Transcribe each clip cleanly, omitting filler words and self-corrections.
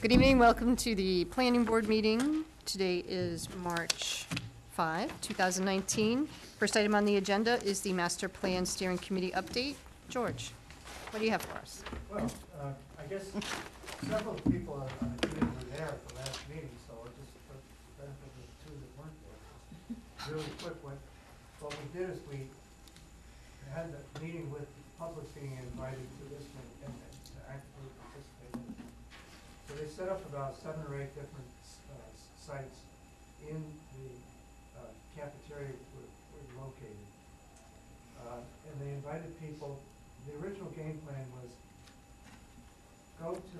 Good evening, welcome to the planning board meeting. Today is March 5, 2019. First item on the agenda is the master plan steering committee update. George, what do you have for us? Well, I guess several people on the committee were there at the last meeting, so I'll just for the benefit of the two that weren't there. Really quick, what we did is we had a meeting with the public being invited to this and to actively participate in it. So they set up about 7 or 8 different sites in the cafeteria we're located. And they invited people. The original game plan was go to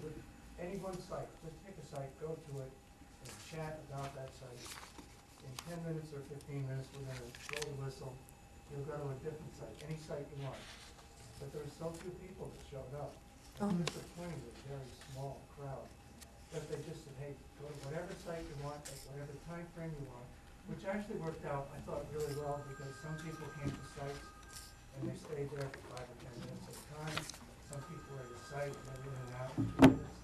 any one site, just pick a site, go to it, and chat about that site. In 10 minutes or 15 minutes, we're going to blow the whistle. You'll go to a different site, any site you want. But there were so few people that showed up. Disappointing with a very small crowd. But they just said, hey, go to whatever site you want, at whatever time frame you want, which actually worked out, I thought, really well, because some people came to sites and they stayed there for 5 or 10 minutes at a time. Some people were at the site and they were in and out in 2 minutes.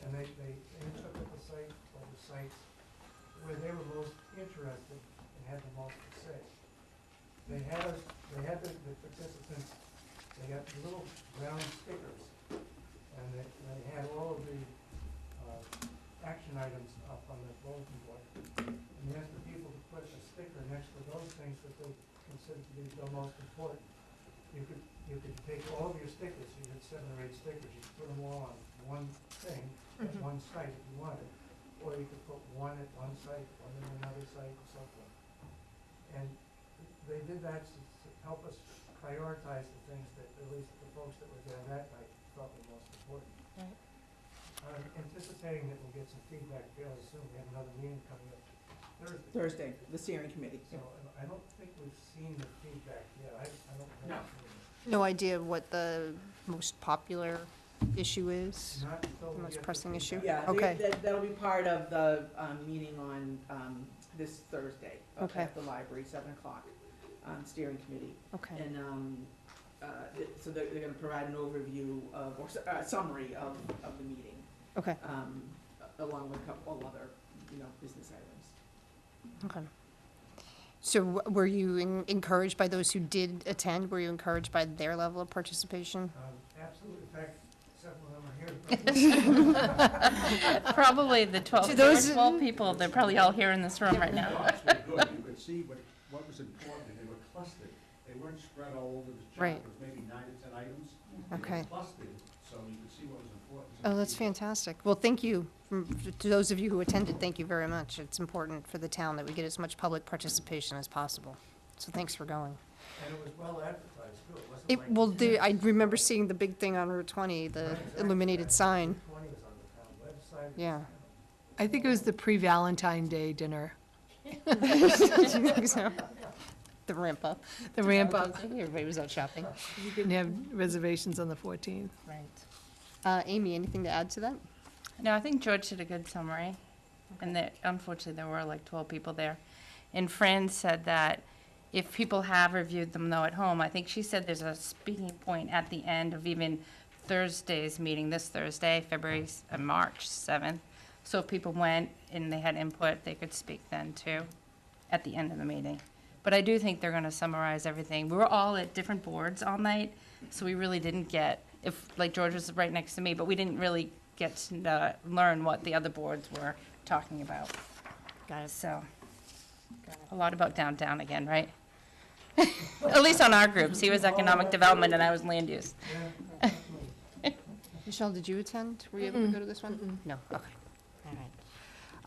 And they interpreted the site or the sites where they were most interested and had the most to say. They had the participants, they got the little round stickers, and they had all of the action items up on the bulletin board. And they asked the people to put a sticker next to those things that they considered to be the most important. You could take all of your stickers, you had 7 or 8 stickers, you could put them all on one thing at one site if you wanted, or you could put one at one site, one at another site, and so forth. And they did that to help us prioritize the things that at least the folks that were there that night thought were most important. Right. I'm anticipating that we'll get some feedback fairly soon. We have another meeting coming up Thursday, the steering committee. So I don't think we've seen the feedback yet. I don't know. No idea what the most popular issue is? Not until The we most get the pressing issue? feedback. Yeah, Okay. that'll be part of the meeting on this Thursday Okay. at the library, 7 o'clock, steering committee. Okay. And so they're going to provide an overview of, or summary of the meeting, Okay. along with a couple other, business items. Okay. So were you encouraged by those who did attend? Were you encouraged by their level of participation? Absolutely. In fact, several of them are here. Probably the 12, To there were those- 12 people, they're probably all here in this room right now. Actually good. You could see what was important, and they were clustered. They weren't spread all over the chart. Right. It was maybe 9 to 10 items. They were Okay. clustered, so you could see what was important. Oh, that's fantastic. Well, thank you. To those of you who attended, thank you very much. It's important for the town that we get as much public participation as possible. So thanks for going. And it was well advertised, too. It wasn't It like. will do, I remember seeing the big thing on Route 20, the Right, exactly. illuminated sign. 20 was on the town website. Yeah. I think it was the pre-Valentine Day dinner, Did you think so? The ramp up. the ramp up. Everybody was out shopping. You can have reservations on the 14th. Right. Amy, anything to add to that? No, I think George did a good summary, and that unfortunately there were like 12 people there. And Fran said that if people have reviewed them though at home, I think she said there's a speaking point at the end of even Thursday's meeting, this Thursday, March 7th. So if people went and they had input, they could speak then too, at the end of the meeting. But I do think they're gonna summarize everything. We were all at different boards all night, so we really didn't get, like George was right next to me, but we didn't really get to learn what the other boards were talking about. Got it. So, a lot about downtown again, right? At least on our groups. He was economic development and I was land use. Yeah, definitely. Michelle, did you attend? Were you able to go to this one? No, okay.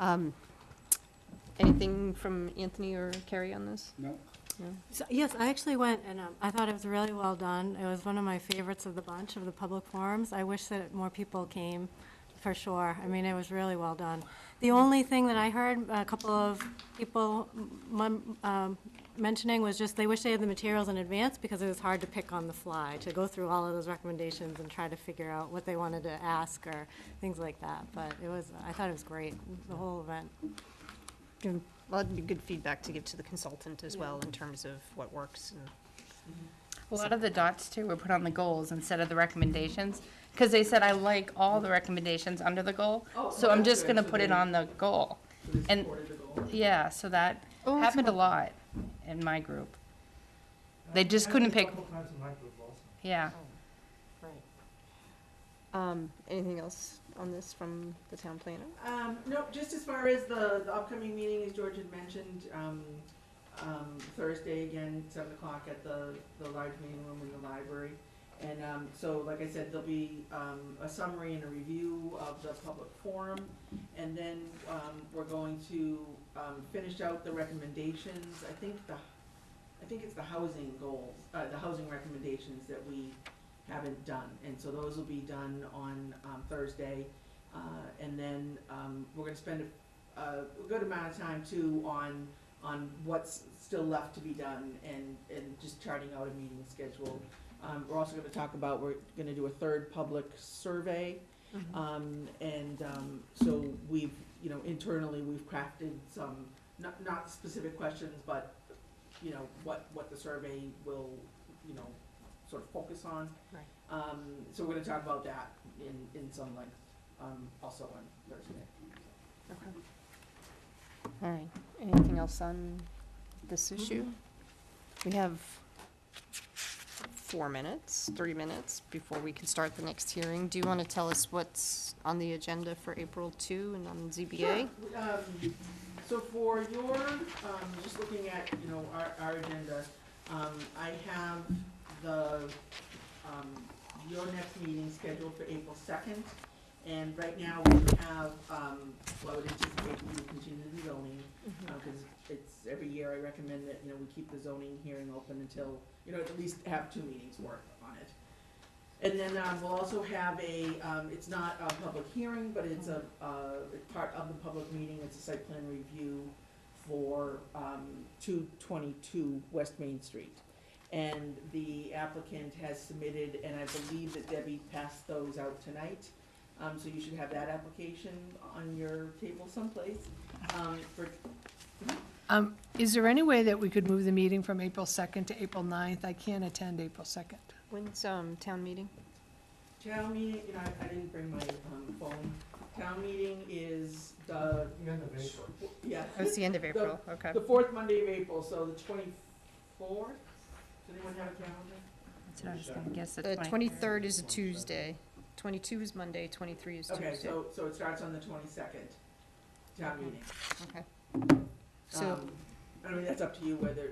All right. Anything from Anthony or Carrie on this? No. No? So, yes, I actually went, and I thought it was really well done. It was one of my favorites of the bunch of the public forums. I wish that more people came, for sure. I mean, it was really well done. The only thing that I heard a couple of people mentioning was just they wish they had the materials in advance because it was hard to pick on the fly, to go through all of those recommendations and try to figure out what they wanted to ask or things like that. But it was, I thought it was great, the whole event. Well, it'd be good feedback to give to the consultant as well in terms of what works. And A lot of the dots too were put on the goals instead of the recommendations, because they said I like all the recommendations under the goal, Oh, so well, I'm that's just good. gonna So put it they- on the goal. So they And- supported the goal. Yeah, so that Oh, that's happened a cool. lot in my group. They just I couldn't did a pick- couple times in my group also. Yeah. Anything else on this from the town planner? No, just as far as the upcoming meeting, as George had mentioned, Thursday again, 7 o'clock at the large meeting room in the library. And, so, like I said, there'll be, a summary and a review of the public forum. And then, we're going to, finish out the recommendations. I think it's the housing goals, the housing recommendations that we haven't done. And so those will be done on, Thursday. And then, we're gonna spend a good amount of time too on what's still left to be done and just charting out a meeting schedule. We're also gonna talk about, we're gonna do a third public survey. So we've, internally, we've crafted some, not specific questions, but, what the survey will, sort of focus on. Right. So we're gonna talk about that in some length, also on Thursday. Okay. All right, anything else on this issue? We have 3 minutes before we can start the next hearing. Do you want to tell us what's on the agenda for April 2 and on ZBA? Sure. So for your, just looking at, our agenda, I have your next meeting scheduled for April 2nd. And right now we have, well, I would anticipate we will continue the zoning, because it's, every year I recommend that, we keep the zoning hearing open until, at least have 2 meetings worth on it. And then, we'll also have it's not a public hearing, but it's it's part of the public meeting, it's a site plan review for, 222 West Main Street. And the applicant has submitted, and I believe that Debbie passed those out tonight. So you should have that application on your table someplace. Is there any way that we could move the meeting from April 2nd to April 9th? I can't attend April 2nd. When's town meeting? Town meeting, I didn't bring my phone. Town meeting is the, The end of April. yeah, Oh, it's the end of April, okay. the 4th Monday of April, so the 24th? Does anyone have a calendar? That's what I was gonna guess, the The 23rd. 23rd is a Tuesday, 22 is Monday, 23 is Okay, Tuesday. so it starts on the 22nd, town meeting. Okay. So, I mean, that's up to you whether,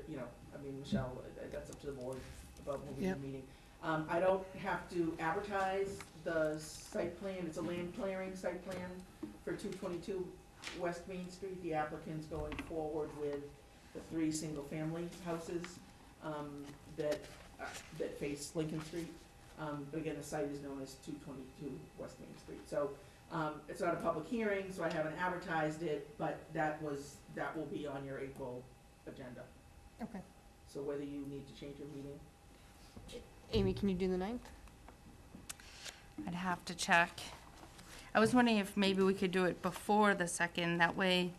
Michelle, that's up to the board about moving Yep. the meeting. I don't have to advertise the site plan, it's a land clearing site plan for 222 West Main Street. The applicant's going forward with the 3 single-family houses, that face Lincoln Street. But again, the site is known as 222 West Main Street. So, it's not a public hearing, so I haven't advertised it, but that will be on your April agenda. okay. So whether you need to change your meeting. Amy, can you do the 9th? I'd have to check. I was wondering if maybe we could do it before the 2nd, that way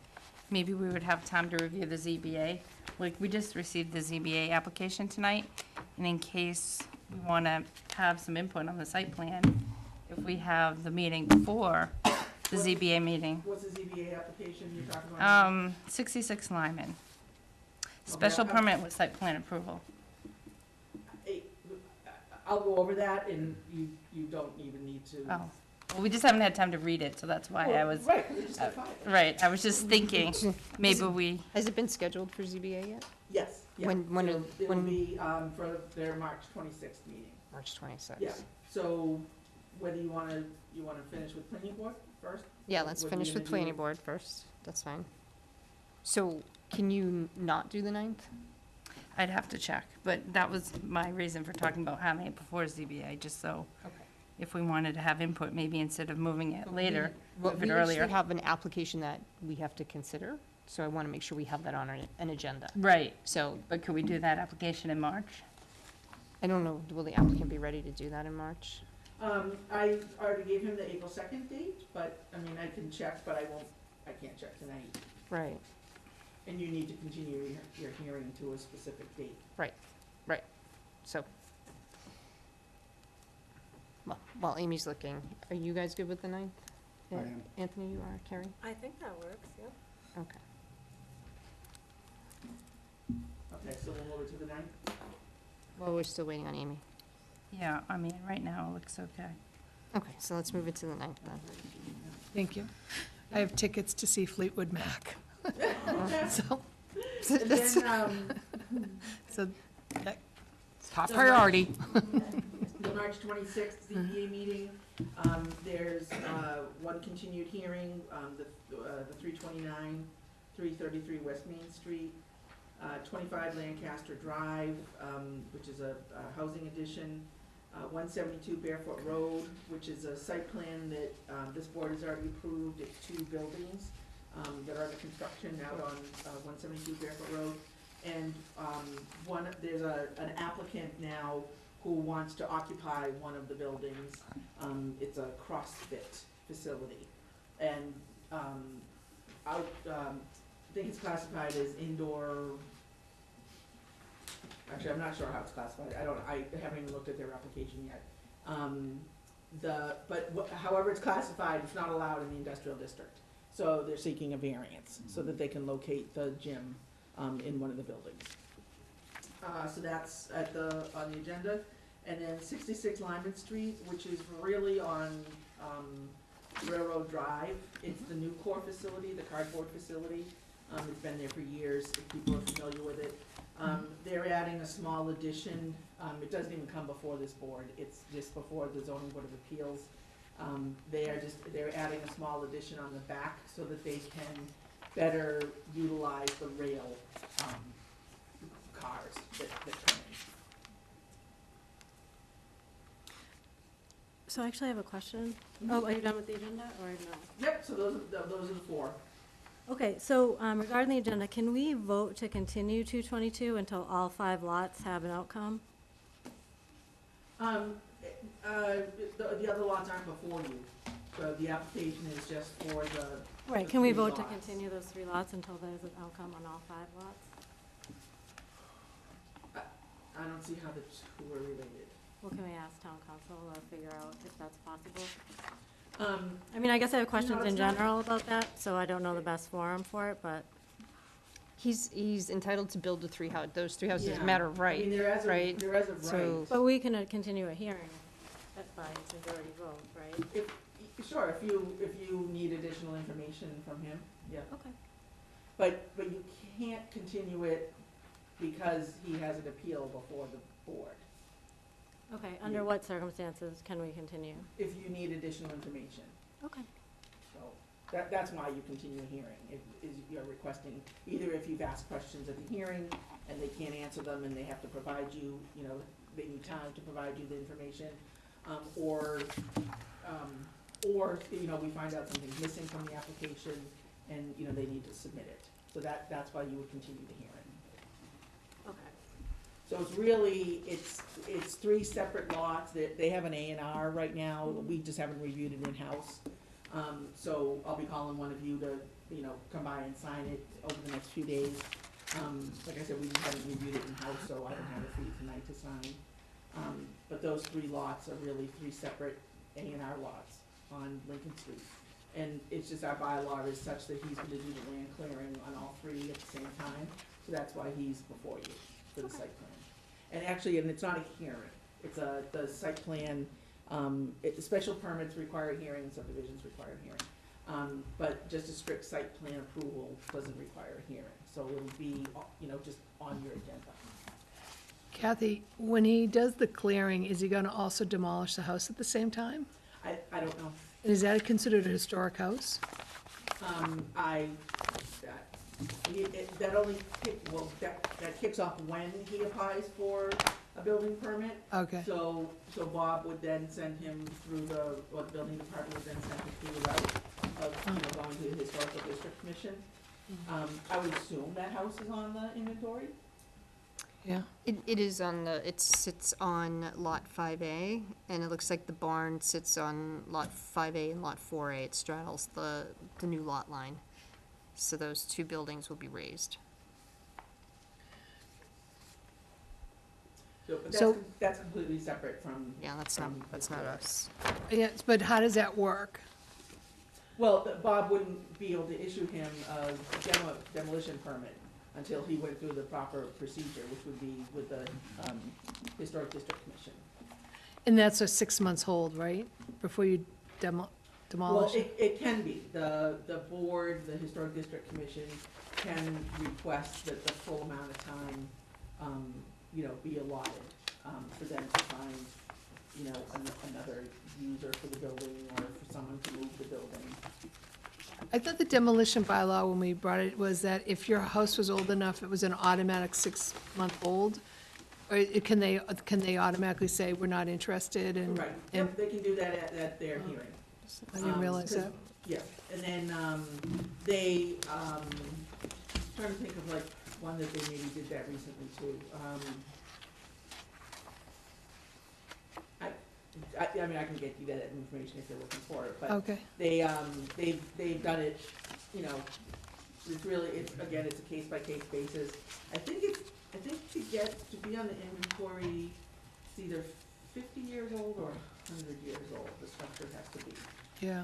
maybe we would have time to review the ZBA. Like, we just received the ZBA application tonight, and in case we want to have some input on the site plan, if we have the meeting before the ZBA meeting. What's the ZBA application you're talking about? 66 Lyman. Special Okay. permit with site plan approval. I'll go over that and you don't even need to. Oh, well, we just haven't had time to read it, so that's why I was, Right, we just have five. right, I was just thinking, maybe we, Has it been scheduled for ZBA yet? Yes, yeah. When It'll be, for their March 26th meeting. March 26th. Yeah, so whether you wanna finish with planning board first? Yeah, let's What are you finish with gonna do? planning board first, that's fine. So, can you not do the 9th? I'd have to check, but that was my reason for talking about having it before ZBA, just so Okay. if we wanted to have input, maybe instead of moving it later, Well, move it we earlier. actually have an application that we have to consider, so I want to make sure we have that on an agenda. Right, So, but could we do that application in March? I don't know, will the applicant be ready to do that in March? I already gave him the April 2nd date, but, I mean, I can check, but I can't check tonight. Right, And you need to continue your hearing to a specific date. so, While Amy's looking, are you guys good with the 9th? I am. Anthony, you are, Carrie? I think that works, yep. Okay. Okay, so we'll move it to the 9th? Well, we're still waiting on Amy. Yeah, I mean, right now it looks okay. Okay, so let's move it to the 9th then. Thank you. I have tickets to see Fleetwood Mac. So, And then, so that- top So priority. the March 26th ZBA meeting, there's one continued hearing, the 329, 333 West Main Street, 25 Lancaster Drive, which is a housing addition, 172 Barefoot Road, which is a site plan that this board has already approved. It's 2 buildings that are under construction out on 172 Barefoot Road. And there's an applicant now who wants to occupy one of the buildings. It's a CrossFit facility. And I think it's classified as indoor. Actually, I'm not sure how it's classified. I haven't even looked at their application yet. However it's classified, it's not allowed in the industrial district. So they're seeking a variance so that they can locate the gym in one of the buildings. So that's on the agenda. And then 66 Lyman Street, which is really on Railroad Drive. It's the new core facility, the cardboard facility. It's been there for years, if people are familiar with it. They're adding a small addition. It doesn't even come before this board. It's just before the zoning board of appeals. They're adding a small addition on the back so that they can better utilize the rail cars that come in. So actually, I have a question. Oh, are you done with the agenda, or no? Yep, so those are the 4. Okay, so regarding the agenda, can we vote to continue 222 until all 5 lots have an outcome? The other lots aren't before you, so the application is just for the. Right, the can we 3 vote to lots. continue those 3 lots until there's an outcome on all 5 lots? I don't see how the 2 are related. Well, can we ask town council to figure out if that's possible? I mean, I guess I have questions it's in not- general about that, so I don't know the best forum for it, but, He's entitled to build those 3 houses as a Yeah. matter of I right. mean, there is right? a So- right. but we can continue a hearing by majority vote, right? Sure, if you need additional information from him, yeah. Okay. But you can't continue it because he has an appeal before the board. Okay, under what circumstances can we continue? If you need additional information. Okay. So that's why you continue a hearing, is you're requesting, either if you've asked questions at the hearing and they can't answer them and they have to provide you, they need time to provide you the information, or we find out something's missing from the application and, they need to submit it. So that's why you would continue the hearing. Okay. So it's really, it's 3 separate lots, they have an A&R right now, we just haven't reviewed it in-house. So I'll be calling one of you to, come by and sign it over the next few days. Like I said, we just haven't reviewed it in-house, so I don't have it for you tonight to sign. But those 3 lots are really 3 separate A&R lots on Lincoln Street. And it's just our bylaw is such that he's gonna do the land clearing on all 3 at the same time, so that's why he's before you for the site plan. And actually, it's not a hearing, it's the site plan, special permits require a hearing, subdivisions require a hearing. But just a strict site plan approval doesn't require a hearing, so it'll be, just on your agenda. Kathy, when he does the clearing, is he gonna also demolish the house at the same time? I don't know, And is that considered a historic house? that kicks off when he applies for a building permit. Okay, So Bob would then send him through or the building department would then send him through the route of, going to the historical district commission. I would assume that house is on the inventory. yeah. It is it sits on Lot 5A, and it looks like the barn sits on Lot 5A and Lot 4A. It straddles the new lot line. So those 2 buildings will be raised. But So- that's completely separate from. Yeah, that's not us. Yes, but how does that work? Well, Bob wouldn't be able to issue him a demolition permit until he went through the proper procedure, which would be with the Historic District Commission. And that's a 6 months hold, right? Before you Well, demolish it? it can be. The board, the Historic District Commission can request that the full amount of time, be allotted, for them to find, another user for the building or for someone to move the building. I thought the demolition bylaw, when we brought it, was that if your house was old enough, it was an automatic 6-month hold? Or can they automatically say, we're not interested, and? Right, and- yep, they can do that at their hearing. I didn't realize that. Yeah, and then, trying to think of like one that they maybe did that recently too. I mean, I can get you that information if you're looking for it, but Okay, they've done it, it's really, again, it's a case-by-case basis. I think to be on the inventory, it's either 50 years old or 100 years old, the structure has to be. yeah.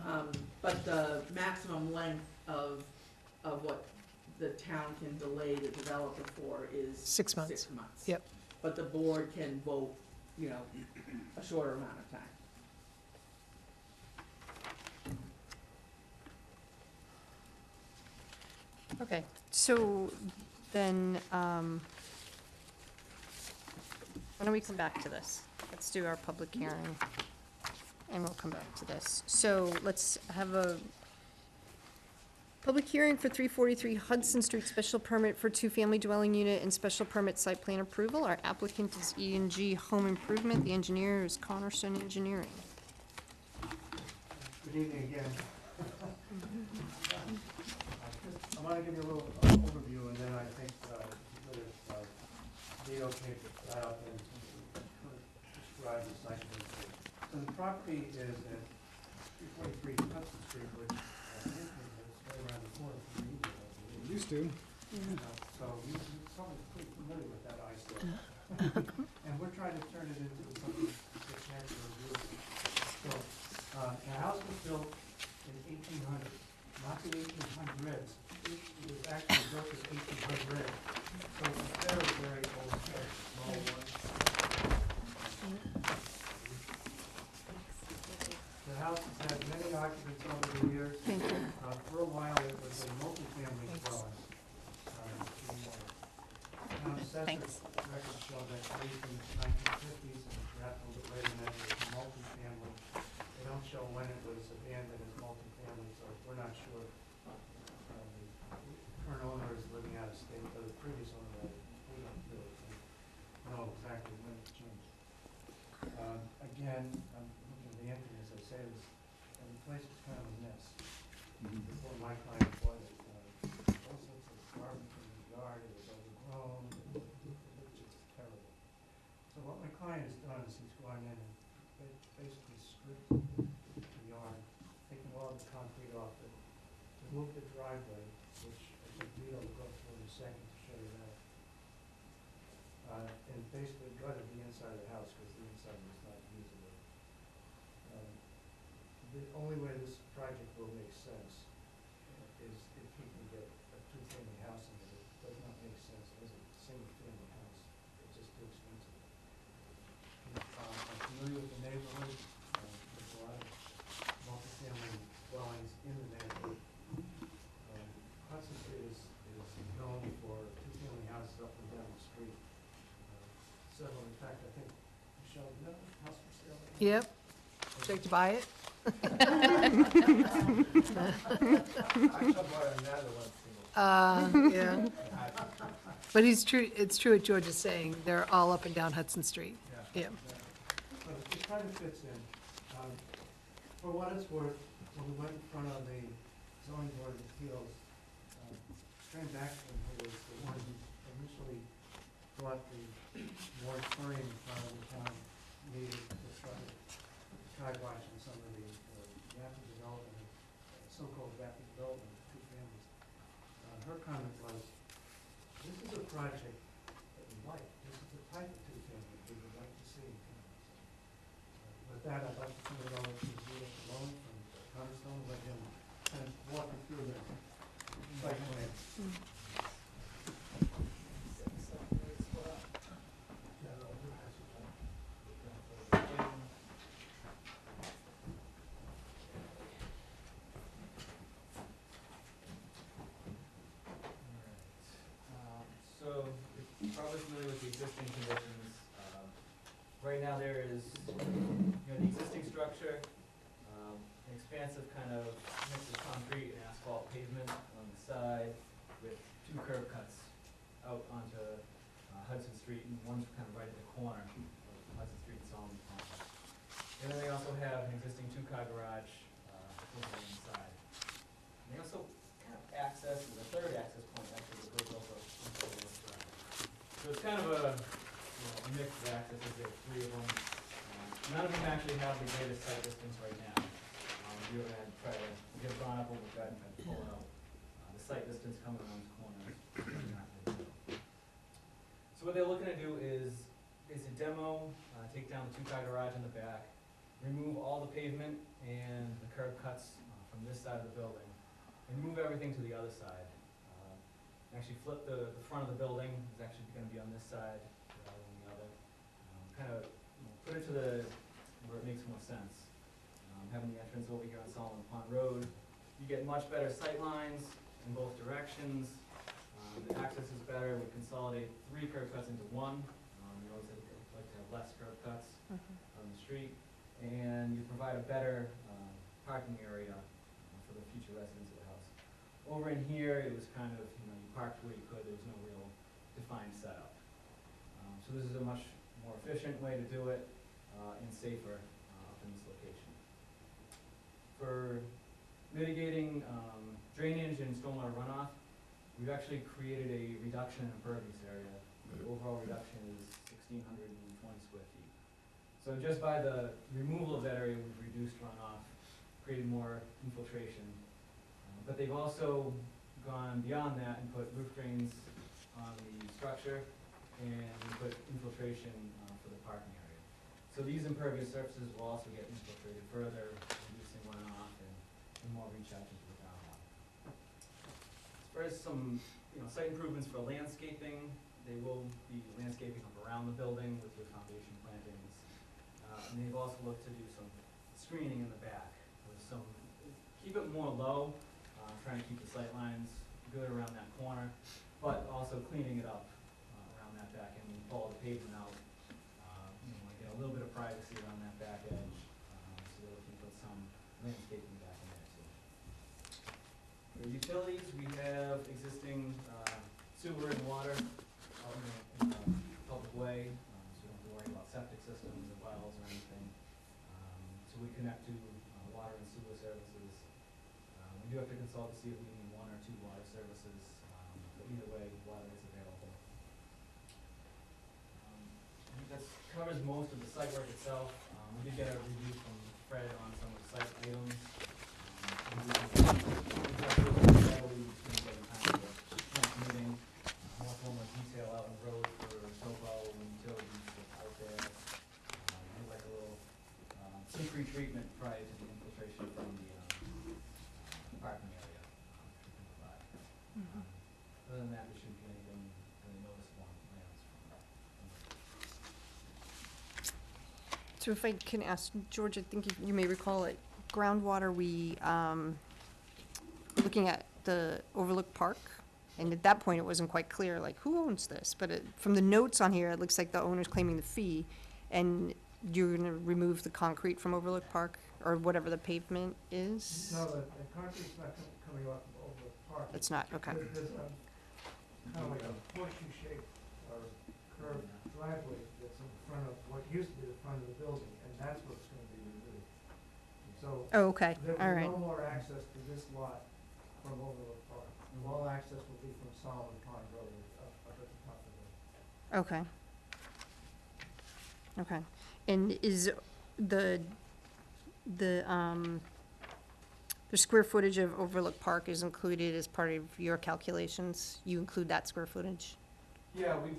But the maximum length of what the town can delay the developer for is 6 months. 6 months. Yep. But the board can vote, a shorter amount of time. Okay, so then, why don't we come back to this? Let's do our public hearing, and we'll come back to this. So let's have a public hearing for 343 Hudson Street, special permit for two-family dwelling unit and special permit site plan approval. Our applicant is E&G Home Improvement. The engineer is Connerson Engineering. Good evening again. I want to give you a little overview, and then I think if Leo can flat out and describe the site. So the property is at 343 Hudson Street, which I think is right around the corner from you. Used to. So you're probably pretty familiar with that eyesore. And we're trying to turn it into something spectacular and beautiful. So the house was built in 1800, not the 1800s. It was actually built in 1800. So it's a very, very old church, small one. The house has had many occupants over the years. Thank you. For a while, it was a multifamily dwelling. Thanks. Records show that at least in the 1950s, and perhaps a little bit later than that, it was multifamily. They don't show when it was abandoned as multifamily, so we're not sure. The current owner is living out of state, but the previous owner, we don't really know exactly when it changed. Again, I'm looking at the entry, as I say, and the place was kind of a mess. Before my client bought it, all sorts of garbage in the yard, it was overgrown, it was just terrible. So what my client has done is he's gone in and basically stripped the yard, taken all the concrete off it, removed the driveway, which I think Leo will go through in a second to show you that. And basically gutted the inside of the house because the inside was not usable. The only way this project will make sense is if he can get a two-family house in it. It does not make sense as a single-family house. It's just too expensive. I'm familiar with the neighborhood. There's a lot of multifamily dwellings in the neighborhood. Hudson Street is known for two-family houses up and down the street. Several, in fact, I think, Michelle, do you have a house for sale? Yep. Would you like to buy it? Yeah. But it's true what George is saying. They're all up and down Hudson Street. Yeah. But it kind of fits in. For what it's worth, when we went in front of the zoning board of appeals, Transaction, who was the one who initially brought the moratorium in front of the town meeting to try to kibosh on some of the rapid development, so-called rapid development of two families. Her comment was, this is a project that we like. This is the type of two-family we with that, I'd like to turn it over to Zita Malone from Cornerstone, let him kind of walk you through the site plan. So, you're probably familiar with the existing conditions. Right now, there is, the existing structure, an expansive kind of mix of concrete and asphalt pavement on the side with 2 curb cuts out onto Hudson Street, and one's kind of right at the corner of Hudson Street and Solomon Pond. And then they also have an existing 2-car garage over on the side. And they also kind of access, the third access point actually that goes over onto the west side. So it's kind of a mixed accesses, there are 3 of them. None of them actually have the greatest sight distance right now. We were gonna try to get it drawn up over that and kind of pull it out. The sight distance coming around these corners is not really good. So what they're looking to do is a demo, take down the 2-car garage in the back, remove all the pavement and the curb cuts from this side of the building, and move everything to the other side. Actually flip the front of the building, is actually gonna be on this side rather than the other. Kind of put it to where it makes more sense. Having the entrance over here on Solomon Pond Road, you get much better sight lines in both directions. The access is better. We consolidate 3 curb cuts into 1. We always like to have less curb cuts on the street, and you provide a better parking area for the future residents of the house. Over in here, it was kind of, you parked where you could. There was no real defined setup. So this is a much more efficient way to do it and safer up in this location. For mitigating drainage and stormwater runoff, we've actually created a reduction in impervious area. The overall reduction is 1,620 square feet. So just by the removal of that area, we've reduced runoff, created more infiltration. But they've also gone beyond that and put roof drains on the structure and put infiltration for the parking area. So these impervious surfaces will also get infiltrated further, reducing runoff and more recharge into the groundwater. As far as some site improvements for landscaping, they will be landscaping up around the building with your foundation plantings. And they've also looked to do some screening in the back with keep it more low, trying to keep the sight lines good around that corner, but also cleaning it up around that back end. We pull the pavement out, get a little bit of privacy around that back edge, so that we can put some landscaping back in there too. For utilities, we have existing sewer and water out in the public way, so we don't have to worry about septic systems or wells or anything. So we connect to water and sewer services. We do have to consult to see if we need 1 or 2 water services, but either way, water is available. I think that covers most of the site work itself. We did get a review from Fred on some of the site items. Meeting, more formal detail out on the road for snowplow and utilities out there. Like a little seep treatment prior to the infiltration from the parking area. Other than that, there shouldn't be anything really noticeable on plans from So if I can ask, George, I think you may recall at groundwater, we, looking at the Overlook Park, and at that point, it wasn't quite clear, like, who owns this? But from the notes on here, it looks like the owner's claiming the fee, and you're gonna remove the concrete from Overlook Park, or whatever the pavement is? No, the concrete's not coming off of Overlook Park. It's not, okay. There's kind of like a horseshoe shaped or curved driveway that's in front of what used to be the front of the building, and that's what's gonna be removed. So Oh, okay, there all will be right. no more access to this lot from Overlook Park. All access will be from Solomon Pond Road up at the top of the. Okay. Okay, and is the square footage of Overlook Park is included as part of your calculations? You include that square footage? Yeah, we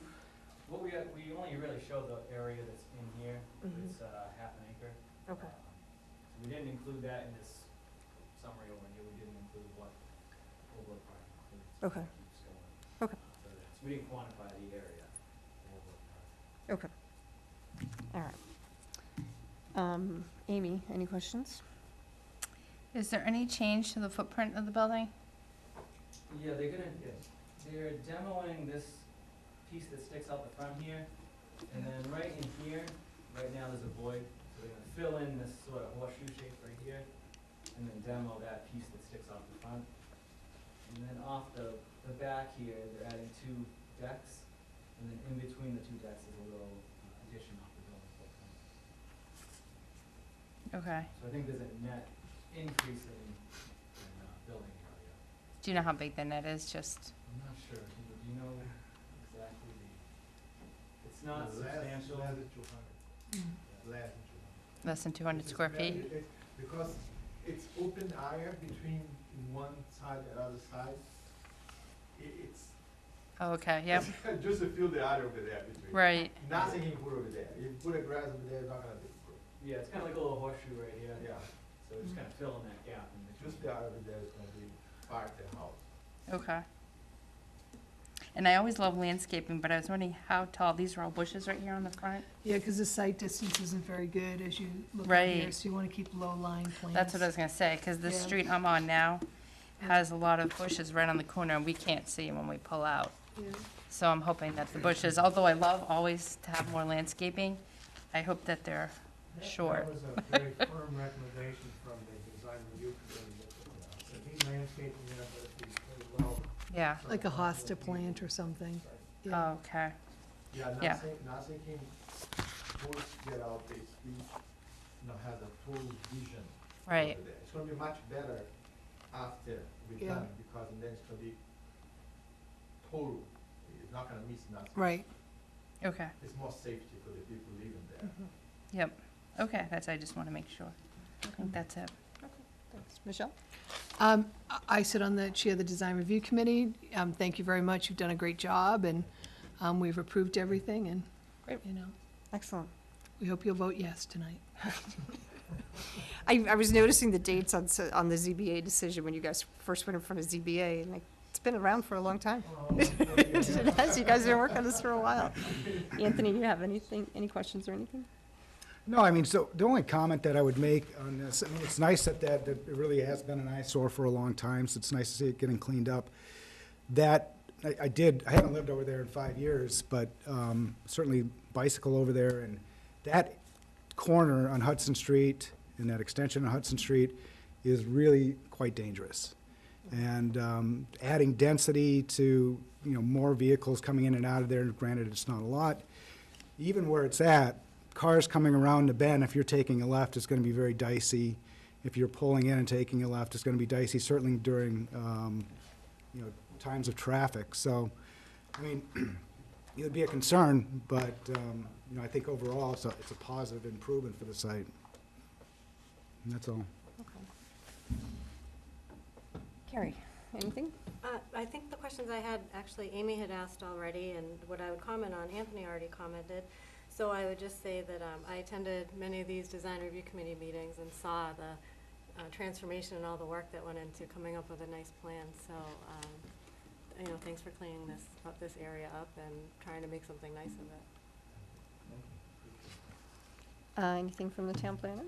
only really show the area that's in here. It's half an acre. Okay. So we didn't include that in this summary over here, we didn't include what Overlook Park includes. so Okay. that keeps going, Okay. further. So we didn't quantify the area of Overlook Park. Okay. All right. Amy, any questions? Is there any change to the footprint of the building? Yeah, they're demoing this piece that sticks out the front here, and then right in here, right now there's a void, so they're gonna fill in this sort of horseshoe shape right here, and then demo that piece that sticks out the front. And then off the back here, they're adding 2 decks, and then in between the 2 decks is a little addition off the building footprint. Okay. So I think there's a net increase in building area. Do you know how big the net is, just? I'm not sure, do you know exactly it's not Less substantial. than 200. Less than 200. Less than 200 square feet? Because it's open area between one side and other side. It's Oh, okay, yep, just to fill the area over there between. right, Nothing you put over there. If you put a grass over there, it's not gonna be good. Yeah, it's kinda like a little horseshoe right here. Yeah, So it's kinda filling that gap in between. just the area over there is gonna be part of the house. okay. And I always love landscaping, but I was wondering how tall, these are all bushes right here on the front? Yeah, because the sight distance isn't very good as you look Right. up here, so you want to keep low-lying plants. That's what I was gonna say, because the Yeah. street I'm on now has a lot of bushes right on the corner, and we can't see when we pull out. Yeah. So I'm hoping that the bushes, although I love always to have more landscaping, I hope that they're short. That was a very firm recommendation from the design review committee. So he landscaping there, but it'd be very well. Yeah, Like a hosta plant or something. Yeah. okay, Yeah, Yeah. nothing can force get out the street, has a total vision. right, over there. It's gonna be much better after we're Yeah. done, because then it's gonna be total, it's not gonna miss nothing. Right. okay, It's more safety for the people living there. yep, okay, I just want to make sure. I think that's it. Thanks. Michelle? I sit on the, chair of the design review committee. Thank you very much. You've done a great job, and we've approved everything, and, Great. you know, Excellent. we hope you'll vote yes tonight. I was noticing the dates on the ZBA decision when you guys first went in front of ZBA, and it's been around for a long time. It has, you guys have been working on this for a while. Anthony, you have anything, any questions or anything? No, I mean, so the only comment that I would make on this, I mean, it's nice that it really has been an eyesore for a long time, so it's nice to see it getting cleaned up. That, I haven't lived over there in 5 years, but certainly bicycle over there, and that corner on Hudson Street and that extension on Hudson Street is really quite dangerous. And adding density to, more vehicles coming in and out of there, granted, it's not a lot. Even where it's at, cars coming around the bend, if you're taking a left, it's going to be very dicey. If you're pulling in and taking a left, it's going to be dicey, certainly during, times of traffic. So, I mean, it would be a concern, but, I think overall, it's a positive improvement for the site. And that's all. Carrie, anything? I think the questions I had, actually, Amy had asked already, and what I would comment on, Anthony already commented. So I would just say that I attended many of these design review committee meetings and saw the transformation and all the work that went into coming up with a nice plan. So, thanks for cleaning this area up and trying to make something nice of it. Anything from the town planner?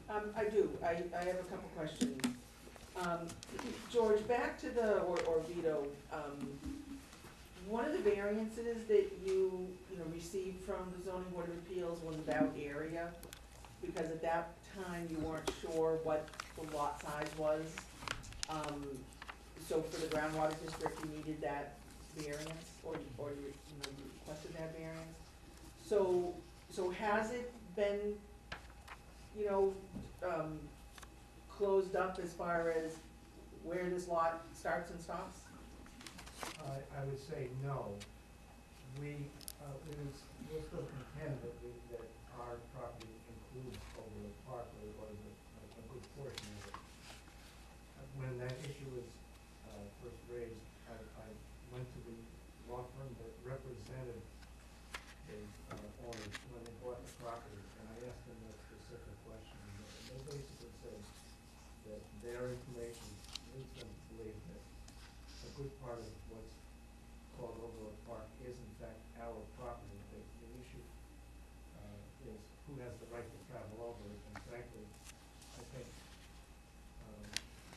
I do, I have a couple questions. George, back to or Vito, one of the variances that you received from the zoning board of appeals was about area, because at that time you weren't sure what the lot size was. So for the groundwater district, you needed that variance, or you requested that variance. So has it been, closed up as far as where this lot starts and stops? I would say no. We're still contend that our property includes Overlook Park, or a good portion of it. When that issue was first raised, I went to the law firm that represented the owners when they bought the property, and I asked them that specific question, and their information leads them to believe that a good part of what's called Overlook Park is in fact our property. The issue is who has the right to travel over it, and frankly, I think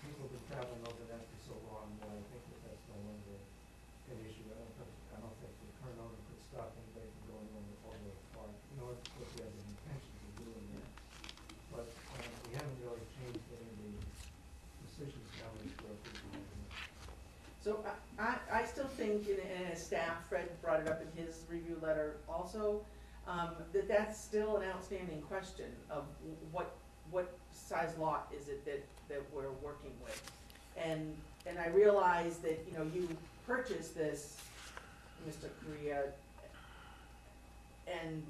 people have been traveling over that for so long that I think that that's no longer an issue. I don't think the current owner could stop anybody from going over the park, nor would we have the intentions of doing that. But we haven't really changed any of the decisions now in square feet. So I still think, and as staff, Fred brought it up in his review letter also, that that's still an outstanding question of what size lot is it that we're working with? And I realize that, you know, you purchased this, Mr. Korea, and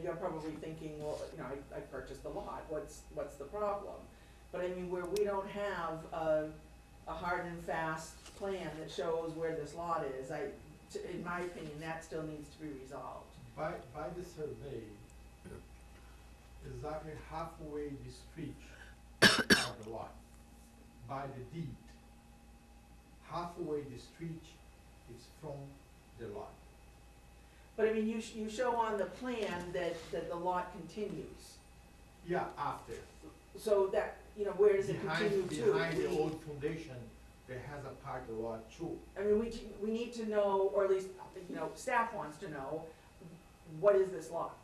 you're probably thinking, well, you know, I purchased the lot, what's the problem? But I mean, where we don't have a hard and fast plan that shows where this lot is, in my opinion, that still needs to be resolved. By the survey, exactly halfway the street of the lot, by the deed, halfway the street is from the lot. But I mean, you show on the plan that the lot continues. Yeah, after. So that, you know, where does it continue to? Behind the old foundation, there has a parking lot too. I mean, we need to know, or at least, you know, staff wants to know, what is this lot?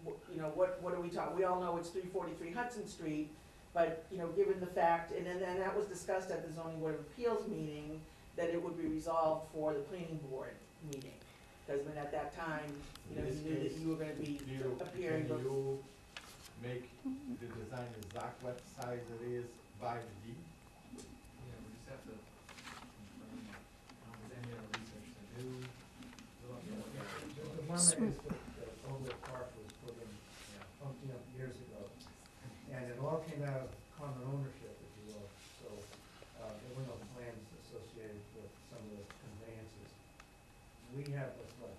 You know, what are we talking, we all know it's 343 Hudson Street, but, you know, given the fact, and then that was discussed at the zoning board of appeals meeting, that it would be resolved for the planning board meeting. Because when at that time, you know, In this you knew that case, you were gonna be appearing. Can you make the design exact what size it is by the deed? Yeah, we just have to confirm, is any other research to do? The one that is that Overlook Park was put in, umpteen up years ago, and it all came out of common ownership, if you will, so, there were no plans associated with some of the conveyances. We have what's left,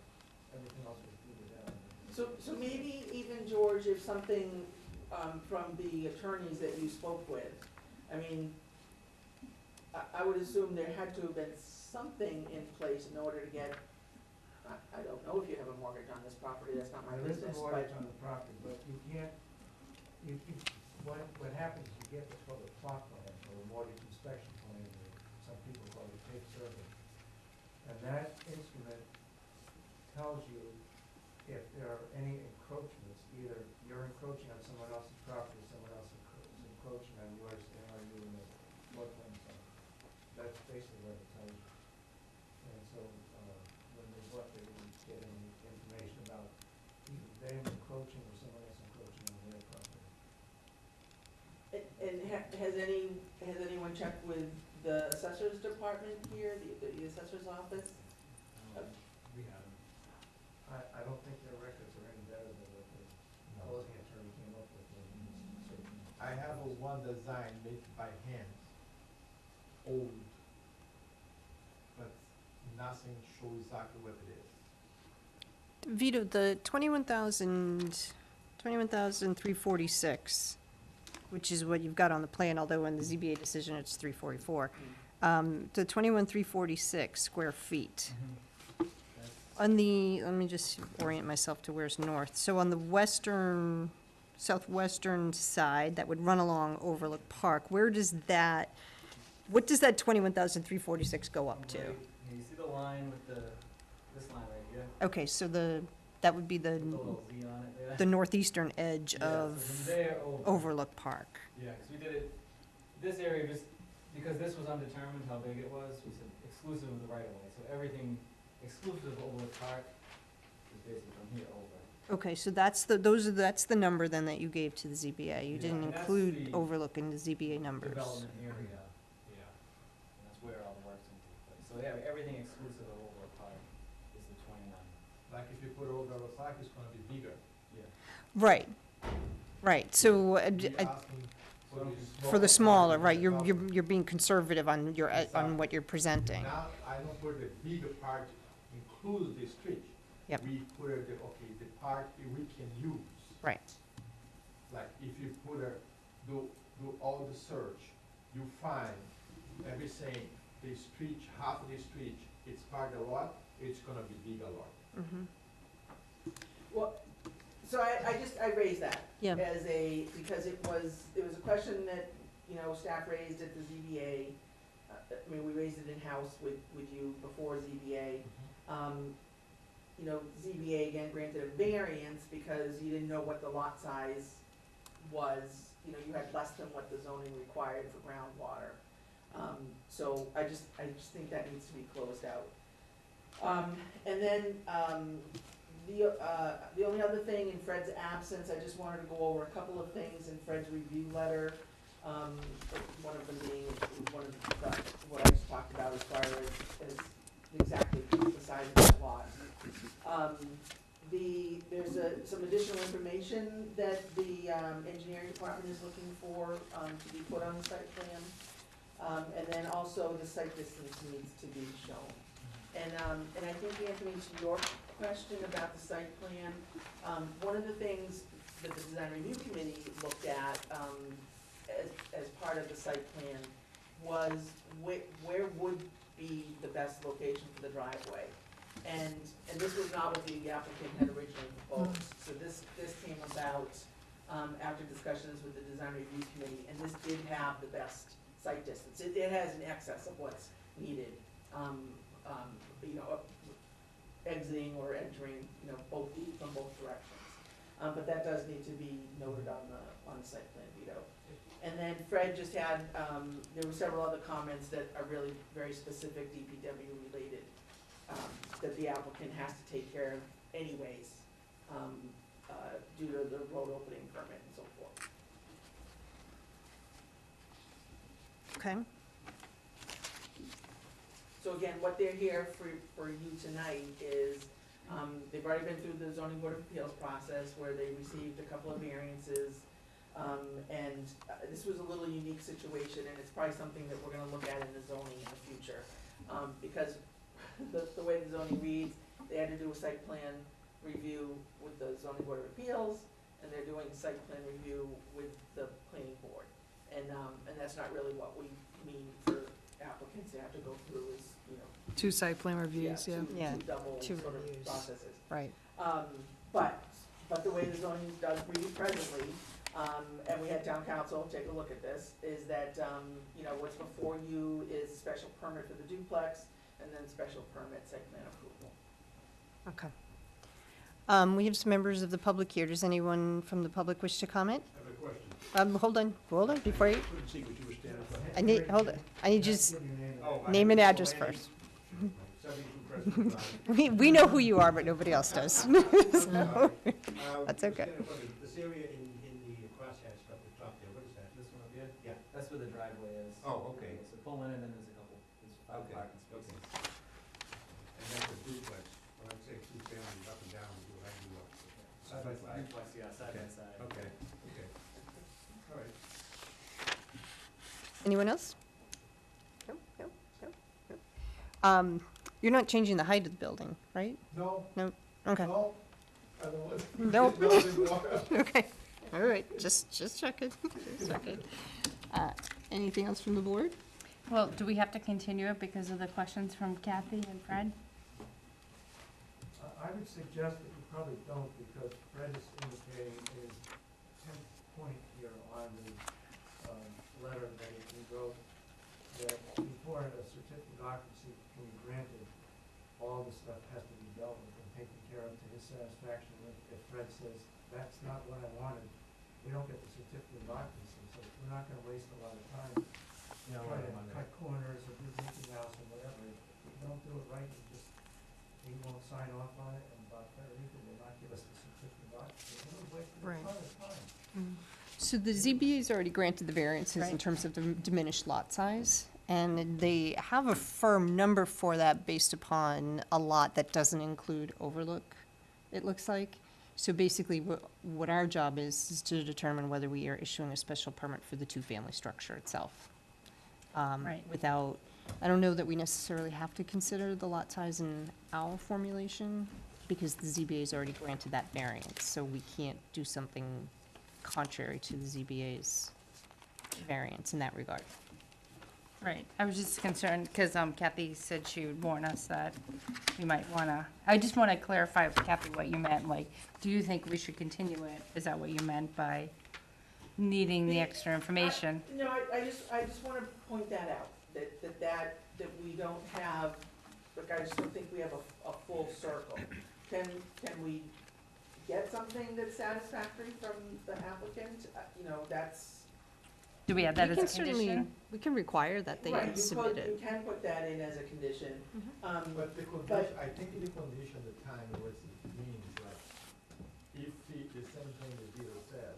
everything else was deeded out. So maybe even, George, if something, from the attorneys that you spoke with, I mean, I would assume there had to have been something in place in order to get, I don't know if you have a mortgage on this property, that's not my There is a business, mortgage but, on the property, but you can't, what happens is you get what's called a plot plan, or a mortgage inspection plan, or some people call it a tape survey. And that instrument tells you if there are any encroachments, either you're encroaching on someone else's property, someone else is encroaching on yours, and are you in the floodplain zone? That's basically what it tells you. And so, when they bought, they didn't get any information about either them encroaching or someone else encroaching on their property. and has anyone checked with the assessor's department here, the assessor's office? We haven't. I don't think their records are any better than what the closing attorney came up with. I have one design made by hand, old, but nothing shows exactly what it is. Vito, the 21,346, which is what you've got on the plan, although in the ZBA decision it's 344. The 21,346 square feet. On the, let me just orient myself to where's north. So on the western, southwestern side, that would run along Overlook Park, where does that, what does that 21,346 go up to? You see the line with this line right here? Okay, so that would be With the little Z on it there? the northeastern edge Yeah, so of from there over. Overlook Park. Yeah, because we did it, this area, just, because this was undetermined how big it was, we said exclusive of the right of way. So everything exclusive of Overlook Park is basically from here over. Okay, so that's the number then that you gave to the ZBA. You Yeah, didn't and that's include the Overlook in the ZBA numbers. Development area, yeah. And that's where all the work's gonna take place. So yeah, everything exclusive of Overlook Park is the 29. Like if you put over the park, it's gonna be bigger. Yeah. Right, right, so, You're asking for the smaller, park right, than the you're being conservative on your, on Exactly. what you're presenting. Now, I don't put the bigger part include the street. Yep. We put the part we can use. Right, Like if you put the do all the search, you find everything, the street, half of the street, it's parking lot, it's gonna be bigger lot. Well, so I raised that. Yeah. Because it was a question that, staff raised at the ZBA. I mean, we raised it in-house with you before ZBA. ZBA again granted a variance because you didn't know what the lot size was. You had less than what the zoning required for groundwater. So I just think that needs to be closed out. And then, the only other thing in Fred's absence, I just wanted to go over a couple of things in Fred's review letter. One of them being what I just talked about as far as exactly the size of that lot. There's some additional information that the engineering department is looking for to be put on the site plan. And then also the site distance needs to be shown. And I think, Anthony, to your question about the site plan, one of the things that the design review committee looked at as part of the site plan was where would be the best location for the driveway. And this was not what the applicant had originally proposed. So this came about after discussions with the design review committee, and this did have the best site distance. It has an excess of what's needed, exiting or entering, from both directions. But that does need to be noted on the site plan, Vito. And then Fred just had, there were several other comments that are really very specific DPW related, that the applicant has to take care of anyways, due to the road opening permit and so forth. Okay. So again, what they're here for you tonight is, they've already been through the zoning board of appeals process where they received a couple of variances. And this was a little unique situation, and it's probably something that we're gonna look at in the zoning in the future. Because the way the zoning reads, they had to do a site plan review with the zoning board of appeals, and they're doing site plan review with the planning board. And that's not really what we mean for applicants to have to go through is, 2 site plan reviews, yeah. Yeah, two double two sort of reviews. processes. Right. But the way the zoning does read presently, and we had town council take a look at this, is that, what's before you is special permit for the duplex, and then special permit site plan approval. Okay. We have some members of the public here. Does anyone from the public wish to comment? I have a question. Hold on, before you, Couldn't see what you were standing for. I need you to Give your name. Oh, my name and name is address Delaney, first. 72 Preston Drive. We know who you are, but nobody else does. So, That's okay. This area in the crosshatch up the top there, what is that? This one up here? Yeah. That's where the driveway is. Oh, okay. So pull in and then there's a couple, there's 5 Okay, parking spaces. okay. And that's a duplex. When I say 2 families up and down, we do, I do up. Side by side? Duplex, yeah, side by side. Okay, okay. All right. Anyone else? No. You're not changing the height of the building, right? No, Okay. no, otherwise. Nope. Nothing more. Okay, all right, just checking, just checking. Anything else from the board? Well, do we have to continue it because of the questions from Kathy and Fred? I would suggest that you probably don't, because Fred is indicating his 10th point here on the letter that he wrote, that before a certificate of occupancy can be granted, all the stuff has to be dealt with and taken care of to his satisfaction. If Fred says, that's not what I wanted, we don't get the certificate of occupancy, so we're not gonna waste a lot of time No, trying to I'm on cut corners or do anything else or whatever. If we don't do it right, he won't sign off on it, and Bob Federico will not give us the certificate of occupancy. We're wasting a Right. ton of time. So the ZBA's already granted the variances in Right. terms of the diminished lot size, and they have a firm number for that based upon a lot that doesn't include overlook, it looks like. So basically, what our job is to determine whether we are issuing a special permit for the 2-family structure itself. Right. Without, I don't know that we necessarily have to consider the lot size in our formulation, because the ZBA's already granted that variance, so we can't do something contrary to the ZBA's variance in that regard. Right, I was just concerned, because Kathy said she would warn us that we might wanna, I just wanna clarify with Kathy what you meant, like, do you think we should continue it? Is that what you meant by needing the extra information? No, I just wanna point that out, that we don't have, like, I just don't think we have a full circle. Can we get something that's satisfactory from the applicant? You know, that's. Do we have that We as can a certainly, condition? we can require that they Right, submit you it. can put that in as a condition. But the condition, I think the condition at the time was, means like, if the same thing the dealer says,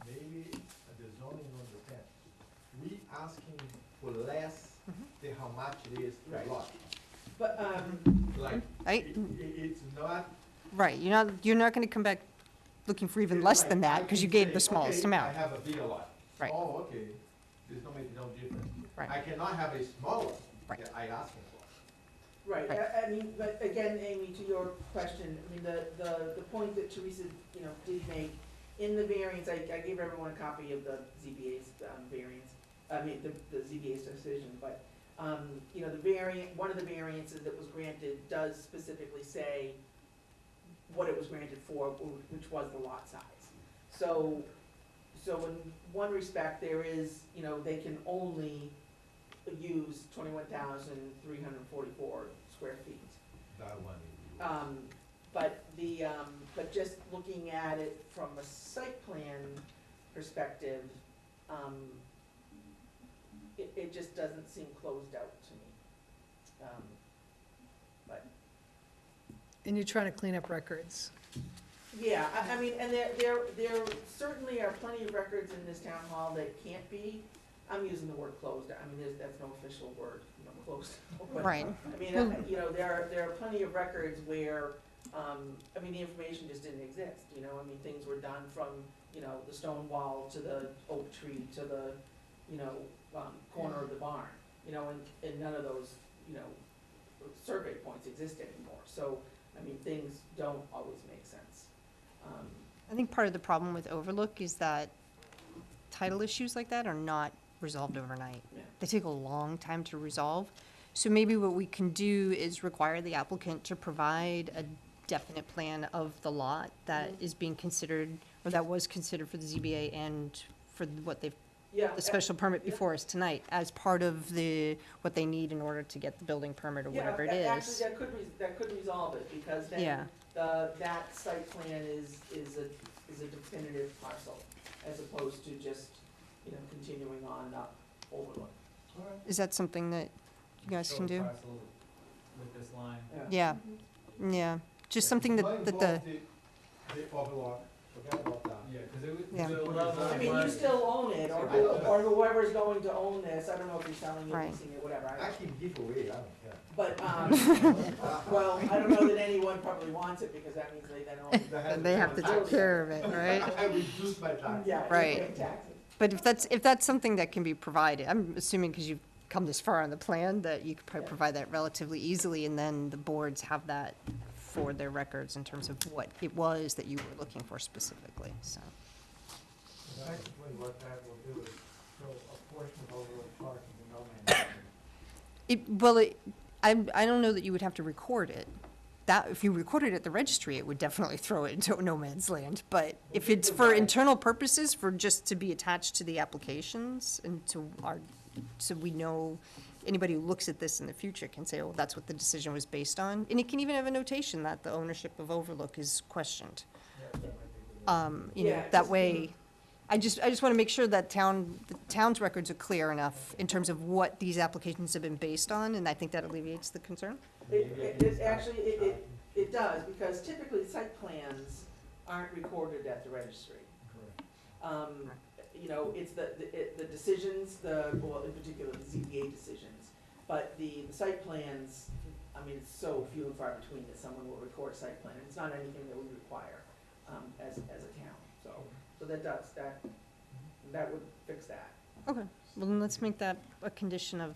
maybe the zoning on the ten, we asking for less than how much it is per Right. lot. But, Like, Right, it's not. right, you're not gonna come back looking for even less than that, because you gave the smallest I amount. have a bigger lot. Right. Oh, okay, there's no make no difference. Right. I cannot have a smaller Right. that I asking for. right, Right. I mean, but again, Amy, to your question, I mean, the point that Teresa, you know, did make, in the variance, I gave everyone a copy of the ZBA's, variance, I mean, the ZBA's decision, but, you know, the variant, one of the variances that was granted does specifically say what it was granted for, which was the lot size. So in one respect, there is, you know, they can only use 21,344 square feet. That one. But just looking at it from a site plan perspective, it just doesn't seem closed out to me. But, And you're trying to clean up records. yeah, I mean, and there certainly are plenty of records in this town hall that can't be, I'm using the word closed, I mean, that's no official word, you know, closed. But, Right. I mean, you know, there are plenty of records where, I mean, the information just didn't exist, you know, I mean, things were done from, you know, the stone wall to the oak tree to the, you know, corner of the barn, you know, and none of those, you know, survey points exist anymore, so, I mean, things don't always make sense. I think part of the problem with Overlook is that title issues like that are not resolved overnight. Yeah. They take a long time to resolve. So maybe what we can do is require the applicant to provide a definite plan of the lot that is being considered, or that was considered for the ZBA and for what they've, Yeah. the special permit yeah. before us tonight, as part of what they need in order to get the building permit or whatever it Yeah, is. actually, that could resolve it, because Yeah. then that site plan is a definitive parcel, as opposed to just, you know, continuing on up Overlook. Is that something that you guys Show can the do? parcel with this line. Yeah, yeah, just something that the, The overlap, forget about that. Yeah, cause it would, Yeah. the level I of mean, you work- still own it, or whoever's going to own this, I don't know if you're selling it, Right. leasing it, whatever, I can give away, I don't care. but, well, I don't know that anyone probably wants it, because that means they then own. and they have to take care of it, right? I reduce my tax. Yeah, Right. you pay taxes. But if that's something that can be provided, I'm assuming because you've come this far on the plan, that you could probably Yeah. provide that relatively easily, and then the boards have that for their records in terms of what it was that you were looking for specifically, so. Effectively, what that will do is show a portion of Overlook Park in the no man's land. I don't know that you would have to record it. That, if you recorded it at the registry, it would definitely throw it into no man's land, but if it's for internal purposes, for just to be attached to the applications and to our, so we know, anybody who looks at this in the future can say, oh, that's what the decision was based on, and it can even have a notation that the ownership of Overlook is questioned. You know, Yeah, that just- way, I just want to make sure that the town's records are clear enough in terms of what these applications have been based on, and I think that alleviates the concern. It does, because typically site plans aren't recorded at the registry. You know, it's the decisions, well, in particular, the ZBA decisions, but the site plans, I mean, it's so few and far between that someone will record a site plan, and it's not anything that we require, as a town, so that would fix that. Okay, well, then let's make that a condition of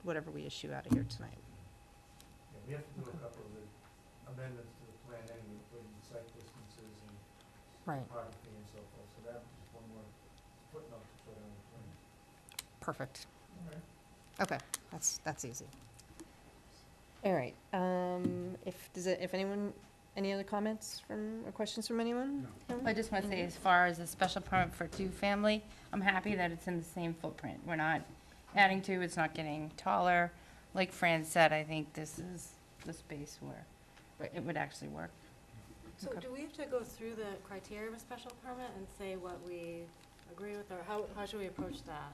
whatever we issue out of here tonight. Yeah, we have to do a couple of amendments to the plan anyway, putting site distances and Right. topography and so forth, so that's just one more footnote to put on the plan. Perfect. Okay, that's easy. All right, if anyone, any other comments or questions from anyone? No. I just want to say, as far as a special permit for two-family, I'm happy that it's in the same footprint. We're not adding to, it's not getting taller. Like Fran said, I think this is the space where it would actually work. So do we have to go through the criteria of a special permit and say what we agree with, or how should we approach that?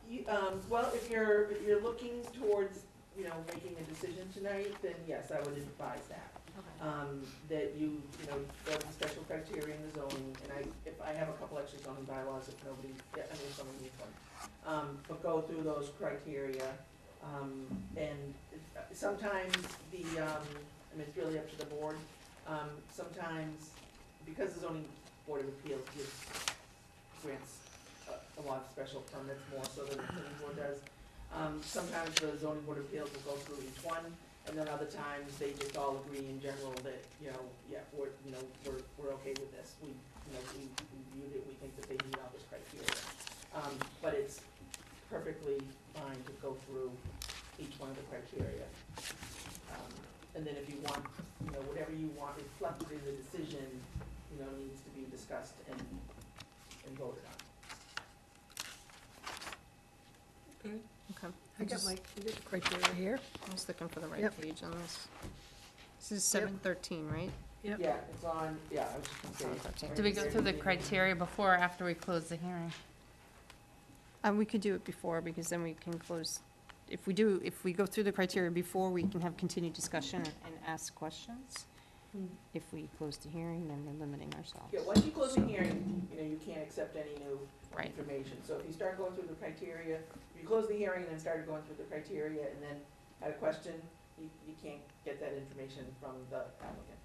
Well, if you're looking towards, making a decision tonight, then yes, I would advise that. Okay. That you go to the special criteria in the zoning, and if I have a couple extra zoning bylaws, if nobody, if someone needs one. But go through those criteria, and sometimes it's really up to the board. Sometimes, because the zoning board of appeals grants a lot of special permits, more so than the planning board does, sometimes the zoning board of appeals will go through each one, and then other times they just all agree in general that, we're okay with this. We reviewed it, we think that they meet all this criteria. But it's perfectly fine to go through each one of the criteria. And then if you want, whatever you want reflected in the decision, needs to be discussed and voted on. Okay. I got my criteria here. I was looking for the right Yep. page on this. This is 713, right? Yep. Yeah, it's on, I was just gonna say. Okay. Do we go through the criteria before or after we close the hearing? We could do it before, because then we can close, if we go through the criteria before, we can have continued discussion and ask questions. If we close the hearing, then we're limiting ourselves. Yeah, once you close the hearing, you can't accept any new Right. information. So if you start going through the criteria, if you close the hearing and then started going through the criteria and then had a question, you can't get that information from the applicant.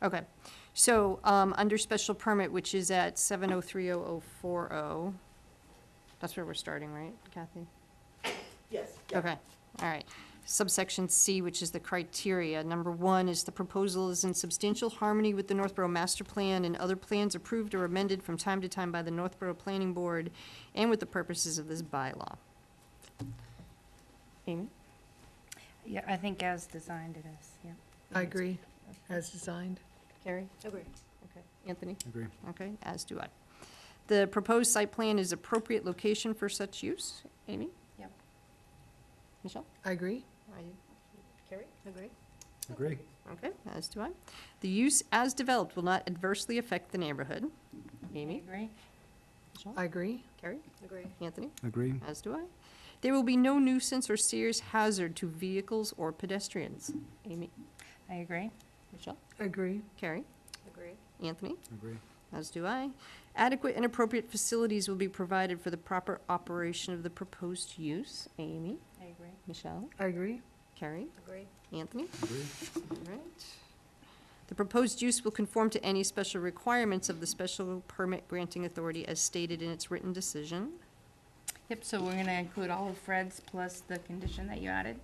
Okay, so, under special permit, which is at 7030040, that's where we're starting, right, Kathy? Yes. yeah. Okay, all right. Subsection C, which is the criteria. Number 1 is the proposal is in substantial harmony with the Northborough Master Plan and other plans approved or amended from time to time by the Northborough Planning Board and with the purposes of this bylaw. Amy? Yeah, I think as designed it is, yeah. I agree, as designed. Carrie? Agree. Okay. Anthony? Agree. Okay, as do I. The proposed site plan is appropriate location for such use. Amy? Yep. Michelle? I agree. Carrie? Agree. Agree. Okay, as do I. The use as developed will not adversely affect the neighborhood. I Amy? agree. Michelle? I agree. Carrie? Agree. Anthony? Agree. As do I. There will be no nuisance or serious hazard to vehicles or pedestrians. Amy? I agree. Michelle? Agree. Carrie? Agree. Anthony? Agree. As do I. Adequate and appropriate facilities will be provided for the proper operation of the proposed use. Amy? I agree. Michelle? I agree. Carrie? Agree. Anthony? Agree. All right. The proposed use will conform to any special requirements of the special permit granting authority as stated in its written decision. Yep, so we're gonna include all of Fred's plus the condition that you added?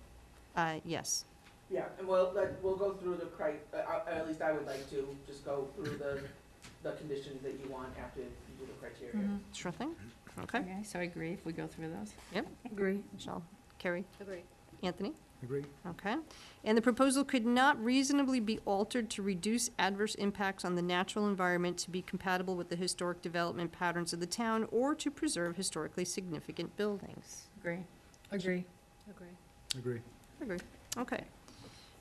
Yes. Yeah, and we'll go through at least I would like to just go through the conditions that you want after you do the criteria. Sure thing. Okay. Okay, so I agree if we go through those. Yep. Agree. Michelle? Carrie? Agree. Anthony? Agree. Okay. And the proposal could not reasonably be altered to reduce adverse impacts on the natural environment to be compatible with the historic development patterns of the town or to preserve historically significant buildings. Agree. Agree. Agree. Agree. Agree. Okay.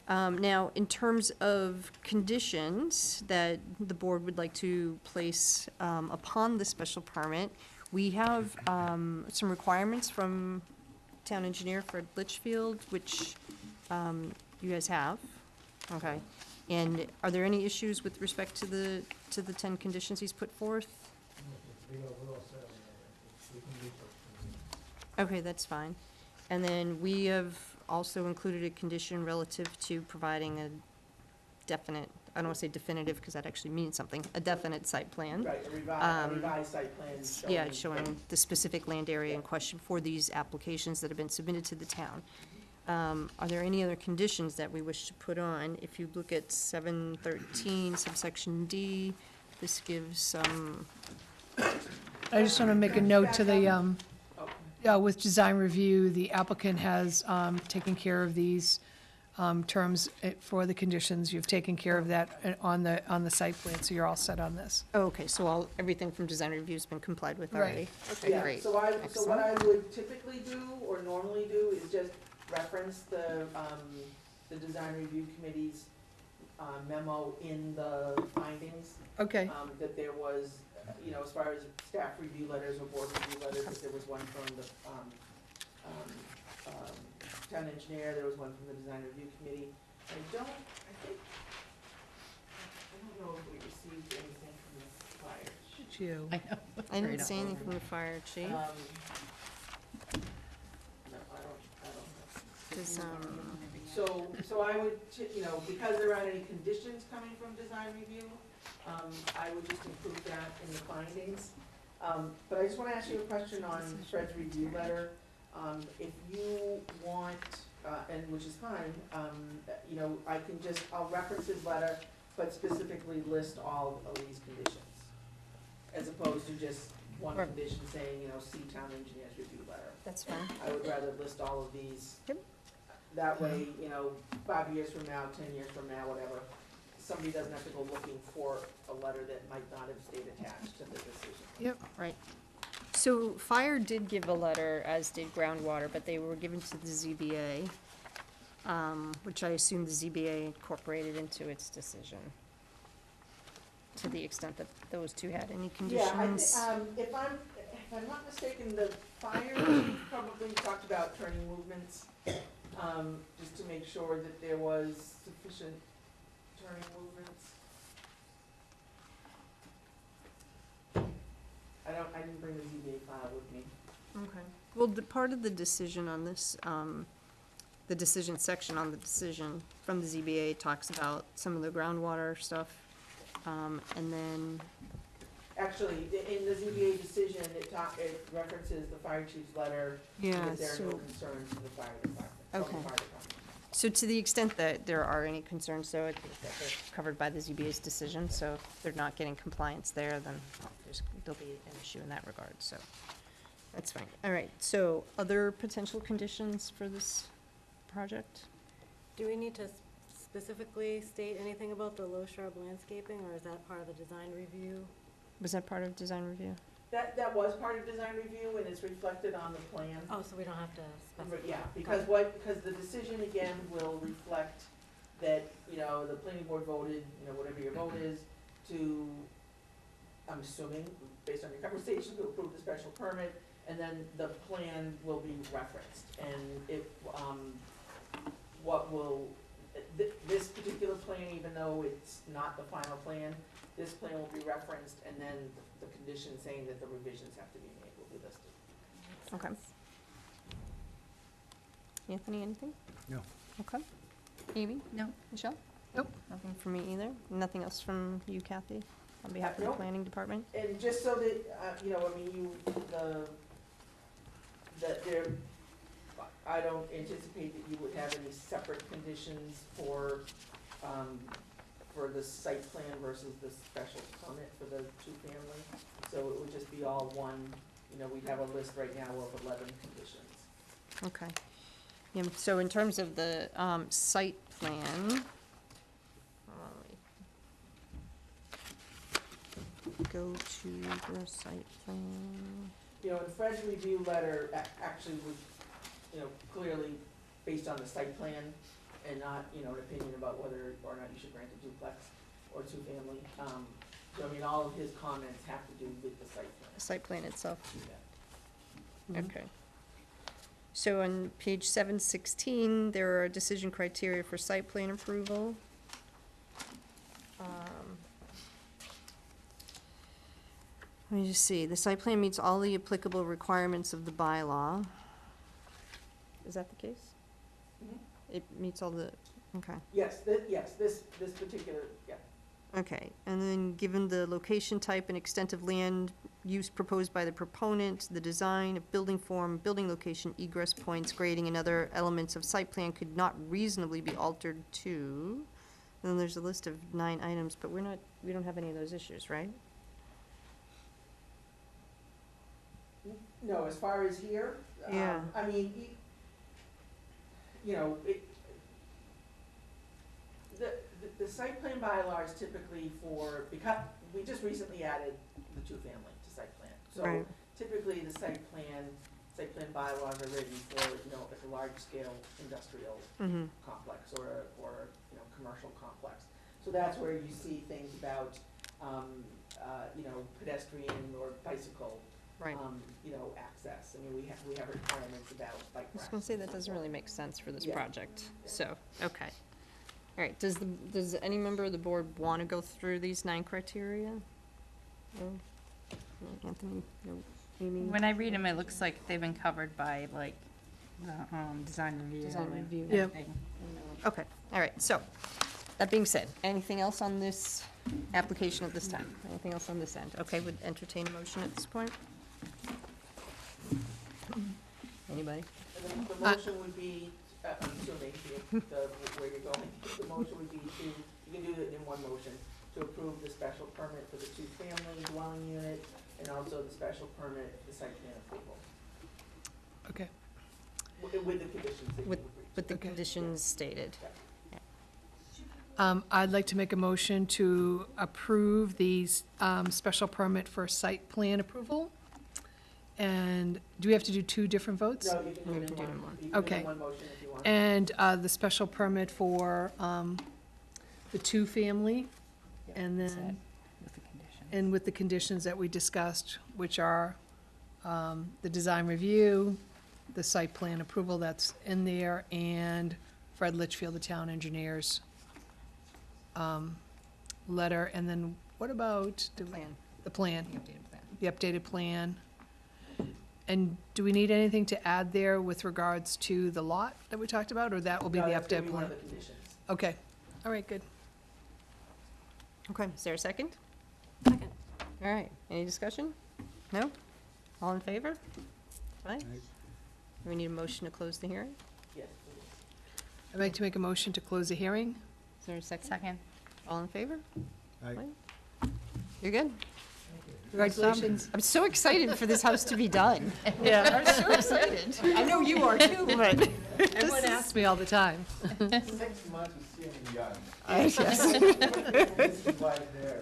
Now, in terms of conditions that the board would like to place upon the special permit, we have some requirements from town engineer Fred Litchfield, which you guys have. Okay. And are there any issues with respect to the 10 conditions he's put forth? We're all set on that. We can reach out. Okay, that's fine. And then we have also included a condition relative to providing a definite, I don't want to say definitive, because that actually means something, a definite site plan. Right, a revised site plan showing. Yeah, showing the specific land area in question for these applications that have been submitted to the town. Are there any other conditions that we wish to put on? If you look at 713 subsection D, this gives some, I just want to make a note to the, Oh, with design review, the applicant has taken care of these terms for the conditions. You've taken care of that on the site plan, so you're all set on this. Oh, okay, so everything from design review's been complied with Right. already? Okay, Yeah, great. so what Excellent. I would typically do, or normally do, is just reference the design review committee's memo in the findings. Okay, That there was, as far as staff review letters or board review letters, that there was one from the, town engineer, there was one from the design review committee. I don't know if we received anything from the fire chief. it's you. I know. I didn't see anything from the fire chief. No, I don't. Does, So I would, because there aren't any conditions coming from design review, I would just include that in the findings. But I just wanna ask you a question on Fred's review letter. If you want, and which is fine, I'll reference his letter, but specifically list all of these conditions. As opposed to just one Right. condition saying, see town engineer's review letter. That's fine. I would rather list all of these. Yep. That way, 5 years from now, 10 years from now, whatever, somebody doesn't have to go looking for a letter that might not have stayed attached to the decision. Yep. Right. So fire did give a letter, as did groundwater, but they were given to the ZBA, which I assume the ZBA incorporated into its decision, to the extent that those two had any conditions. Yeah, if I'm not mistaken, the fire chief probably talked about turning movements, just to make sure that there was sufficient turning movements. I didn't bring the ZBA file with me. Okay. Well, the part of the decision on this, the decision section on the decision from the ZBA talks about some of the groundwater stuff, and then, Actually, in the ZBA decision, it references the fire chief's letter, yeah, that there are no so, concerns to the fire department, from the Okay. fire department. so to the extent that there are any concerns, though, I think that they're covered by the ZBA's decision, so if they're not getting compliance there, then there'll be an issue in that regard, so that's fine. All right, so other potential conditions for this project? Do we need to specifically state anything about the low shrub landscaping, or is that part of the design review? Was that part of design review? That was part of design review, and it's reflected on the plan. Oh, so we don't have to specify? Yeah, because the decision again will reflect that, the planning board voted, whatever your vote is, to, I'm assuming, based on your conversation, to approve the special permit, and then the plan will be referenced. And this particular plan, even though it's not the final plan, this plan will be referenced, and then the condition saying that the revisions have to be made will be listed. Okay. Anthony, anything? No. Okay. Amy? No. Michelle? Nope. Nothing from me either. Nothing else from you, Kathy, on behalf of the Nope. planning department? And just so that, I don't anticipate that you would have any separate conditions for the site plan versus the special permit for the two-family. So it would just be all one, we'd have a list right now of 11 conditions. Okay. Yeah, so in terms of the site plan, go to the site plan. And Fred's review letter actually was, clearly based on the site plan and not, an opinion about whether or not you should grant a duplex or two-family. All of his comments have to do with the site plan. The site plan itself. Yeah. Okay. So on page 716, there are decision criteria for site plan approval. Let me just see, the site plan meets all the applicable requirements of the bylaw. Is that the case? Mhm. It meets all the, okay. Yes, this particular, yeah. Okay, and then given the location type and extent of land use proposed by the proponent, the design of building form, building location, egress points, grading, and other elements of site plan could not reasonably be altered to. And then there's a list of 9 items, but we don't have any of those issues, right? No, as far as here, Yeah. I mean, you know, the site plan bylaw is typically for, because we just recently added the two-family to site plan. So Right. typically, the site plan bylaws are written for, you know, like a large-scale industrial Mm-hmm. complex or, you know, commercial complex. So that's where you see things about, you know, pedestrian or bicycle, Right. you know, access. I mean, we have requirements about bike I was racks. gonna say, that doesn't really make sense for this Yeah. project, so, okay. All right, does any member of the board want to go through these 9 criteria? No? No, Anthony, no, Amy? When I read them, it looks like they've been covered by, like, the, design review. Design and review. Yep. everything. Okay, all right, so, that being said, anything else on this application at this time? Anything else on this end? Okay, would entertain a motion at this point? Anybody? And the motion would be, I'm assuming, where you're going, the motion would be to, you can do it in one motion, to approve the special permit for the two-family dwelling unit, and also the special permit, the site plan approval, Okay. with the conditions that you With- agreed to. With the Okay. conditions stated. I'd like to make a motion to approve the special permit for site plan approval. And do we have to do 2 different votes? No, you can do We it can in do it in one, one. you can do it Okay. in one motion if you want. And the special permit for the 2-family, and That's then, it, with the condition. and with the conditions that we discussed, which are the design review, the site plan approval that's in there, and Fred Litchfield, the town engineer's letter, and then what about Plan, the plan, the updated plan. the updated plan? And do we need anything to add there with regards to the lot that we talked about, or that will be No, the that's gonna updated be one plan? of the conditions. Okay, all right, good. Okay, is there a second? Second. All right, any discussion? No? All in favor? Fine. We need a motion to close the hearing? Yes, please. I'd like to make a motion to close the hearing. Is there a second? Second. All in favor? Aye. Fine. You're good? Congratulations. I'm so excited for this house to be done. Yeah. I'm so excited. I know you are too, but. Everyone asks me all the time. 6 months to see him in the yard. Yes. This is right there.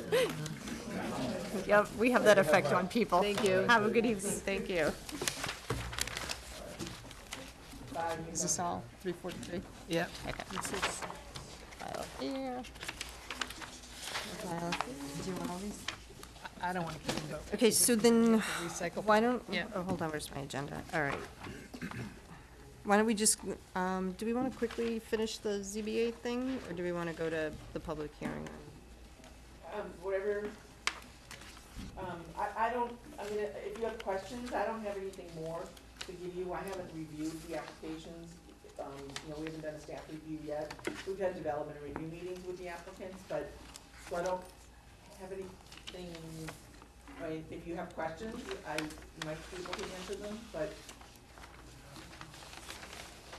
Yep, we have that effect on people. Thank you. Have a good evening, thank you. Five, Is this all 343? Yep. Okay. This is file here. File here. Do you want all these? I don't want to keep them, Okay, so then, recycle. why don't, Yeah. oh, hold on, where's my agenda? All right. Why don't we just, do we want to quickly finish the ZBA thing, or do we want to go to the public hearing? Whatever, I don't, I mean, if you have questions, I don't have anything more to give you. I haven't reviewed the applications. You know, we haven't done a staff review yet. We've had development and review meetings with the applicants, but, so I don't have anything, I mean, if you have questions, I might be able to answer them, but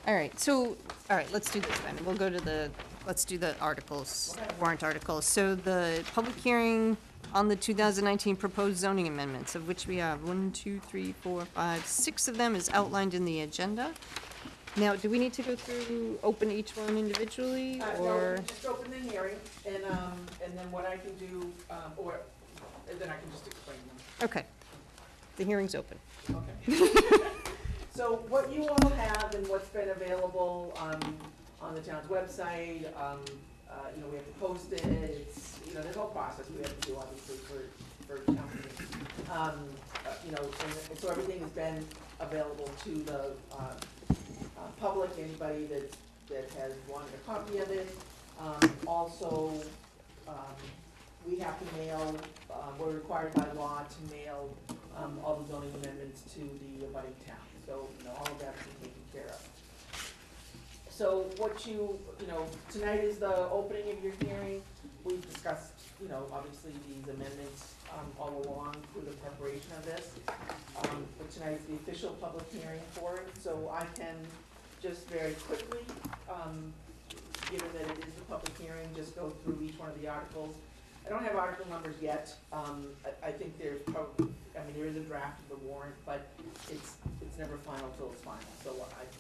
All right, so, all right, let's do this then. We'll go to the, let's do the articles, warrant articles. So the public hearing on the 2019 proposed zoning amendments, of which we have 1, 2, 3, 4, 5, 6 of them is outlined in the agenda. Now, do we need to go through, open each one individually, no, or? just open the hearing, and then what I can do, or, and then I can just explain them. Okay, the hearing's open. Okay. So what you all have and what's been available on the town's website, you know, we have to post it, it's, you know, there's a whole process we have to do, obviously, for town meetings. You know, and so everything has been available to the public, anybody that has wanted a copy of it. Also, we have to mail, we're required by law to mail all the zoning amendments to the abutting town. So, you know, all of that's been taken care of. So what you know, tonight is the opening of your hearing. We've discussed, you know, obviously these amendments all along through the preparation of this. But tonight is the official public hearing for it, so I can just very quickly, given that it is the public hearing, just go through each one of the articles. I don't have article numbers yet. I think there's probably, I mean, there is a draft of the warrant, but it's never final till it's final, so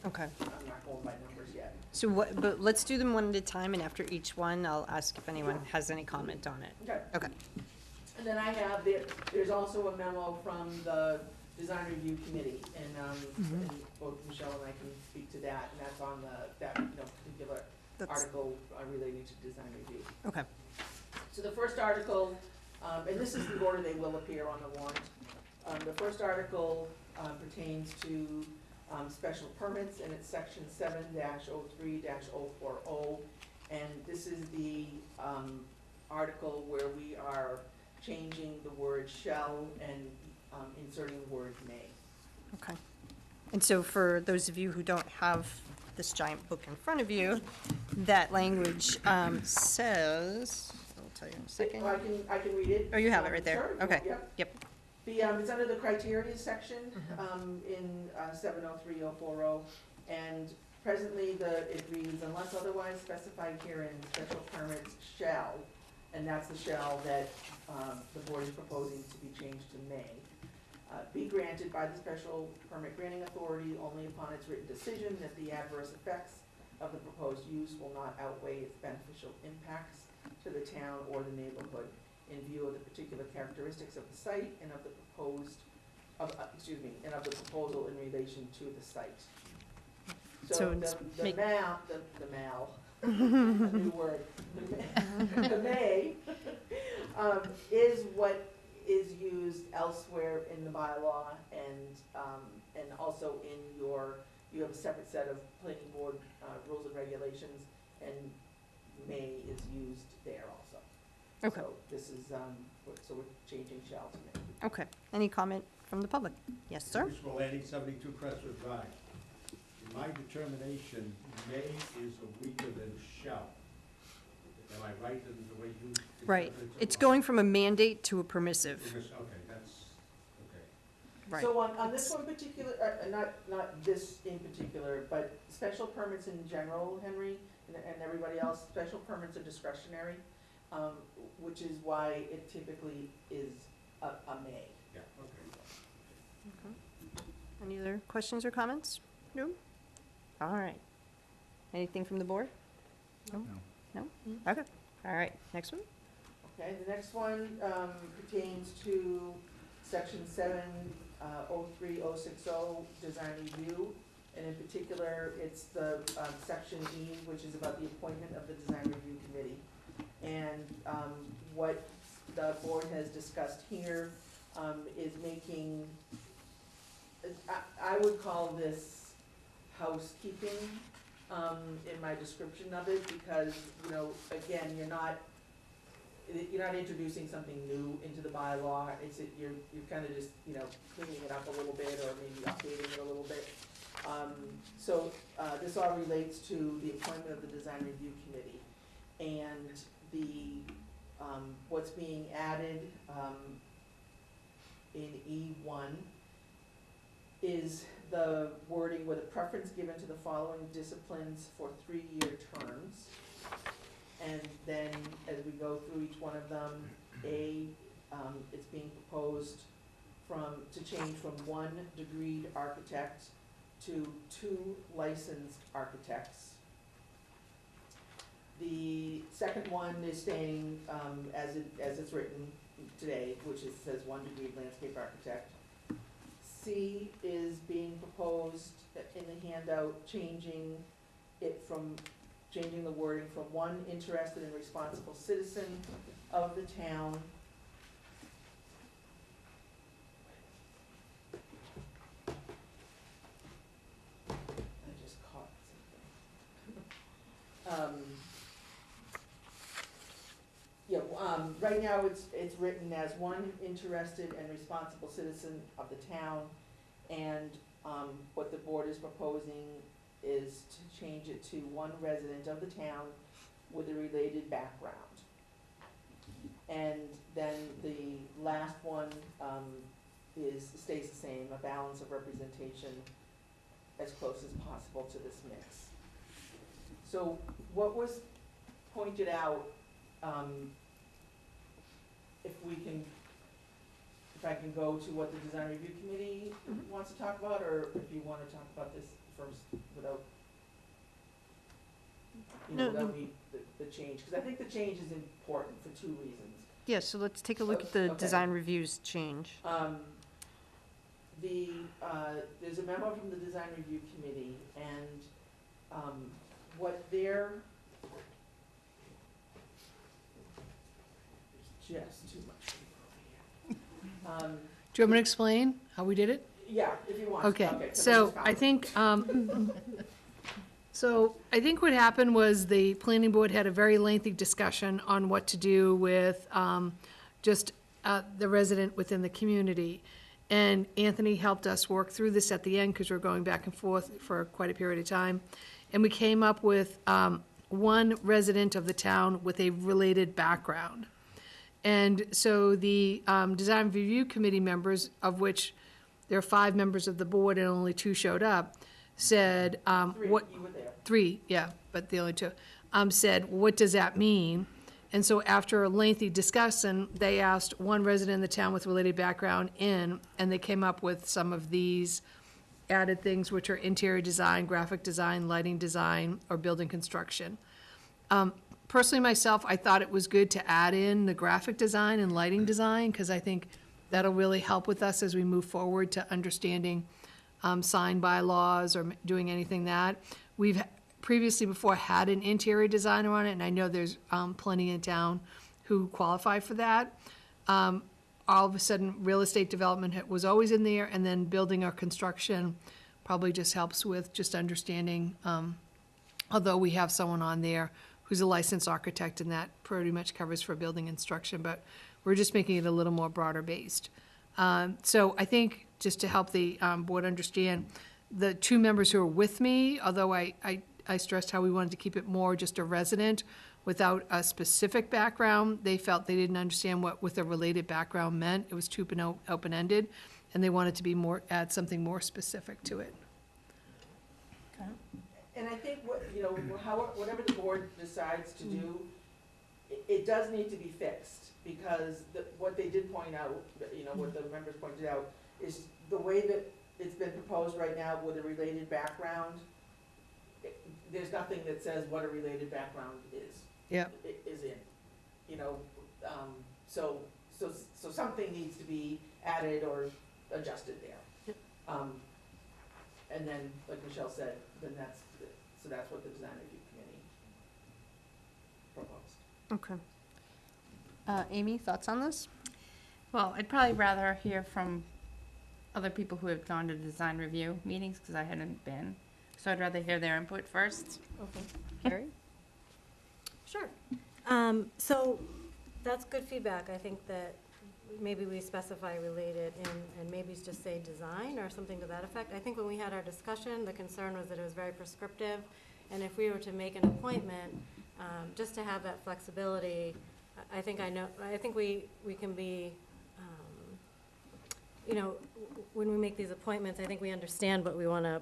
Okay. I'm not going by numbers yet. So but let's do them one at a time, and after each one, I'll ask if anyone has any comment on it. Okay. Okay. And then I have, there's also a memo from the Design Review Committee, and both Michelle and I can speak to that, and that's on that particular That's- article relating to design review. Okay. So the first article, and this is the order they will appear on the warrant. The first article pertains to special permits, and it's section 7-03-040. And this is the article where we are changing the word shall and inserting the word may. Okay. And so for those of you who don't have this giant book in front of you, that language says, I'll tell you in a second. I can read it. Oh, you have it right there. Sure, Okay. yep. Yep. It's under the criteria section, in 703-040, and presently it reads, unless otherwise specified herein, special permits shall, and that's the shall that, the board is proposing to be changed to may, be granted by the special permit granting authority only upon its written decision that the adverse effects of the proposed use will not outweigh its beneficial impacts to the town or the neighborhood in view of the particular characteristics of the site and of the proposal in relation to the site. So So it's the make- a new word, the may, is what is used elsewhere in the bylaw, and also you have a separate set of planning board, rules and regulations, and may is used there also. Okay. So this is, so we're changing shall to may. Okay. Any comment from the public? Yes, sir? Bruce Valenti, 72 Crestwood Drive. In my determination, may is a weaker than shall. Am I right in the way you? Right. interpreted it? It's going from a mandate to a permissive. Okay, that's, okay. Right. So on this one particular, not this in particular, but special permits in general, Henry, and everybody else, special permits are discretionary, which is why it typically is a may. Yeah, okay. Any other questions or comments? No? All right. Anything from the board? No? No? Okay. All right. Next one? Okay, the next one pertains to section 7-03060, design review. And in particular, it's the section E, which is about the appointment of the design review committee. And what the board has discussed here is making, I would call this housekeeping in my description of it, because, again, you're not introducing something new into the bylaw. You're kind of just, cleaning it up a little bit, or maybe updating it a little bit. So this all relates to the appointment of the design review committee. And what's being added in E1 is the wording with a preference given to the following disciplines for 3-year terms. And then as we go through each one of them, it's being proposed to change from 1 degreed architect to 2 licensed architects. The second one is staying as it's written today, which says 1 degreed landscape architect. C is being proposed in the handout, changing the wording from 1 interested and responsible citizen of the town I just caught something. Right now it's written as 1 interested and responsible citizen of the town, and what the board is proposing is to change it to 1 resident of the town with a related background. And then the last one stays the same, a balance of representation as close as possible to this mix. So what was pointed out, if I can go to what the design review committee wants to talk about, or if you wanna talk about this first without, No, without the change, because I think the change is important for two reasons. Yeah, so let's take a look at the Okay. design reviews change. There's a memo from the design review committee, and, what they're, there's just too much paper over here. Do you want me to explain how we did it? Yeah, if you want. Okay, 'cause I so just found I it. think, so I think what happened was the planning board had a very lengthy discussion on what to do with just the resident within the community. And Anthony helped us work through this at the end, because we're going back and forth for quite a period of time. And we came up with one resident of the town with a related background. And so the design review committee members, of which there are 5 members of the board and only 2 showed up, said, Three, what, you were there. 3, yeah, but the only 2, said, what does that mean? And so after a lengthy discussion, they asked one resident in the town with related background in, and they came up with some of these added things, which are interior design, graphic design, lighting design, or building construction. Personally, myself, I thought it was good to add in the graphic design and lighting design, because I think that'll really help with us as we move forward to understanding sign bylaws or doing anything that. We've previously before had an interior designer on it, and I know there's plenty in town who qualify for that. All of a sudden, real estate development was always in there, and then building or construction probably just helps with just understanding, although we have someone on there who's a licensed architect, and that pretty much covers for building instruction, but we're just making it a little more broader based. So I think, just to help the board understand, the 2 members who are with me, although I stressed how we wanted to keep it more just a resident without a specific background, they felt they didn't understand what with a related background meant. It was too open-ended, and they wanted to be more, add something more specific to it. And I think whatever the board decides to do, it does need to be fixed, because what they did point out, what the members pointed out, is the way that it's been proposed right now with a related background, there's nothing that says what a related background is. Yeah. Is in, so something needs to be added or adjusted there. And then, like Michelle said, then that's what the design review committee proposed. Okay. Amy, thoughts on this? Well, I'd probably rather hear from other people who have gone to design review meetings, because I hadn't been. So I'd rather hear their input first. Okay. Carrie? Sure. So that's good feedback. I think that maybe we specify related and maybe just say design or something to that effect. I think when we had our discussion, the concern was that it was very prescriptive. And if we were to make an appointment, just to have that flexibility, I think we can be, when we make these appointments, I think we understand what we want to,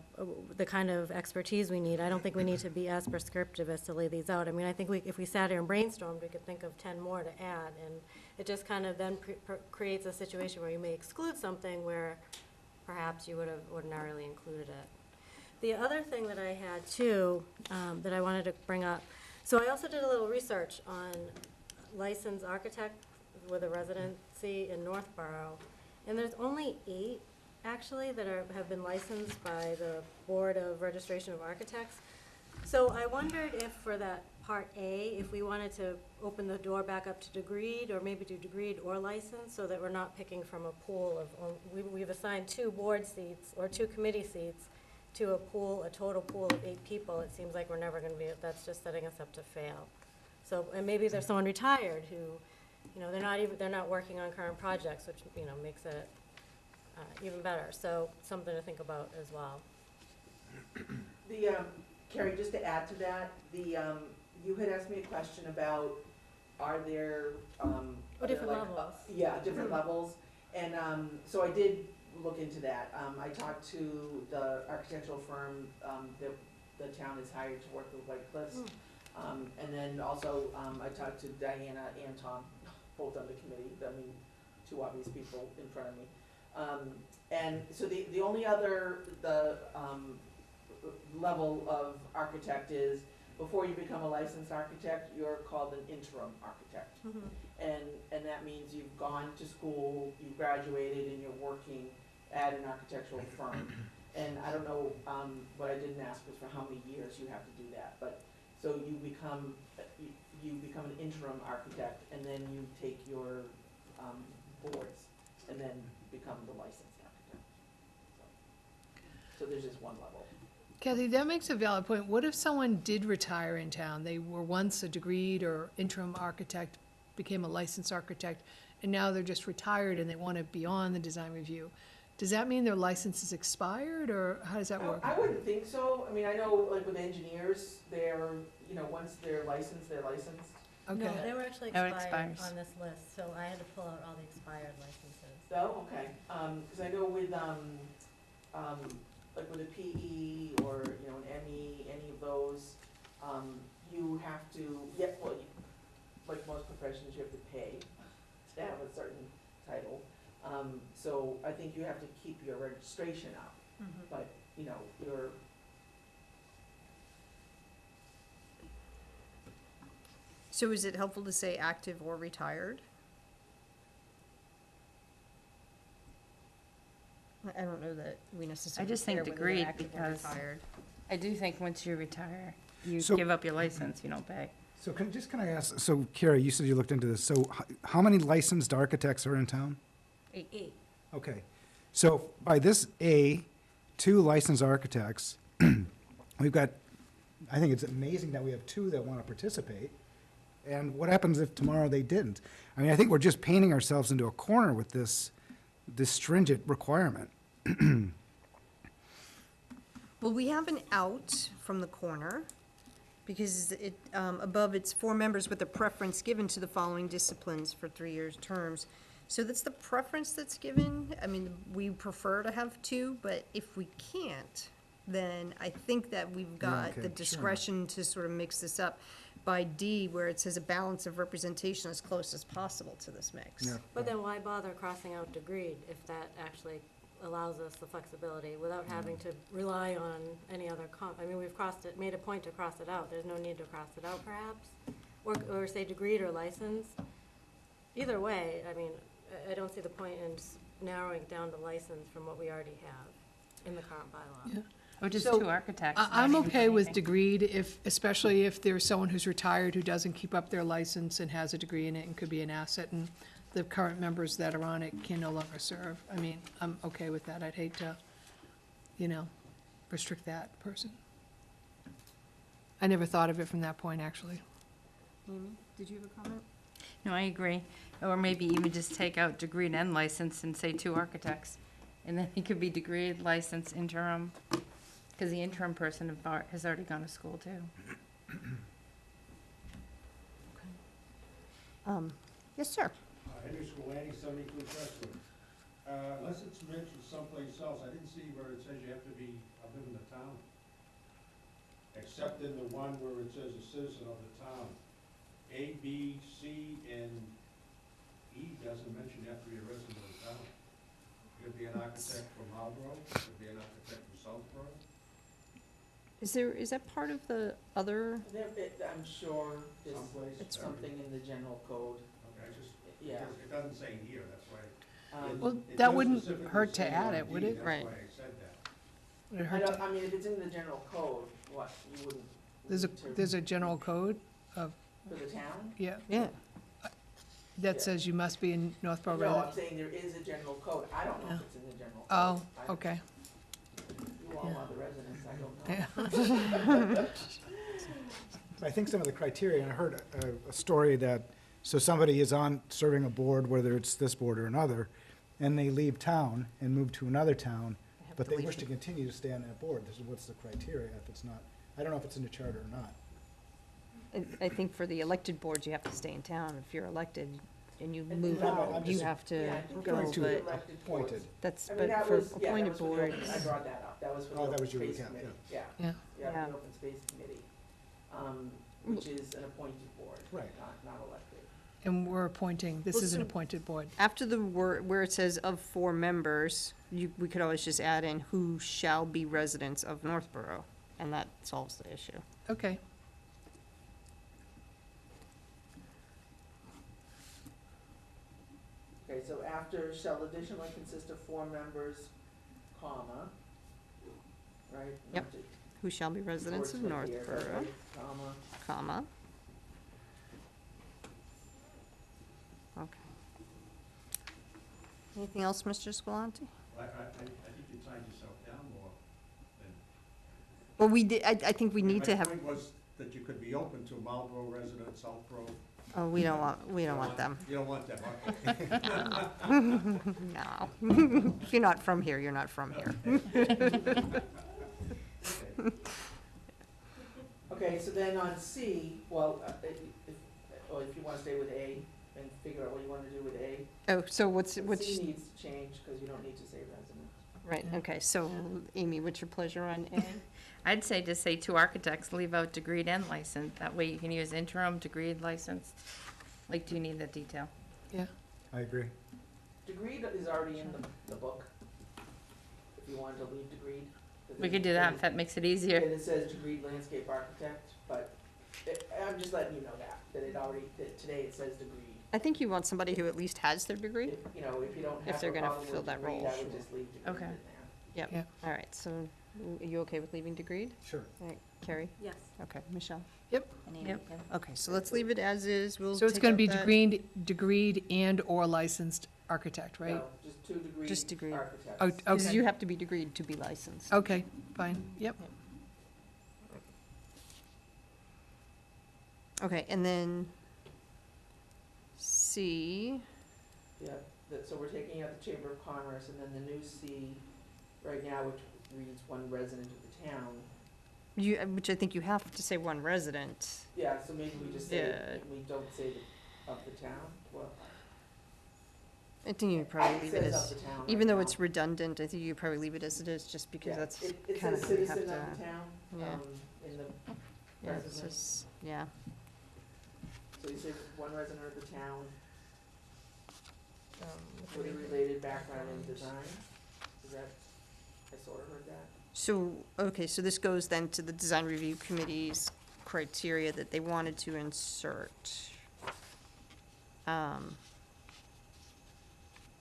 the kind of expertise we need. I don't think we need to be as prescriptive as to lay these out. I mean, I think if we sat here and brainstormed, we could think of 10 more to add, and it just kind of then creates a situation where you may exclude something where perhaps you would have ordinarily included it. The other thing that I had too, that I wanted to bring up, so I also did a little research on licensed architect with a residency in Northborough, and there's only 8 actually that have been licensed by the Board of Registration of Architects. So I wondered if for that Part A, if we wanted to open the door back up to degreed, or maybe do degreed or licensed, so that we're not picking from a pool of, we've assigned 2 board seats or 2 committee seats to a total pool of 8 people. It seems like we're never gonna be, that's just setting us up to fail. So, and maybe there's someone retired who, they're not working on current projects, which, makes it even better. So something to think about as well. Carrie, just to add to that, you had asked me a question about, are there, Different levels. Yeah, different levels, and, so I did look into that. I talked to the architectural firm, that the town has hired to work with White Cliffs. And then also, I talked to Diana and Tom, both on the committee. I mean, two obvious people in front of me. And so the only other, level of architect is, before you become a licensed architect, you're called an interim architect. And that means you've gone to school, you've graduated, and you're working at an architectural firm. And I don't know, what I didn't ask was for how many years you have to do that, but, so you become an interim architect, and then you take your, boards, and then become the licensed architect. So there's just one level. Kathy, that makes a valid point. What if someone did retire in town? They were once a degreed or interim architect, became a licensed architect, and now they're just retired and they want to be on the design review. Does that mean their license is expired, or how does that work? I wouldn't think so. I mean, I know, like, with engineers, they're, once they're licensed, they're licensed. Okay. No, they were actually Oh, it expired expires. on this list, so I had to pull out all the expired licenses. Oh, okay. 'Cause I know with, like with a PE or, an ME, any of those, you have to, like most professions, you have to pay to have a certain title. So I think you have to keep your registration up, but, you're, So is it helpful to say active or retired? I don't know that we necessarily just think care whether they're degreed active or because- retired. I do think once you retire, you So- give up your license, you don't pay. So can I ask, so Kara, you said you looked into this, so how many licensed architects are in town? 8. Okay, so by this A, 2 licensed architects, we've got, I think it's amazing that we have 2 that want to participate. And what happens if tomorrow they didn't? I mean, I think we're just painting ourselves into a corner with this stringent requirement. Well, we have an out from the corner, because it, above it's 4 members with a preference given to the following disciplines for 3-year terms. So that's the preference that's given. I mean, we prefer to have 2, but if we can't, then I think that we've got okay, the sure. discretion to sort of mix this up by D, where it says a balance of representation as close as possible to this mix. Yeah. But then why bother crossing out degreed if that actually allows us the flexibility without having to rely on any other I mean, we've made a point to cross it out. There's no need to cross it out perhaps, or say degreed or licensed. Either way, I mean, I don't see the point in narrowing it down to license from what we already have in the current bylaw. Yeah. Or just So, 2 architects. I'm not even okay with anything. degreed especially if there's someone who's retired who doesn't keep up their license and has a degree in it and could be an asset, and the current members that are on it can no longer serve. I mean, I'm okay with that. I'd hate to, restrict that person. I never thought of it from that point, actually. Amy, did you have a comment? No, I agree. Or maybe even just take out degreed and licensed and say 2 architects. And then it could be degreed, licensed, interim, because the interim person has already gone to school too. Yes, sir. Henry Scolani, 72 Crestwood. Unless it's mentioned someplace else, I didn't see where it says you have to live in the town. Except in the one where it says a citizen of the town. A, B, C, and E doesn't mention you have to be a resident of the town. You could be an architect from Marlboro, you could be an architect from Southborough. Is that part of the other? I'm sure there's Someplace. something in the general code, Okay, yeah. it doesn't say here, that's why. Well, It that does wouldn't specifically hurt to say add on it, would D, it? Right. That's why I said that. Would it hurt to- I mean, if it's in the general code, what, you wouldn't. There's a general code of, For the town? yeah, Yeah. that says you must be in Northborough No, I'm resident. saying there is a general code. I don't know if it's in the general code. Oh, I- okay. You all Yeah. are the residents, I don't know. Yeah. I think some of the criteria, and I heard a story that, so somebody is on serving a board, whether it's this board or another, and they leave town and move to another town, but they wish to continue to stay on that board. This is what's the criteria if it's not, I don't know if it's in the charter or not. I think for the elected boards, you have to stay in town. If you're elected and you And move no, out, I'm you just have to Yeah, I think go, Referring to but elected boards. appointed. that's, I mean, but that for was, yeah, that appointed was for the open, boards. I brought that up. That was for the Oh, that open was your space recap, committee. Yeah. Yeah, Yeah. the open space committee, which is an appointed board. Right. Not elected. And we're appointing, this is an appointed board. After the word, where it says of 4 members, we could always just add in who shall be residents of Northborough, and that solves the issue. Okay. Okay, so after shall additionally consist of 4 members, comma, right? Yep. Not to- Who shall be residents of wordsmith here, but, Northborough, right, comma, comma. Okay. Anything else, Mr. Squilanti? I think you tied yourself down more than. Well, we did, I think we need to have, My point was that you could be open to Marlboro residents, Southborough. oh, we don't want them. You don't want them, okay. No. If you're not from here, you're not from here. okay, so then on C, well, if you wanna stay with A and figure out what you wanna do with A. Oh, so what's, C which, needs to change, cause you don't need to say resident. right, okay, so Amy, what's your pleasure on A? I'd say just say 2 architects, leave out degreed and licensed. That way you can use interim, degreed, licensed. Like, do you need that detail? Yeah. I agree. Degreed is already in the book, if you wanted to leave degreed. We could do that if that makes it easier. And it says degreed landscape architect, but I'm just letting you know that it already, that today it says degreed. I think you want somebody who at least has their degree. If, you know, if you don't If have they're a gonna problem fill with that degreed, role. I would just leave degreed Okay. in there. Yep, Yeah. all right, so are you okay with leaving degreed? Sure. All right, Carrie? Yes. Okay, Michelle? Yep. And Amy? Yep. Okay, so let's leave it as is, we'll So it's take gonna out be that- degreed and/or licensed architect, right? No, just 2 degreed Just degreed. architects. Oh, Because okay. you have to be degreed to be licensed. Okay, fine, yep. Okay, and then C, Yeah, so we're taking out the Chamber of Commerce, and then the new C, right now, which reads 1 resident of the town. you, which I think you have to say 1 resident. Yeah, so maybe we just say, Yeah. we don't say of the town, well. I think you probably leave it says as, of the town even right though now. it's redundant, I think you probably leave it as it is, just because Yeah, that's it kind of says what we have citizen to. of the town, yeah. in the Yeah, it's resident. just, yeah. So you say 1 resident of the town Um, with a related background in design? Is that, I sort of heard that? So, okay, so this goes then to the design review committee's criteria that they wanted to insert.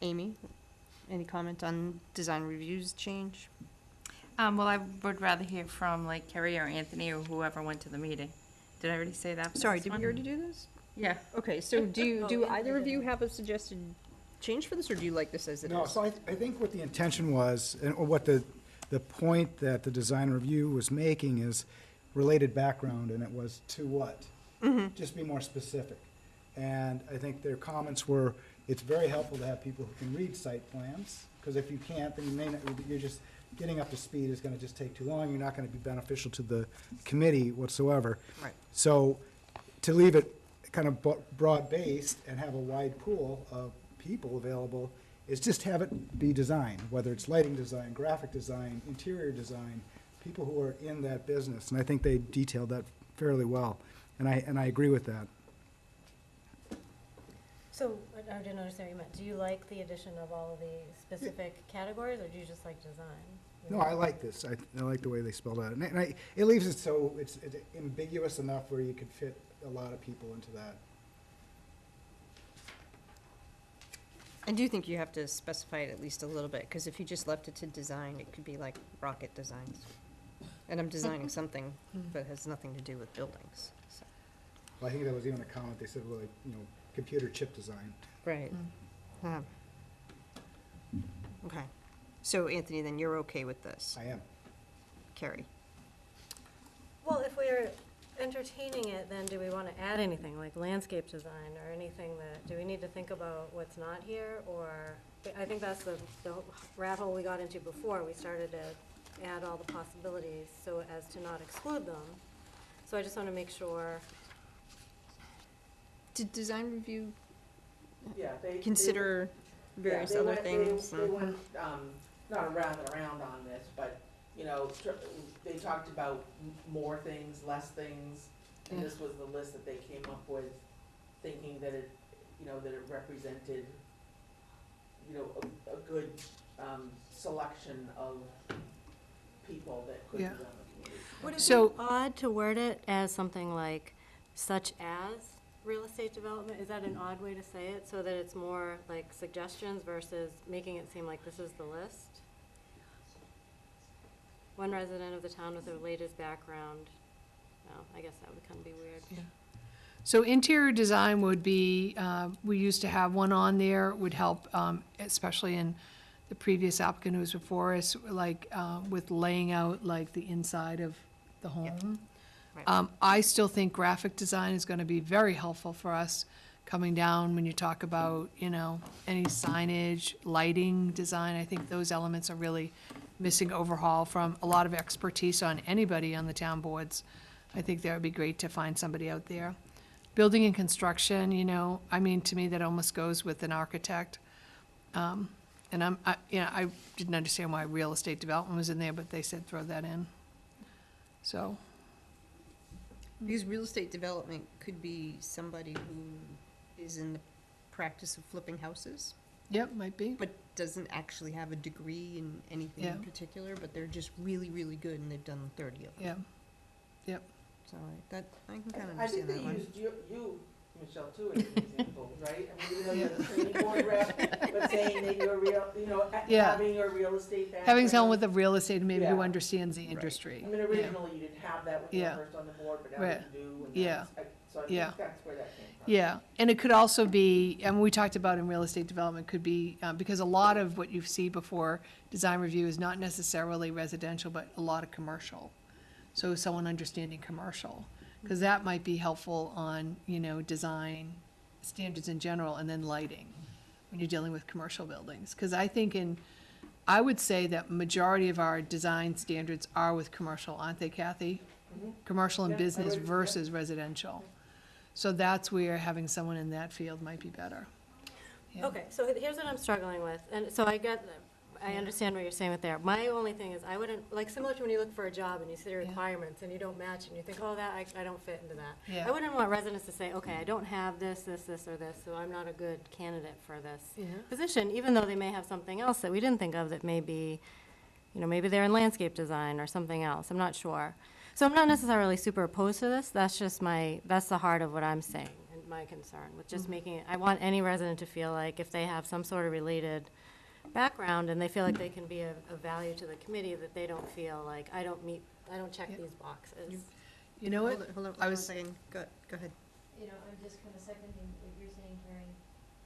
Amy, any comment on design reviews change? Well, I would rather hear from like Carrie or Anthony or whoever went to the meeting. Did I already say that? for Sorry, this did we one? already do this? Yeah. Okay, so do Oh, either of you have a suggested change for this, or do you like this as it is? No, so I think what the intention was, and or what the point that the design review was making is related background, and it was to what? Just be more specific. And I think their comments were, it's very helpful to have people who can read site plans, because if you can't, then you may not, you're just, getting up to speed is gonna just take too long, you're not gonna be beneficial to the committee whatsoever. Right. So, to leave it kind of broad-based and have a wide pool of people available, is just have it be design, whether it's lighting design, graphic design, interior design, people who are in that business, and I think they detailed that fairly well, and I agree with that. So, I didn't understand what you meant. Do you like the addition of all of the specific categories, or do you just like design? No, I like this, I like the way they spelled out, and it leaves it so it's ambiguous enough where you could fit a lot of people into that. I do think you have to specify it at least a little bit, because if you just left it to design, it could be like rocket designs. And I'm designing something that has nothing to do with buildings, so. Well, I think that was even a comment, they said, well, like, computer chip design. Right. Okay, so Anthony, then you're okay with this? I am. Carrie? Well, if we're entertaining it, then do we want to add anything, like landscape design or anything that, do we need to think about what's not here? Or, I think that's the rat hole we got into before. We started to add all the possibilities so as to not exclude them. So I just want to make sure. Did design review Yeah, they. consider various other things? They went, not around and around on this, but, they talked about more things, less things, and Yeah. this was the list that they came up with, thinking that you know, that it represented, you know, a good, selection of people that could be Yeah. on the committee. Would it So- be odd to word it as something like such as real estate development? Is that an odd way to say it, so that it's more like suggestions versus making it seem like this is the list? One resident of the town with the latest background, well, I guess that would kind of be weird. So interior design would be, we used to have one on there, would help, especially in the previous applicant who was before us, like, with laying out like the inside of the home. Right. I still think graphic design is gonna be very helpful for us coming down when you talk about, you know, any signage, lighting design. I think those elements are really missing overhaul from a lot of expertise on anybody on the town boards. I think that would be great to find somebody out there. Building and construction, you know, I mean, to me, that almost goes with an architect. And I didn't understand why real estate development was in there, but they said throw that in. So, Because real estate development could be somebody who is in the practice of flipping houses, yep, might be. but doesn't actually have a degree in anything Yeah. in particular, but they're just really, really good and they've done 30 of them. Yeah, So I can kind of I think understand they that one. used you, Michelle, too, as an example, right? I mean, even though you're the planning board rep, but saying that you're real, you know, Yeah. having a real estate background. having someone with a real estate, maybe who Yeah. understands the industry. I mean, originally you didn't have that when you were Yeah. first on the board, but now Right. you do, and Yeah. so I Yeah. think that's where that came from. Yeah, and it could also be, and we talked about in real estate development, could be, because a lot of what you see before design review is not necessarily residential, but a lot of commercial. So someone understanding commercial, because that might be helpful on, you know, design standards in general, and then lighting, when you're dealing with commercial buildings. Because I think I would say that majority of our design standards are with commercial, aren't they, Kathy? Commercial and Yeah, I business would- yeah. versus residential. So that's where having someone in that field might be better. Yeah. Okay, so here's what I'm struggling with, and so I understand what you're saying with there. My only thing is, I wouldn't, like, similar to when you look for a job and you see the Yeah. requirements and you don't match, and you think, oh, that, I don't fit into that. Yeah. I wouldn't want residents to say, okay, I don't have this, or this, so I'm not a good candidate for this Yeah. position, even though they may have something else that we didn't think of that may be, you know, maybe they're in landscape design or something else, I'm not sure. So I'm not necessarily super opposed to this, that's just that's the heart of what I'm saying, and my concern, with just making it, I want any resident to feel like if they have some sort of related background and they feel like they can be of value to the committee, that they don't feel like, I don't check Yeah. these boxes. You know what? Hold on I one was- second. Go ahead. You know, I'm just kind of seconding what you're saying, Karen,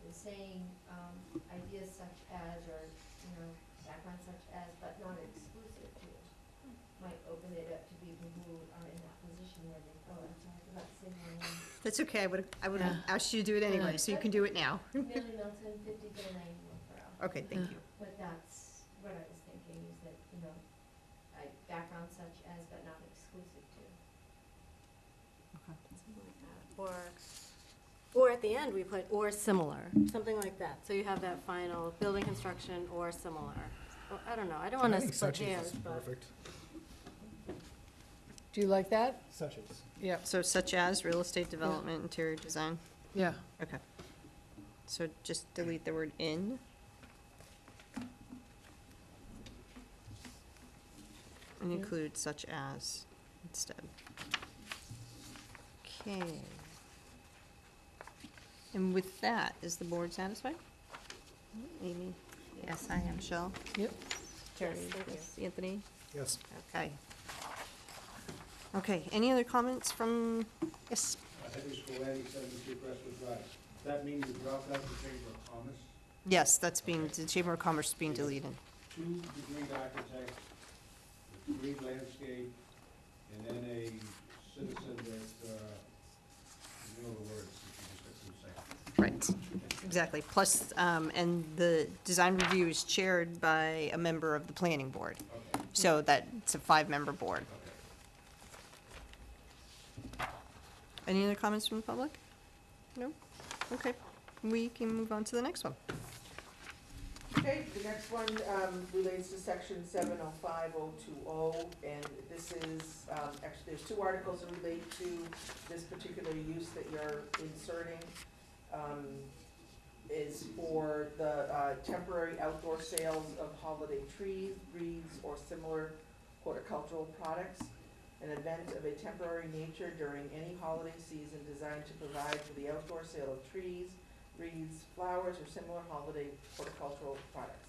is saying, ideas such as, or, you know, background such as, but not exclusive to, might open it up to people who are in that position where they, oh, I'm sorry, I forgot to say my name. That's okay, I would have Yeah. asked you to do it anyway, so you can do it now. Millie Milton, 50 to 91 per hour. Okay, thank you. But that's what I was thinking, is that, you know, background such as, but not exclusive to. Something like that. Or at the end, we put, or similar, something like that. So you have that final, building construction or similar. Or, I don't know, I don't want I to think split such as hairs, is but. perfect. Do you like that? Such as. Yeah. So such as real estate development, interior design. Yeah. Okay. So just delete the word in. And include such as instead. Okay. And with that, is the board satisfied? Amy? Yes, I am. Michelle? Yep. Terry? Yes, thank you. Yes. Anthony? Yes. Okay. Okay, any other comments from, yes? Headley School, 72 Crestwood Drive. Does that mean you dropped out the Chamber of Commerce? Yes, that's being, the Chamber of Commerce is being deleted. 2 degreed architect, a degreed landscape, and then a citizen that, you know the words, that you just have to say. Right, exactly. Plus, and the design review is chaired by a member of the planning board. Okay, So that's a 5-member board. okay. Any other comments from the public? No? Okay, we can move on to the next one. Okay, the next one relates to section 705020, and this is, actually, there's 2 articles that relate to this particular use that you're inserting. is for the temporary outdoor sales of holiday trees, wreaths, or similar horticultural products. An event of a temporary nature during any holiday season designed to provide for the outdoor sale of trees, wreaths, flowers, or similar holiday horticultural products.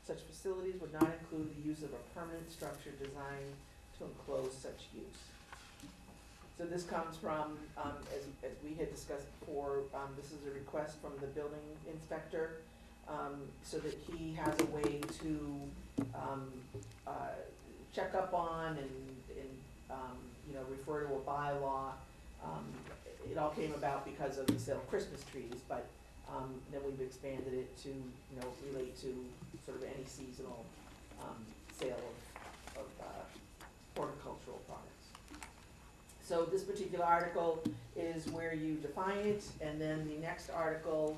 Such facilities would not include the use of a permanent structure designed to enclose such use. So this comes from, as we had discussed before, this is a request from the building inspector, so that he has a way to, check up on and, you know, refer to a bylaw. It all came about because of the sale of Christmas trees, but, then we've expanded it to, you know, relate to sort of any seasonal, sale of horticultural products. So this particular article is where you define it, and then the next article,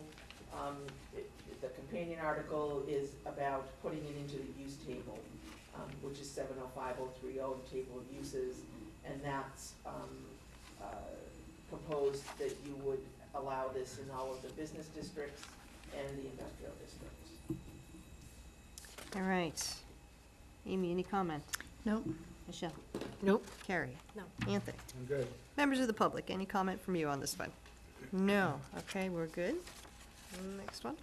the companion article is about putting it into the use table, which is 705030, the table of uses, and that's proposed that you would allow this in all of the business districts and the industrial districts. All right. Amy, any comment? Nope. Michelle? Nope. Carrie? No. Anthony? I'm good. Members of the public, any comment from you on this one? No. Okay, we're good. Next one?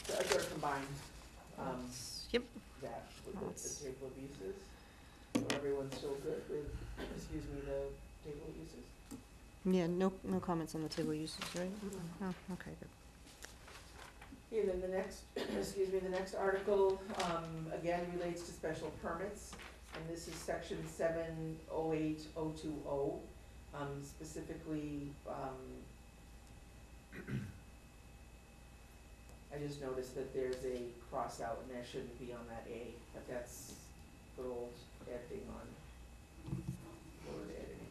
So I sort of combined, Yep. that with the table of uses. So everyone's still good with, excuse me, the table of uses? Yeah, no comments on the table uses, right? Oh, okay, good. And then the next, excuse me, the next article, again, relates to special permits, and this is section 708020, specifically, I just noticed that there's a cross out, and that shouldn't be on that A, but that's good old editing on word editing.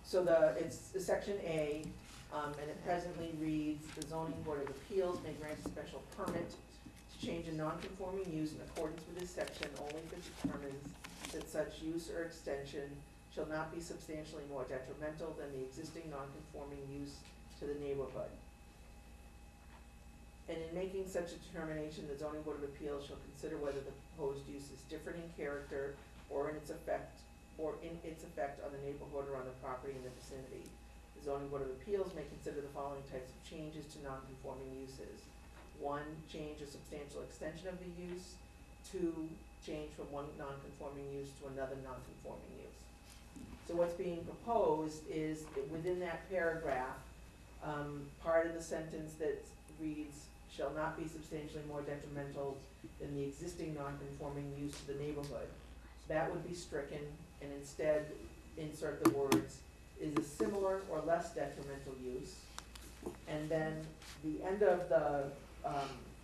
So it's section A, and it presently reads, the zoning board of appeals may grant a special permit to change a non-conforming use in accordance with this section only if it determines that such use or extension shall not be substantially more detrimental than the existing non-conforming use to the neighborhood. And in making such a determination, the zoning board of appeals shall consider whether the proposed use is different in character or in its effect on the neighborhood or on the property in the vicinity. The zoning board of appeals may consider the following types of changes to non-conforming uses. 1, change or substantial extension of the use. 2, change from one non-conforming use to another non-conforming use. So what's being proposed is within that paragraph, part of the sentence that reads, shall not be substantially more detrimental than the existing non-conforming use to the neighborhood. That would be stricken, and instead insert the words, is a similar or less detrimental use. And then the end of the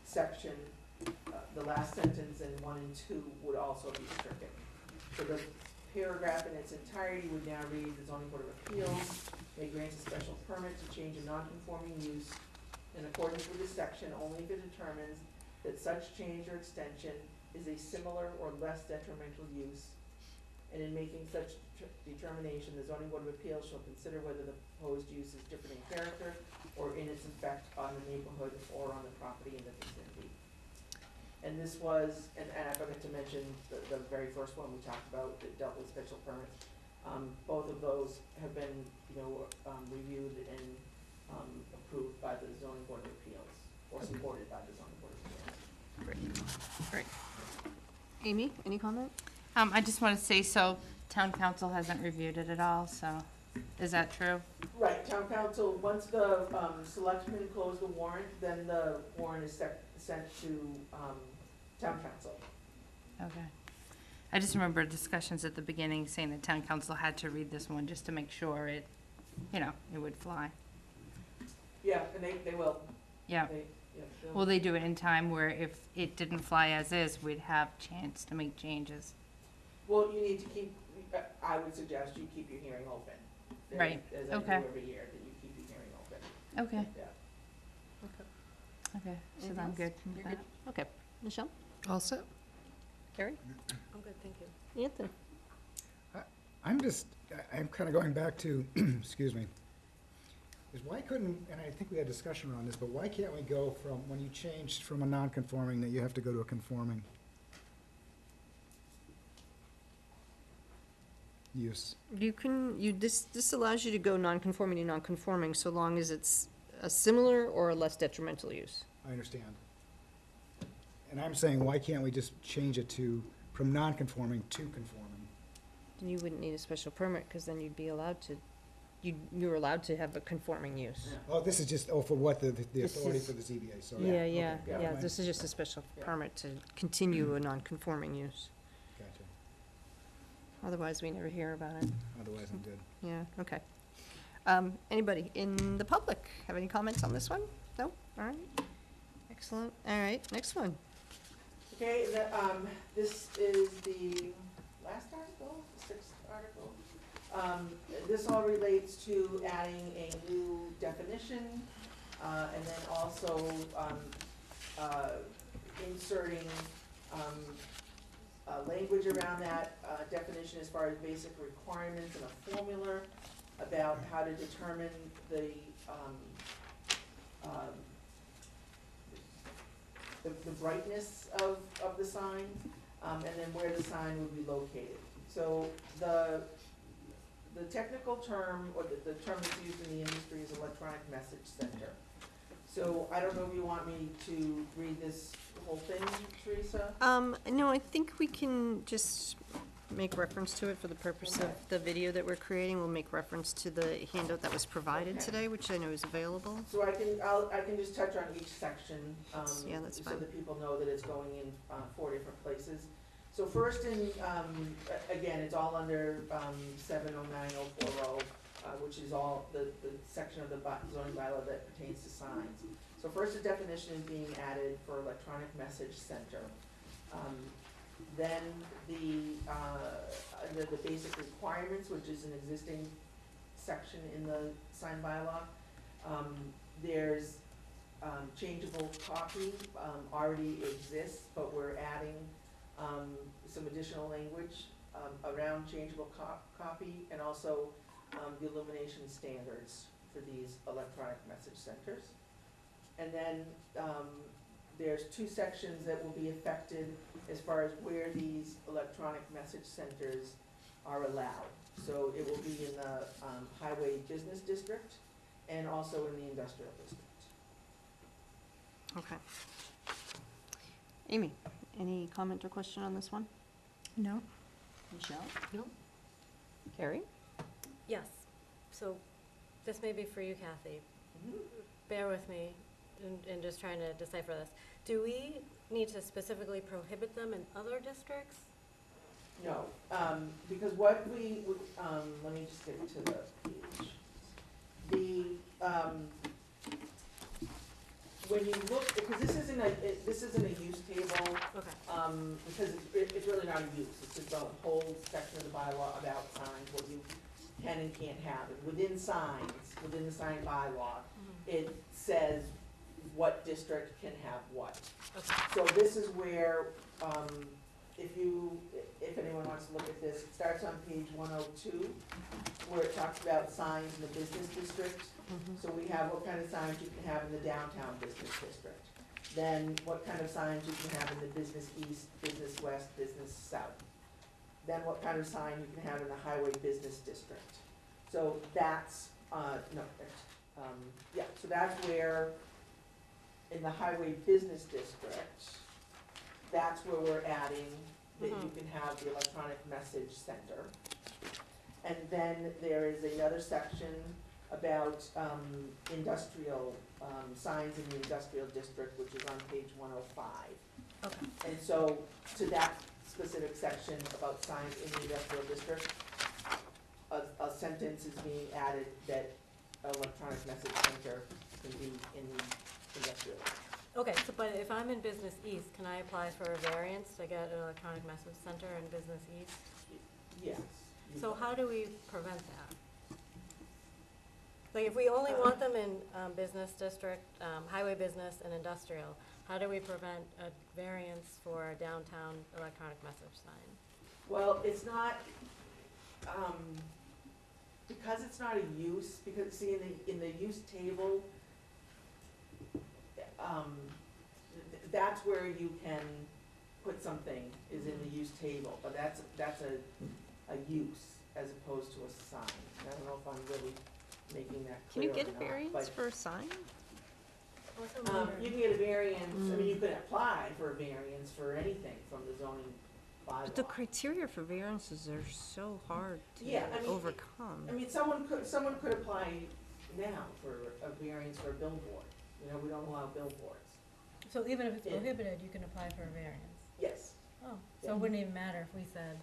section, the last sentence in 1 and 2 would also be stricken. So the paragraph in its entirety would now read, the zoning board of appeals may grant a special permit to change a non-conforming use in accordance with this section only if it determines that such change or extension is a similar or less detrimental use. And in making such determination, the zoning board of appeals shall consider whether the proposed use is different in character or in its effect on the neighborhood or on the property in the vicinity. And this was, and I forgot to mention the very first one we talked about that dealt with special permits. Both of those have been, reviewed and approved by the zoning board of appeals, or supported by the zoning board of appeals. Great. Amy, any comment? I just want to say, so town council hasn't reviewed it at all, so is that true? Right, town council, once the selectmen close the warrant, then the warrant is sent to town council. Okay. I just remember discussions at the beginning saying that town council had to read this one just to make sure it, it would fly. Yeah, and they will. Yeah. They'll- Will they do it in time where if it didn't fly as is, we'd have chance to make changes? Well, you need to keep, I would suggest you keep your hearing open. Right, As I do okay. every year, that you keep your hearing open. Okay, Yeah. okay, so Anything I'm else? good with You're that. good? Okay. Michelle? All set? Carrie? I'm good, thank you. Anthony? I'm kind of going back to, excuse me, is why couldn't, and I think we had discussion around this, but why can't we go from, when you changed from a non-conforming, that you have to go to a conforming use? This allows you to go non-conforming to non-conforming so long as it's a similar or a less detrimental use. I understand. And I'm saying, why can't we just change it to, from non-conforming to conforming? Then you wouldn't need a special permit, because then you'd be allowed to, you're allowed to have a conforming use. Oh, this is just, for what, the This authority is- for the ZBA, sorry. Yeah, Okay, yeah, never yeah, mind. this is just a special permit to continue a non-conforming use. Gotcha. Otherwise, we never hear about it. Otherwise, I'm good. Yeah, okay. Anybody in the public have any comments on this one? No? All right. Excellent. All right, next one. Okay, this is the last article, the sixth article. This all relates to adding a new definition, and then also, inserting, language around that, definition as far as basic requirements and a formula about how to determine the brightness of the sign, and then where the sign would be located. So the technical term, or the term that's used in the industry is electronic message center. So I don't know if you want me to read this whole thing, Teresa? No, I think we can just make reference to it for the purpose of Okay. the video that we're creating. We'll make reference to the handout that was provided Okay. today, which I know is available. So I can just touch on each section, Yeah, that's so fine. that people know that it's going in, 4 different places. So first in, again, it's all under, 709040, which is all the section of the zoning bylaw that pertains to signs. So first, a definition is being added for electronic message center. Then under the basic requirements, which is an existing section in the sign bylaw, there's changeable copy, already exists, but we're adding some additional language around changeable copy, and also the illumination standards for these electronic message centers. And then there's 2 sections that will be affected as far as where these electronic message centers are allowed. So it will be in the highway business district and also in the industrial district. Okay. Amy, any comment or question on this one? No. Michelle? No. Carrie? Yes, so this may be for you, Kathy. Bear with me in just trying to decipher this. Do we need to specifically prohibit them in other districts? No, because what we, let me just get to the page. When you look, because this isn't a use table, Okay. because it's really not a use, it's just a whole section of the bylaw about signs, what you can and can't have. And within signs, within the sign bylaw, it says what district can have what. Okay. So this is where, if anyone wants to look at this, it starts on page 102, where it talks about signs in the business district. So we have what kind of signs you can have in the downtown business district. Then what kind of signs you can have in the business east, business west, business south. Then what kind of sign you can have in the highway business district. So that's, so that's where, in the highway business district, that's where we're adding that you can have the electronic message center. And then there is another section about industrial, signs in the industrial district, which is on page 105. Okay. And so, to that specific section about signs in the industrial district, a sentence is being added that electronic message center can be in the industrial. Okay, so, but if I'm in Business East, can I apply for a variance to get an electronic message center in Business East? Yes. So how do we prevent that? Like, if we only want them in business district, highway business and industrial, how do we prevent a variance for a downtown electronic message sign? Well, it's not, because it's not a use, because, see, in the use table, that's where you can put something, is in the use table, but that's a use as opposed to a sign. I don't know if I'm really making that Can you clear get or a not, variance but, for a sign? you can get a variance, I mean, you can apply for a variance for anything from the zoning bylaw. But the criteria for variances are so hard Yeah, I to mean, overcome. I mean, someone could apply now for a variance for a billboard, you know, we don't allow billboards. So even if it's Yeah. prohibited, you can apply for a variance? Yes. Oh, Yeah. so it wouldn't even matter if we said,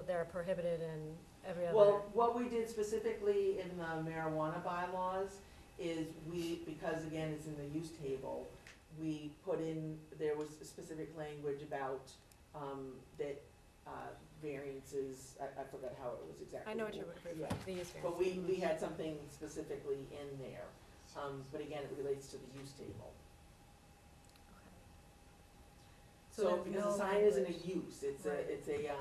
they're prohibited in every other. Well, what we did specifically in the marijuana bylaws is because again, it's in the use table, we put in, there was a specific language about, that, variances, I forgot how it was exactly. I know what you're referring Yeah. to, the use variance. But we had something specifically in there, but again, it relates to the use table. So So, there's because no a sign isn't a language. use, it's Right. it's a,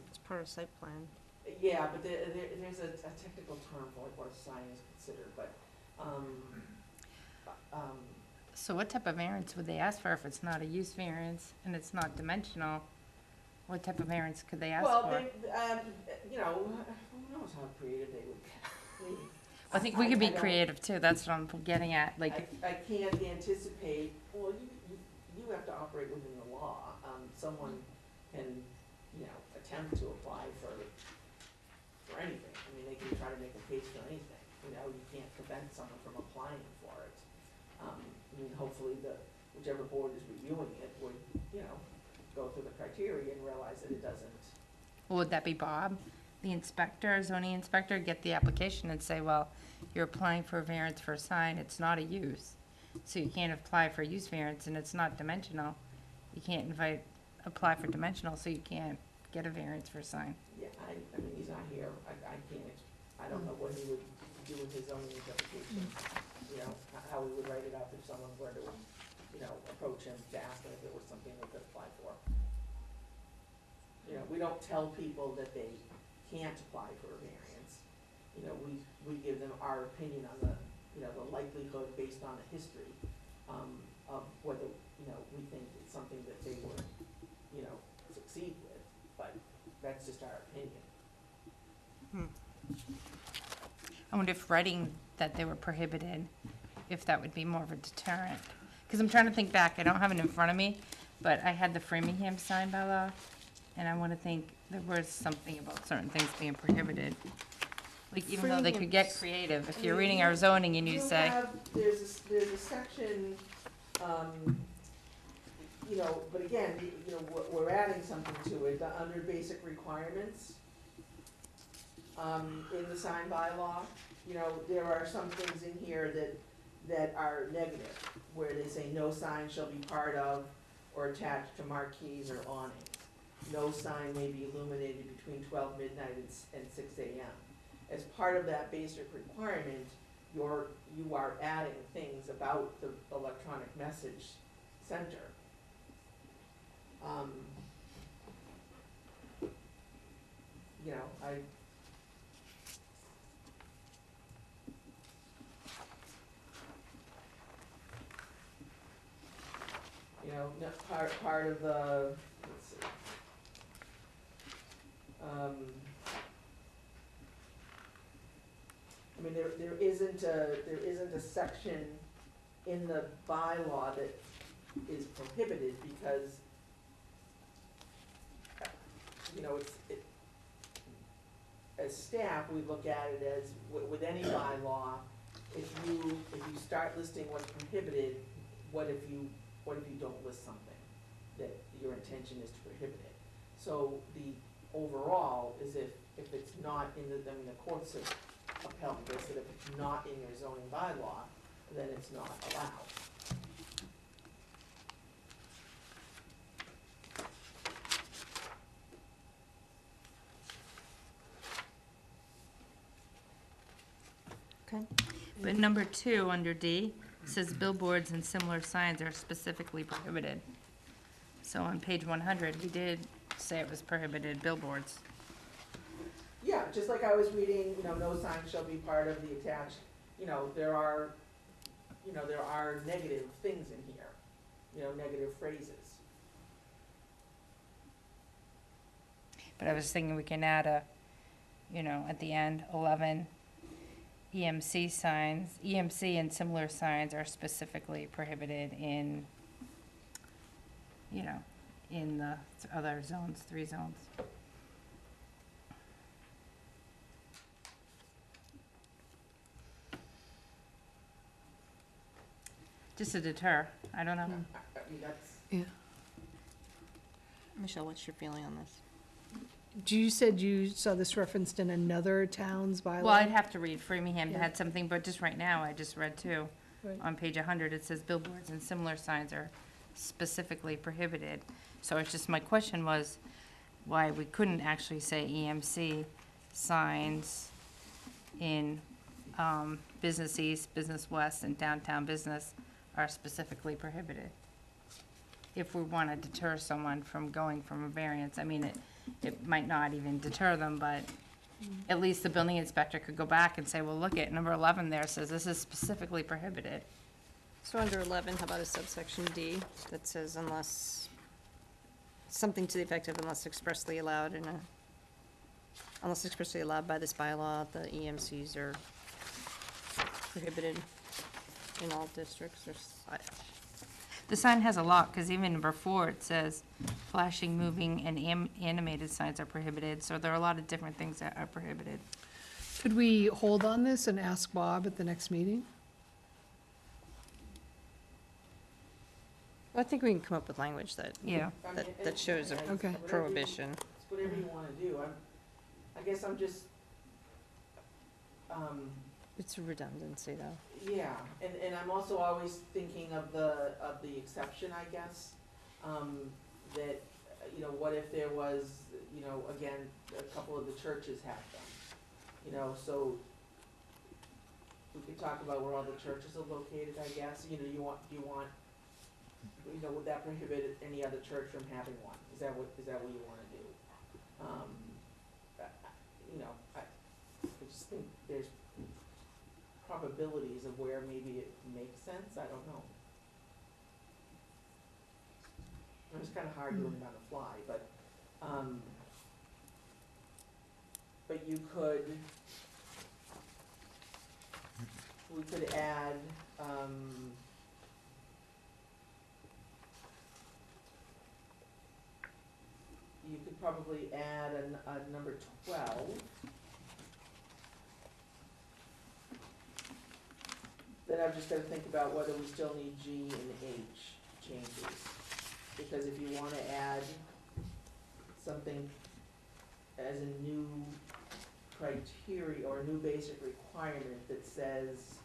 It's part of site plan. yeah, but there's a technical term for like what a sign is considered, but, So what type of variance would they ask for if it's not a use variance and it's not dimensional? What type of variance could they ask well, for? you know, who knows how creative they would be. I think we could be don't- creative too, that's what I'm getting at, like, I can't anticipate, well, you have to operate within the law. Someone can, you know, attempt to apply for anything. I mean, they can try to make a case for anything, you know, you can't prevent someone from applying for it. I mean, hopefully whichever board is reviewing it would, you know, go through the criteria and realize that it doesn't. would that be Bob, the inspector, zoning inspector, get the application and say, well, you're applying for a variance for a sign, it's not a use. So you can't apply for a use variance and it's not dimensional. You can't apply for dimensional, so you can't get a variance for a sign. Yeah, I mean, he's not here, I can't, I don't know what he would do with his own interpretation, you know, how he would write it up if someone were to, you know, approach him to ask him if it was something they could apply for. You know, we don't tell people that they can't apply for a variance, you know, we give them our opinion on the, you know, the likelihood based on the history, of whether, you know, we think it's something that they would, you know, succeed with, but that's just our opinion. I wonder if writing that they were prohibited, if that would be more of a deterrent. Because I'm trying to think back, I don't have it in front of me, but I had the Framingham sign by law, and I want to think there was something about certain things being prohibited. Like, even though they could get creative, if you're reading our zoning and you say, There's a section, you know, but again, you know, we're adding something to it, under basic requirements, in the sign bylaw, you know, there are some things in here that are negative, where they say no sign shall be part of or attached to marquees or awnings. No sign may be illuminated between 12 midnight and 6 a.m. As part of that basic requirement, you are adding things about the electronic message center. You know, you know, part of the, let's see. I mean, there isn't a section in the bylaw that is prohibited because, you know, as staff, we look at it as, with any bylaw, if you start listing what's prohibited, what if you don't list something that your intention is to prohibit it? So the overall is if it's not in the, I mean, the courts have upheld this, that if it's not in your zoning bylaw, then it's not allowed. Okay. but number 2, under D, says billboards and similar signs are specifically prohibited. So on page 100, we did say it was prohibited, billboards. Yeah, just like I was reading, you know, no sign shall be part of the attached, you know, there are negative things in here, you know, negative phrases. But I was thinking we can add a, at the end, 11, EMC signs, EMC and similar signs are specifically prohibited in, in the other zones, 3 zones. Just a deter, I don't know. I mean, that's, Yeah. Michelle, what's your feeling on this? You said you saw this referenced in another town's bylaw? Well, I'd have to read, Framingham Yeah. had something, but just right now, I just read 2. Right. On page 100, it says billboards and similar signs are specifically prohibited. So it's just, my question was why we couldn't actually say EMC signs in Business East, Business West, and downtown business are specifically prohibited. If we want to deter someone from going from a variance, I mean, it might not even deter them, but at least the building inspector could go back and say, well, look at number 11 there says this is specifically prohibited. So under 11, how about a subsection D that says unless, something to the effect of unless expressly allowed unless expressly allowed by this bylaw, the EMCs are prohibited in all districts, or, The sign has a lot, because even number 4, it says flashing, moving, and animated signs are prohibited, so there are a lot of different things that are prohibited. Could we hold on this and ask Bob at the next meeting? I think we can come up with language that, Yeah. I mean, that shows a Okay. whatever you- prohibition. It's whatever you wanna do, I guess I'm just, It's a redundancy, though. yeah, and I'm also always thinking of the exception, I guess. That, you know, what if there was, you know, again, a couple of the churches have them, you know, so we could talk about where all the churches are located, I guess, you know, you want, would that prohibit any other church from having one? Is that what you wanna do? You know, I just think there's probabilities of where maybe it makes sense, I don't know. It was kinda hard doing it on the fly, but you could, we could add, you could probably add a number 12. Then I've just gotta think about whether we still need G and H changes. Because if you wanna add something as a new criteria or a new basic requirement that says,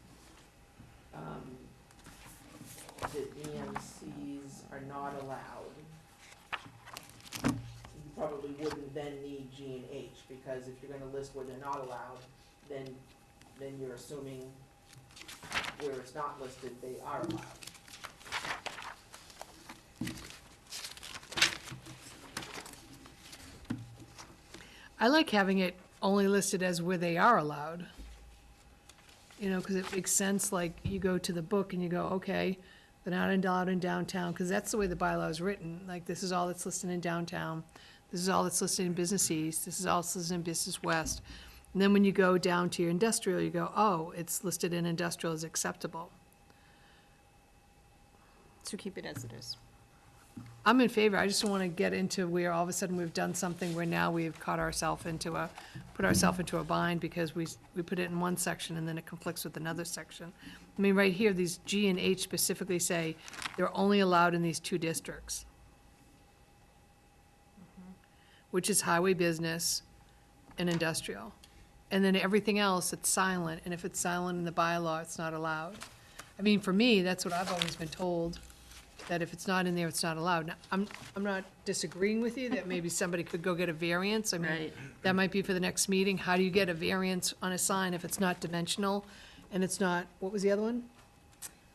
that EMCs are not allowed, you probably wouldn't then need G and H, because if you're gonna list where they're not allowed, then you're assuming where it's not listed, they are allowed. I like having it only listed as where they are allowed. You know, because it makes sense, like, you go to the book and you go, okay, they're not allowed in downtown, because that's the way the bylaw is written. Like, this is all that's listed in downtown, this is all that's listed in Business East, this is all that's listed in Business West. And then when you go down to your industrial, you go, oh, it's listed in industrial as acceptable. So keep it as it is. I'm in favor, I just don't want to get into where all of a sudden we've done something where now we've put ourselves into a bind because we put it in one section and then it conflicts with another section. I mean, right here, these G and H specifically say they're only allowed in these 2 districts. Which is highway business and industrial. And then everything else, it's silent, and if it's silent in the bylaw, it's not allowed. I mean, for me, that's what I've always been told, that if it's not in there, it's not allowed. Now, I'm not disagreeing with you, that maybe somebody could go get a variance. I mean, Right. that might be for the next meeting. How do you get a variance on a sign if it's not dimensional? And it's not, what was the other one?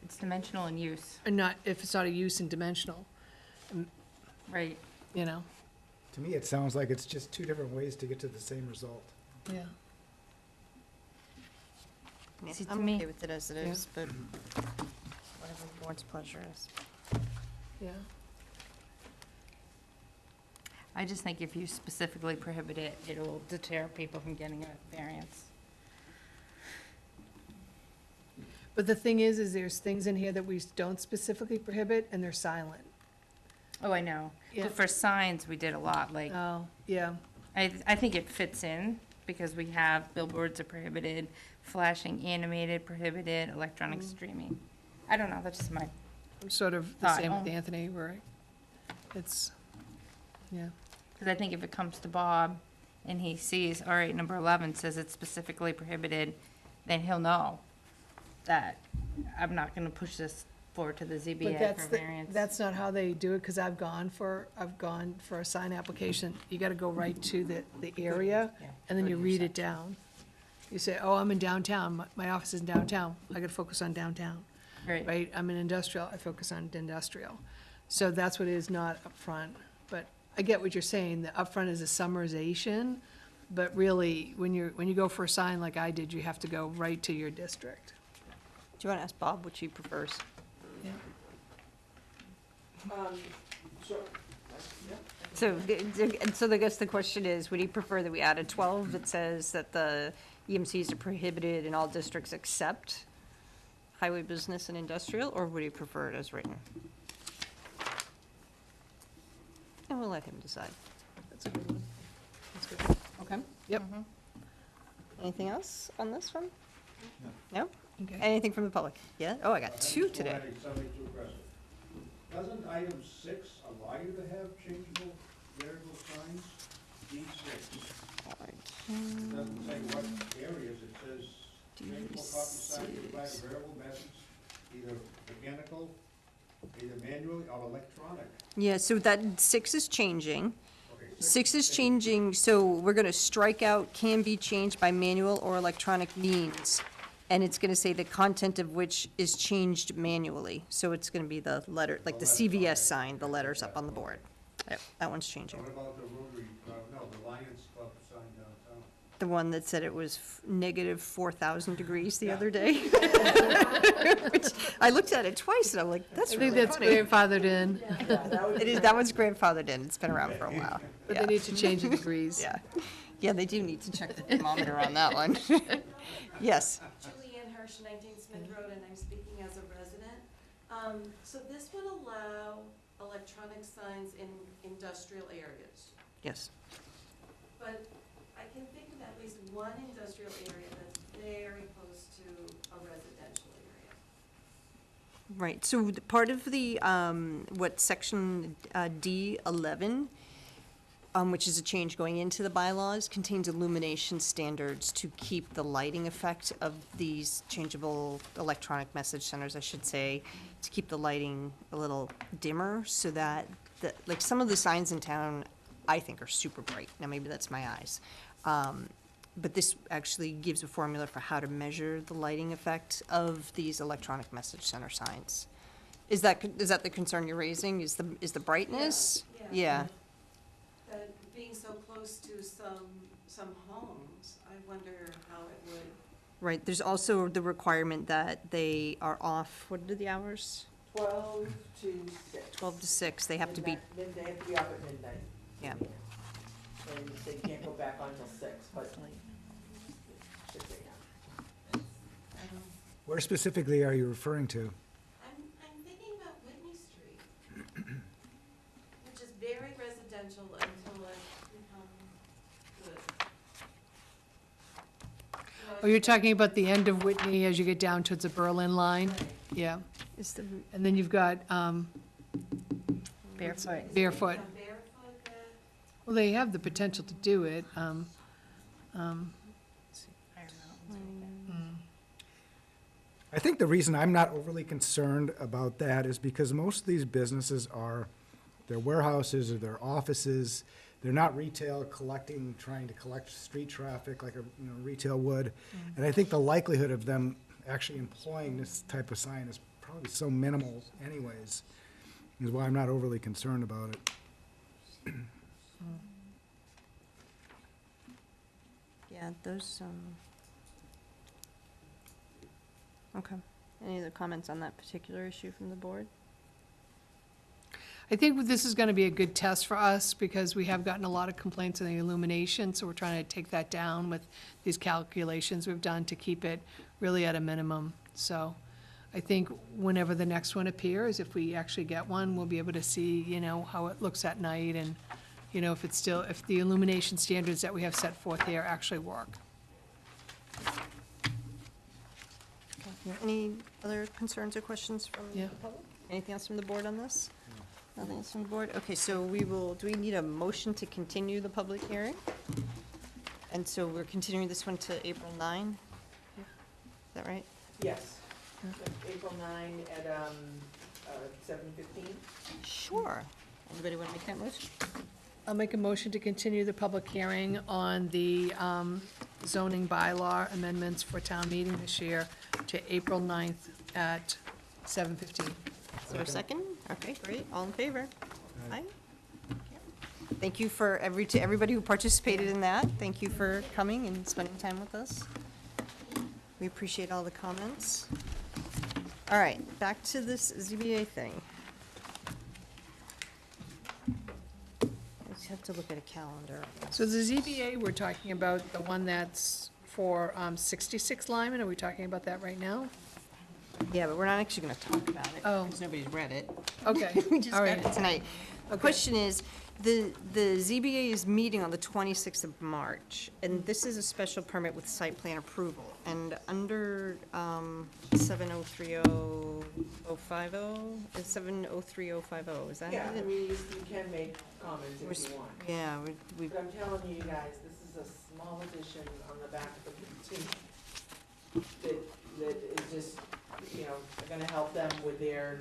It's dimensional and use, And not, if it's not a use and dimensional, right? you know? To me, it sounds like it's just 2 different ways to get to the same result. Yeah. Yeah, See, to I'm me- okay with it as it Yeah. is, but whatever the board's pleasure is. Yeah. I just think if you specifically prohibit it, it'll deter people from getting a variance. But the thing is there's things in here that we don't specifically prohibit, and they're silent. Oh, I know. Yeah. But for signs, we did a lot, like, Oh, yeah. I think it fits in, because we have billboards are prohibited, flashing animated prohibited, electronic streaming. I don't know, that's just my, I'm sort of the Thought. same with Anthony, where it's, yeah. because I think if it comes to Bob, and he sees, all right, number 11 says it's specifically prohibited, then he'll know that I'm not gonna push this forward to the But ZBA that's, for the- variance. that's not how they do it, because I've gone for a sign application. You gotta go right to the area, Yeah, and then go you to your read it section. down. You say, oh, I'm in downtown, my office is in downtown, I gotta focus on downtown, Right. right? I'm in industrial, I focus on industrial. So that's what it is, not upfront. But I get what you're saying, the upfront is a summarization, but really, when you go for a sign like I did, you have to go right to your district. Do you want to ask Bob which he prefers? So, So I guess the question is, would he prefer that we added 12 that says that the EMCs are prohibited in all districts except highway, business, and industrial, or would he prefer it as written? And we'll let him decide. That's a good one. That's good. Okay. Yep. Anything else on this one? No? Okay. Anything from the public? Yeah? Oh, I got two today. 72 aggressive. Doesn't item 6 allow you to have changeable variable signs? D6. It doesn't say what areas, it says changeable copy signs provide a variable message, either mechanical, either manually or electronic. Yeah, so that 6 is changing. Okay, 6 is changing, so we're gonna strike out can be changed by manual or electronic means. And it's gonna say the content of which is changed manually. So it's gonna be the letter, like the CVS sign, the letters up on the board. Yep, that one's changing. What about the Rotary, the Lions Club sign downtown? The one that said it was negative 4,000 degrees the other day. Which, I looked at it twice and I'm like, that's I really think that's funny. grandfathered in, It is, that one's grandfathered in. It's been around for a while. but Yeah. they need to change the degrees. Yeah. Yeah, they do need to check the thermometer on that one. Yes. Julianne Hirsch, 19 Smith Road, and I'm speaking as a resident. So this would allow electronic signs in industrial areas, Yes. but I can think of at least one industrial area that's very close to a residential area. Right, so part of the, what section D11, which is a change going into the bylaws, contains illumination standards to keep the lighting effect of these changeable electronic message centers, I should say, to keep the lighting a little dimmer, so that, like, some of the signs in town, I think are super bright. Now, maybe that's my eyes. But this actually gives a formula for how to measure the lighting effect of these electronic message center signs. Is that the concern you're raising, is the brightness? Yeah. But being so close to some homes, I wonder how it would. Right, there's also the requirement that they are off, what are the hours? 12 to 6. 12 to 6, they have to be, Midnight, they have to be off at midnight. yeah. And they can't go back on till 6, but 6 a.m. Where specifically are you referring to? I'm thinking about Whitney Street, which is very residential until it becomes good. Oh, you're talking about the end of Whitney as you get down towards the Berlin line? Yeah. Is the, And then you've got Barefoot. Barefoot. Some barefoot there. Well, they have the potential to do it. I think the reason I'm not overly concerned about that is because most of these businesses are, they're warehouses or they're offices. They're not retail trying to collect street traffic like a retail would. And I think the likelihood of them actually employing this type of sign is probably so minimal anyways, is why I'm not overly concerned about it. yeah, Yeah, those, okay. Any other comments on that particular issue from the board? I think this is gonna be a good test for us, because we have gotten a lot of complaints on the illumination, so we're trying to take that down with these calculations we've done to keep it really at a minimum. So I think whenever the next one appears, if we actually get one, we'll be able to see, you know, how it looks at night, and, you know, if it's still, if the illumination standards that we have set forth here actually work. Any other concerns or questions from the Yeah. public? Anything else from the board on this? Nothing else from the board? Okay, so we will, do we need a motion to continue the public hearing? And so we're continuing this one to April 9? Is that right? Yes. April 9 at 7:15. Sure. Anybody want to make that motion? I'll make a motion to continue the public hearing on the zoning bylaw amendments for town meeting this year to April 9th at 7:15. Is there a second? Okay, great. All in favor? Aye. Thank you for to everybody who participated in that. Thank you for coming and spending time with us. We appreciate all the comments. All right, back to this ZBA thing. I just have to look at a calendar. So the ZBA, we're talking about the one that's for 66 Lyman, are we talking about that right now? Yeah, but we're not actually gonna talk about it. Oh. Because nobody's read it. Okay, We just all got right. it tonight. The question is, the ZBA is meeting on the 26th of March, and this is a special permit with site plan approval. And under 703050, is 703050, is that Yeah, I it? mean, you can make comments We're if s- you want. Yeah, we, But I'm telling you guys, this is a small addition on the back of the building that is just, you know, gonna help them with their,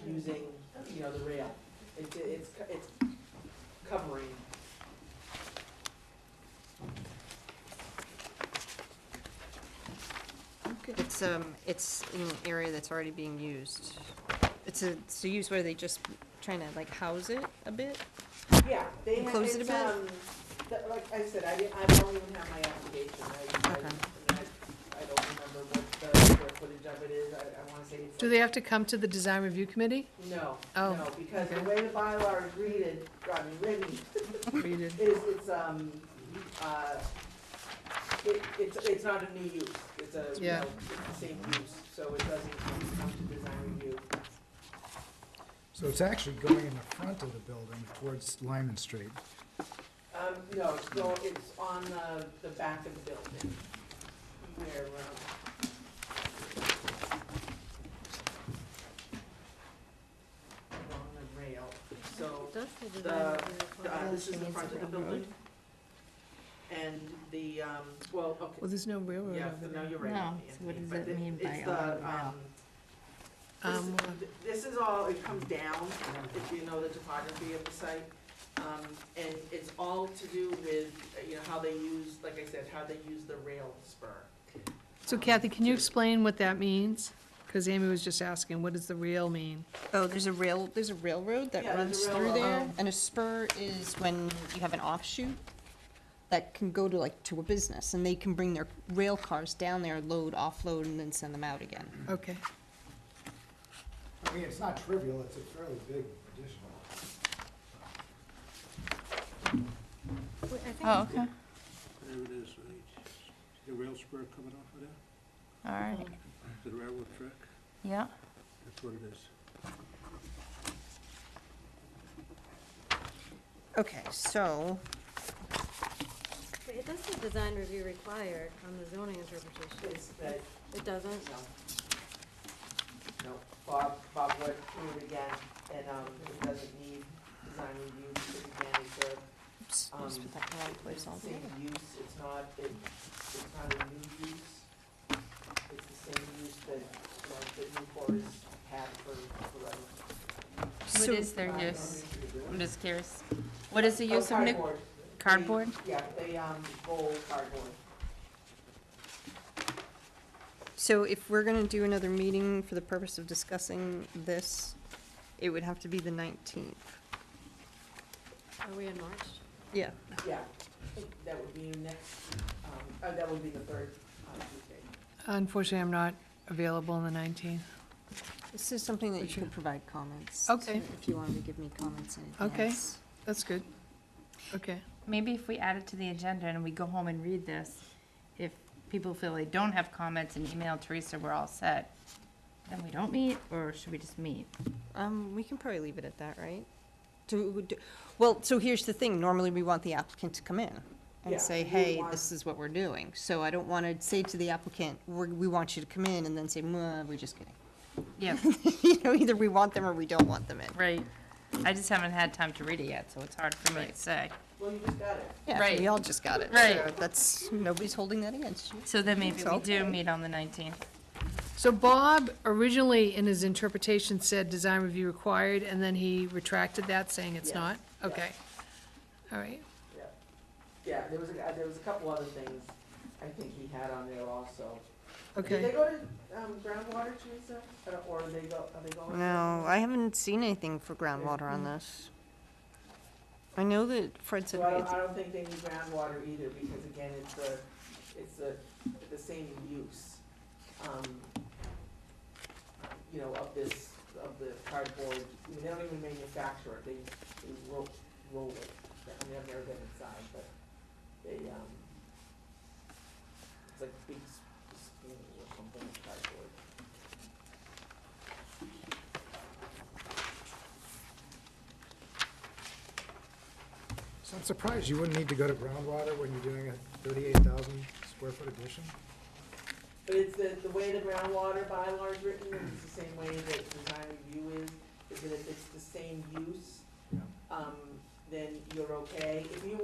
using, you know, the rail. It's covering. it's in an area that's already being used. It's a use where they just trying to like house it a bit? Yeah, they have, Close it a it's, bit? like I said, I don't even have my application. Okay. I don't remember what the square footage of it is. I wanna say it's. Do they have to come to the design review committee? No, Oh, no, because the okay. way the bylaw is written, Read it. it's not a new use, it's a, you Yeah. know, it's the same use, so it doesn't come to design review. So it's actually going in the front of the building towards Lyman Street. No, it's on the back of the building, where, on the rail, so, this is the front of the building. And the, well, okay. Well, there's no railroad Yeah, over no, there. you're right. No, Anthony, so what does but it mean by it's on the, the rail? this is all, it comes down, if you know the topography of the site. And it's all to do with, you know, how they use, like I said, how they use the rail spur. So Kathy, can you explain what that means? Because Amy was just asking, what does the rail mean? Oh, there's a railroad that Yeah, runs there's a through railroad. there, and a spur is when you have an offshoot that can go to like, to a business, and they can bring their rail cars down there, load, offload, and then send them out again. Okay. I mean, it's not trivial, it's a fairly big addition. Oh, okay, There it is, the rail spur coming off of there, all right, the railroad track, yeah. that's what it is. Okay, so, But it does say design review required on the zoning interpretation. It's that, It doesn't? no. No, Bob went through it again, and, it doesn't need design review, because again, it's oops, I just put that in the wrong place the altogether. same use, it's not a new use. It's the same use that, you know, that Newport has had forever. What is their use? I'm just curious. What is the use of new Cardboard. cardboard? Yeah, they, roll cardboard. So if we're gonna do another meeting for the purpose of discussing this, it would have to be the 19th. Are we in March? Yeah. Yeah, that would be next, that would be the third Tuesday. Unfortunately, I'm not available on the 19th. This is something that you Sure. could provide comments. Okay. If you wanted to give me comments in Okay. advance. That's good. Okay. Maybe if we add it to the agenda and we go home and read this, if people feel they don't have comments and email Teresa, we're all set, then we don't meet, or should we just meet? We can probably leave it at that, right? Well, so here's the thing, normally we want the applicant to come in Yeah, and say, we hey, want- this is what we're doing. So I don't want to say to the applicant, we want you to come in, and then say, we're just kidding. Yeah, You know, either we want them or we don't want them in. right. I just haven't had time to read it yet, so it's hard for me to say. Well, you just got it. Yeah, Right. we all just got it. Right. So that's, nobody's holding that against you. So then maybe It's we do okay. meet on the 19th. So Bob originally in his interpretation said design review required, and then he retracted that, saying it's Yes, not? yeah. Okay. All right. Yeah, there was a couple other things I think he had on there also. Did Okay. they go to, groundwater, Teresa, or are they going? No, I haven't seen anything for groundwater on this. I know that Fred said, So I don't think they need groundwater either, because again, it's the same use, you know, of the cardboard. I mean, they don't even manufacture it, they roll it. I mean, I've never been inside, but they, it's like big spoons or something of cardboard. So I'm surprised you wouldn't need to go to groundwater when you're doing a 38,000 square foot addition. But it's the way the groundwater bylaw is written, it's the same way that design review is that if it's the same use, Yeah. then you're okay. If you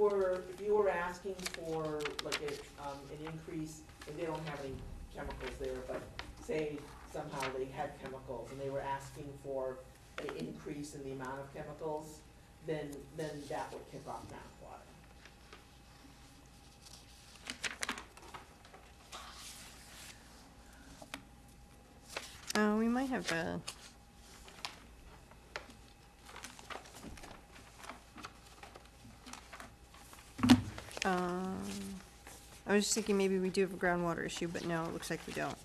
were asking for like an increase, and they don't have any chemicals there, but say somehow they had chemicals and they were asking for an increase in the amount of chemicals, then that would kick off groundwater. we might have a. I was just thinking maybe we do have a groundwater issue, but no, it looks like we don't.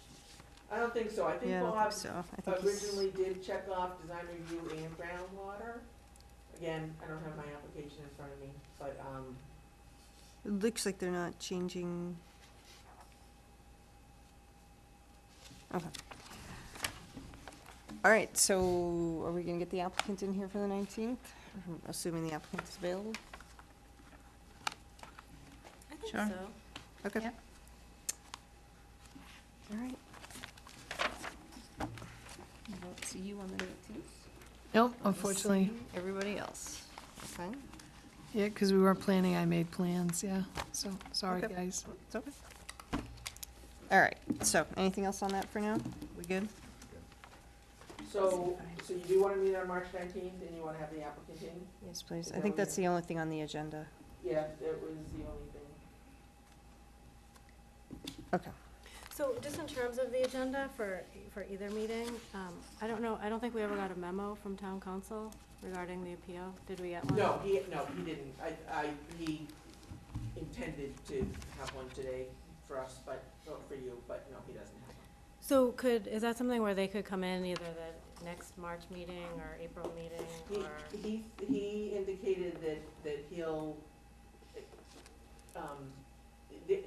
I don't think so. I think Yeah, I don't Bob think so. I think he's- originally did check off design review and groundwater. Again, I don't have my application in front of me, but, It looks like they're not changing. Okay. All right, so are we gonna get the applicant in here for the 19th? Assuming the applicant's available? I think Sure. so. Okay. Yep. All right. I don't see you on the 19th. Nope, unfortunately. Everybody else, okay? Yeah, because we weren't planning, I made plans, yeah. So, sorry, Okay. guys. It's okay. All right, so anything else on that for now? We good? so you do wanna meet on March 19th, and you wanna have the applicant in? Yes, please. I think that's the only thing on the agenda. Yeah, that was the only thing. Okay. So just in terms of the agenda for either meeting, I don't know, I don't think we ever got a memo from town council regarding the appeal. Did we get one? No, he didn't. He intended to have one today for us, but, for you, but no, he doesn't have one. So is that something where they could come in either the next March meeting or April meeting, or? He indicated that he'll,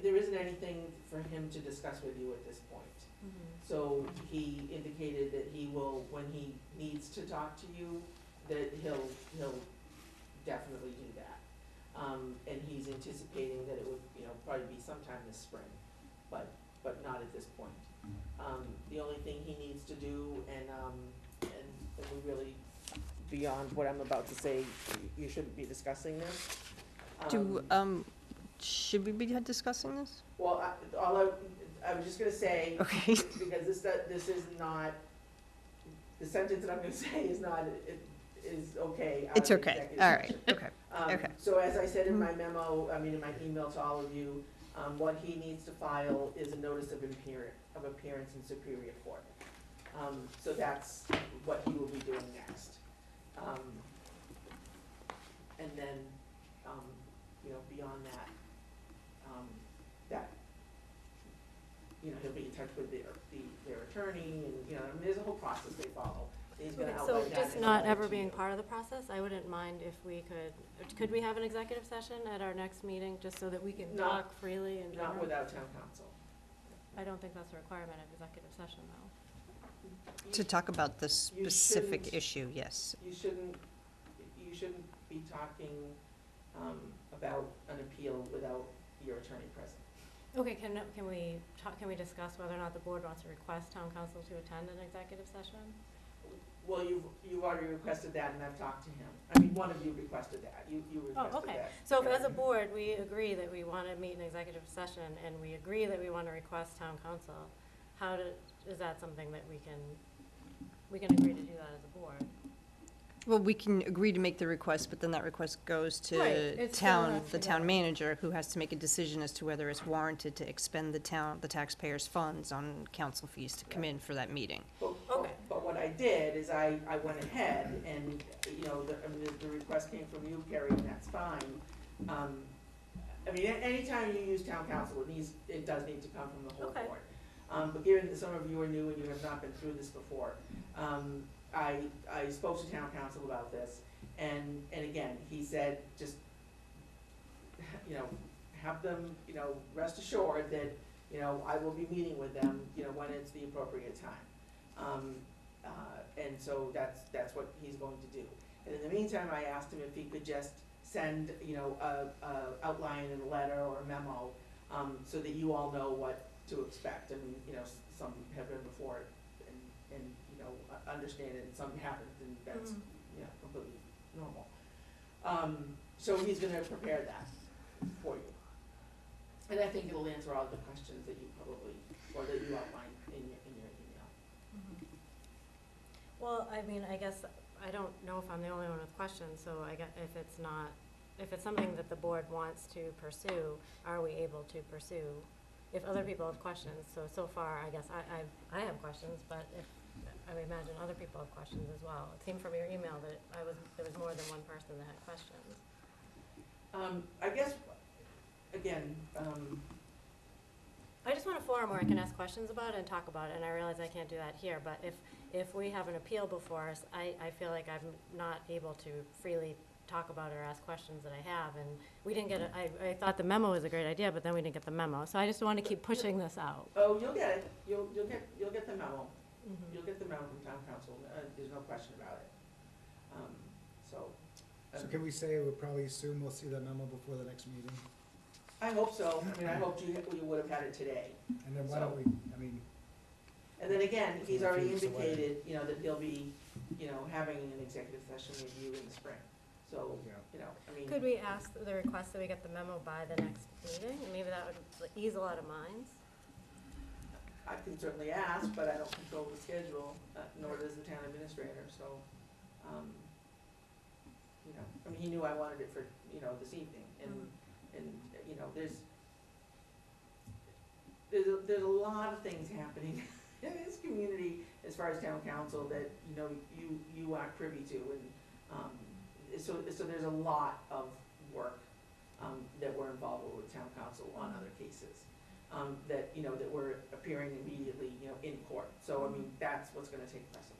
there isn't anything for him to discuss with you at this point. So he indicated that he will, when he needs to talk to you, that he'll definitely do that. And he's anticipating that it would, probably be sometime this spring, but not at this point. The only thing he needs to do, and we really, beyond what I'm about to say, you shouldn't be discussing this. Should we be discussing this? Well, I was just gonna say, Okay. because this is not, the sentence that I'm gonna say is not, is okay. out of It's okay, executive all right, session. okay. Okay. So as I said in my memo, in my email to all of you, what he needs to file is a notice of appearance in Superior Court. So that's what he will be doing next. And then, beyond that, that, you know, he'll be in touch with their attorney, and, you know, I mean, there's a whole process they follow. He's gonna Okay, outline so that just in a not letter ever to being you. part of the process, I wouldn't mind if we could we have an executive session at our next meeting, just so that we can Not- talk freely and Not without town council. I don't think that's a requirement of executive session, though. To talk about the You specific shouldn't- issue, yes. You shouldn't be talking, about an appeal without your attorney present. Okay, can we discuss whether or not the board wants to request town council to attend an executive session? Well, you've already requested that, and I've talked to him. I mean, one of you requested that, you requested that. Oh, okay. So if as a Karen. board, we agree that we want to meet in executive session, and we agree that we want to request town council, is that something that we can agree to do that as a board? Well, we can agree to make the request, but then that request goes Right, to it still town, has the to town go. manager, who has to make a decision as to whether it's warranted to expend the taxpayers' funds on council fees to come in for that meeting. Okay. But what I did is I went ahead and, you know, the request came from you, Carrie, and that's fine. I mean, anytime you use town council, it does need to come from the whole Okay. board. But given that some of you are new and you have not been through this before, I spoke to town council about this, and again, he said, just, you know, have them, you know, rest assured that, you know, I will be meeting with them, you know, when it's the appropriate time. And so that's what he's going to do. And in the meantime, I asked him if he could just send, you know, a outline in a letter or a memo, so that you all know what to expect. I mean, you know, some have been before and, you know, understand it, and some haven't, and that's, you know, completely normal. So he's gonna prepare that for you. And I think it'll answer all the questions that you probably, or that you outlined in your email. Well, I mean, I guess, I don't know if I'm the only one with questions, so I get, if it's something that the board wants to pursue, are we able to pursue? If other people have questions, so far, I guess I have questions, but I would imagine other people have questions as well. It seemed from your email that there was more than one person that had questions. I guess, again, I just want a forum where I can ask questions about it and talk about it, and I realize I can't do that here, but if we have an appeal before us, I feel like I'm not able to freely talk about it or ask questions that I have, and we didn't get I thought the memo was a great idea, but then we didn't get the memo, so I just want to keep pushing this out. oh, you'll get it, you'll get the memo. Mhm. You'll get the memo from town council, there's no question about it. So can we say we'll probably soon we'll see that memo before the next meeting? I hope so, I mean, I hoped you would have had it today. And then why don't we, I mean, And then again, he's already Few weeks away. indicated, you know, that he'll be, you know, having an executive session with you in the spring. So, yeah. you know, I mean. Could we ask the request that we get the memo by the next meeting, and maybe that would ease a lot of minds? I can certainly ask, but I don't control the schedule, nor does the town administrator, so, you know, I mean, he knew I wanted it for, you know, this evening, and, you know, there's a lot of things happening in this community as far as town council that, you know, you aren't privy to, and, so there's a lot of work, that we're involved with town council on other cases. That, you know, that were appearing immediately, you know, in court. So, I mean, that's what's gonna take precedent.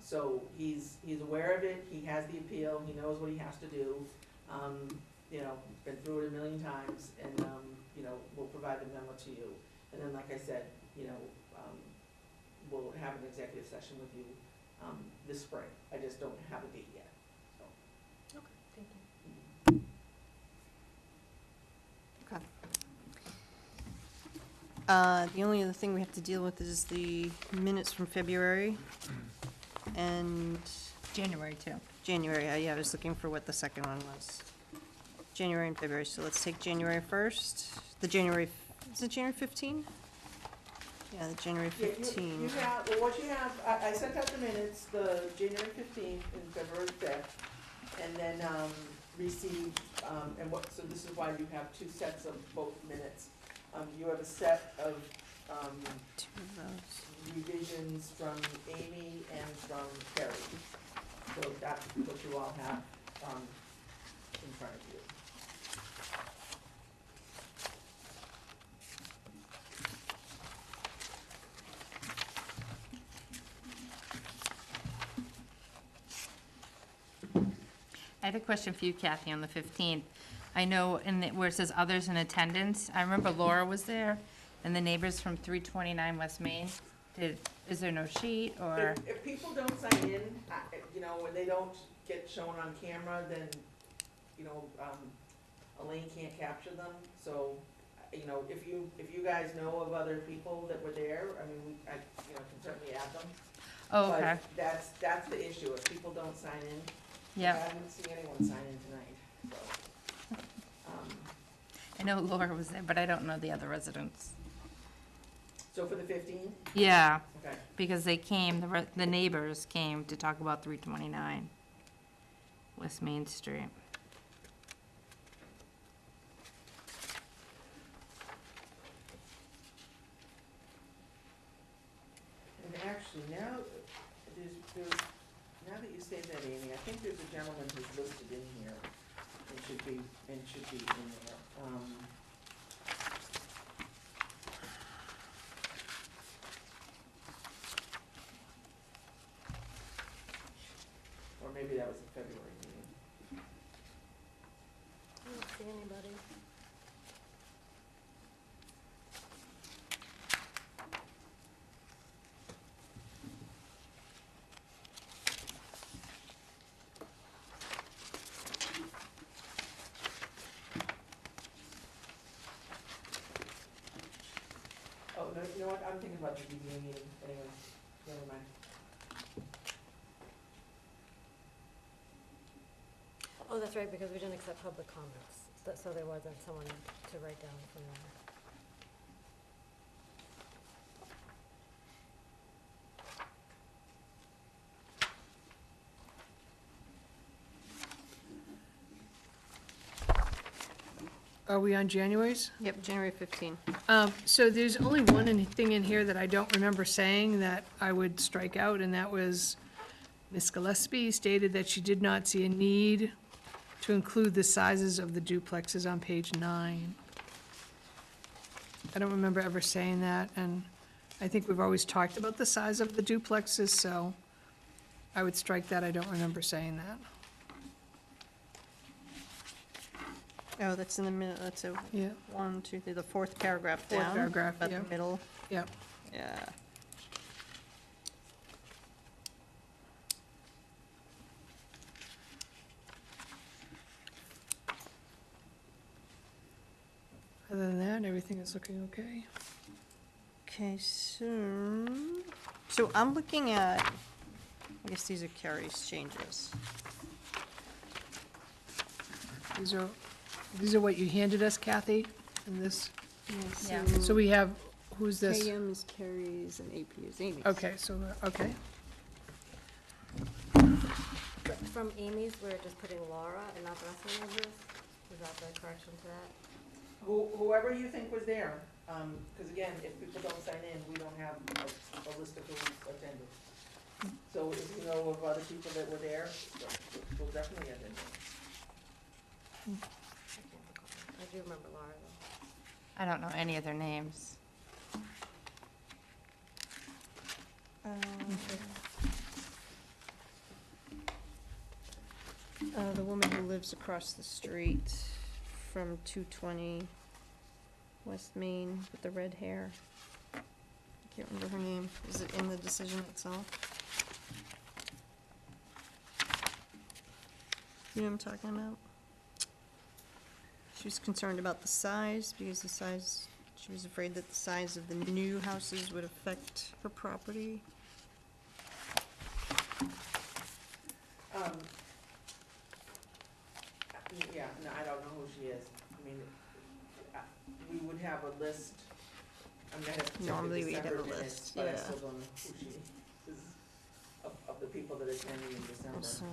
So he's aware of it, he has the appeal, he knows what he has to do. You know, he's been through it a million times, and, you know, we'll provide the memo to you. And then, like I said, you know, we'll have an executive session with you, this spring. I just don't have a date yet, so. Okay, thank you. The only other thing we have to deal with is the minutes from February and January too. January. Yeah, I was looking for what the second one was. January and February, so let's take January 1st. Is it January 15? Yeah, the January Yeah, 15. You have, well, what you have, I sent out the minutes, the January 15th and February 5th, and then, received, so this is why you have two sets of both minutes. You have a set of, Two of those. revisions from Amy and from Carrie. So that's what you all have, in front of you. I had a question for you, Kathy, on the 15th. I know where it says others in attendance, I remember Laura was there, and the neighbors from 329 West Main. Is there no sheet, or? If people don't sign in, you know, when they don't get shown on camera, then, you know, Elaine can't capture them, so, you know, if you guys know of other people that were there, I mean, I can certainly add them. Oh, okay, But that's the issue, if people don't sign in. yeah. I didn't see anyone sign in tonight, so. I know Laura was there, but I don't know the other residents. So for the 15th? Yeah, Okay. because they came, the neighbors came to talk about 329 West Main Street. And actually, now, now that you say that, Amy, I think there's a gentleman who's listed in here, and should be in there. Or maybe that was a February meeting. I don't see anybody. Oh, no, you know what, I'm thinking about the DBA meeting, anyway, never mind. Oh, that's right, because we didn't accept public comments, so there wasn't someone to write down from there. Are we on January's? Yep, January 15. So there's only one thing in here that I don't remember saying that I would strike out, and that was Ms. Gillespie stated that she did not see a need to include the sizes of the duplexes on page 9. I don't remember ever saying that, and I think we've always talked about the size of the duplexes, so I would strike that. I don't remember saying that. Oh, that's in the middle, that's a Yeah, 1, 2, 3, the fourth paragraph Fourth down. paragraph, About yeah. the middle, yeah. yeah. Other than that, everything is looking okay. Okay, so I'm looking at, I guess these are Carrie's changes. These are what you handed us, Kathy, in this? Yeah. So we have, who's this? KM is Carrie's and AP is Amy's. Okay, so, okay. But from Amy's, we're just putting Laura and not the rest of the members? Is that the correction to that? Whoever you think was there, because again, if people don't sign in, we don't have a list of who attended. So if you know of other people that were there, we'll definitely add them. I do remember Laura, though. I don't know any of their names. The woman who lives across the street from 220 West Main with the red hair. I can't remember her name. Is it in the decision itself? You know what I'm talking about? She was concerned about the size, because she was afraid that the size of the new houses would affect her property. Yeah, no, I don't know who she is. I mean, we would have a list. I'm gonna have to check the Normally we'd have December a minutes, list, but I yeah. still don't know who she is, of the people that attended in December. So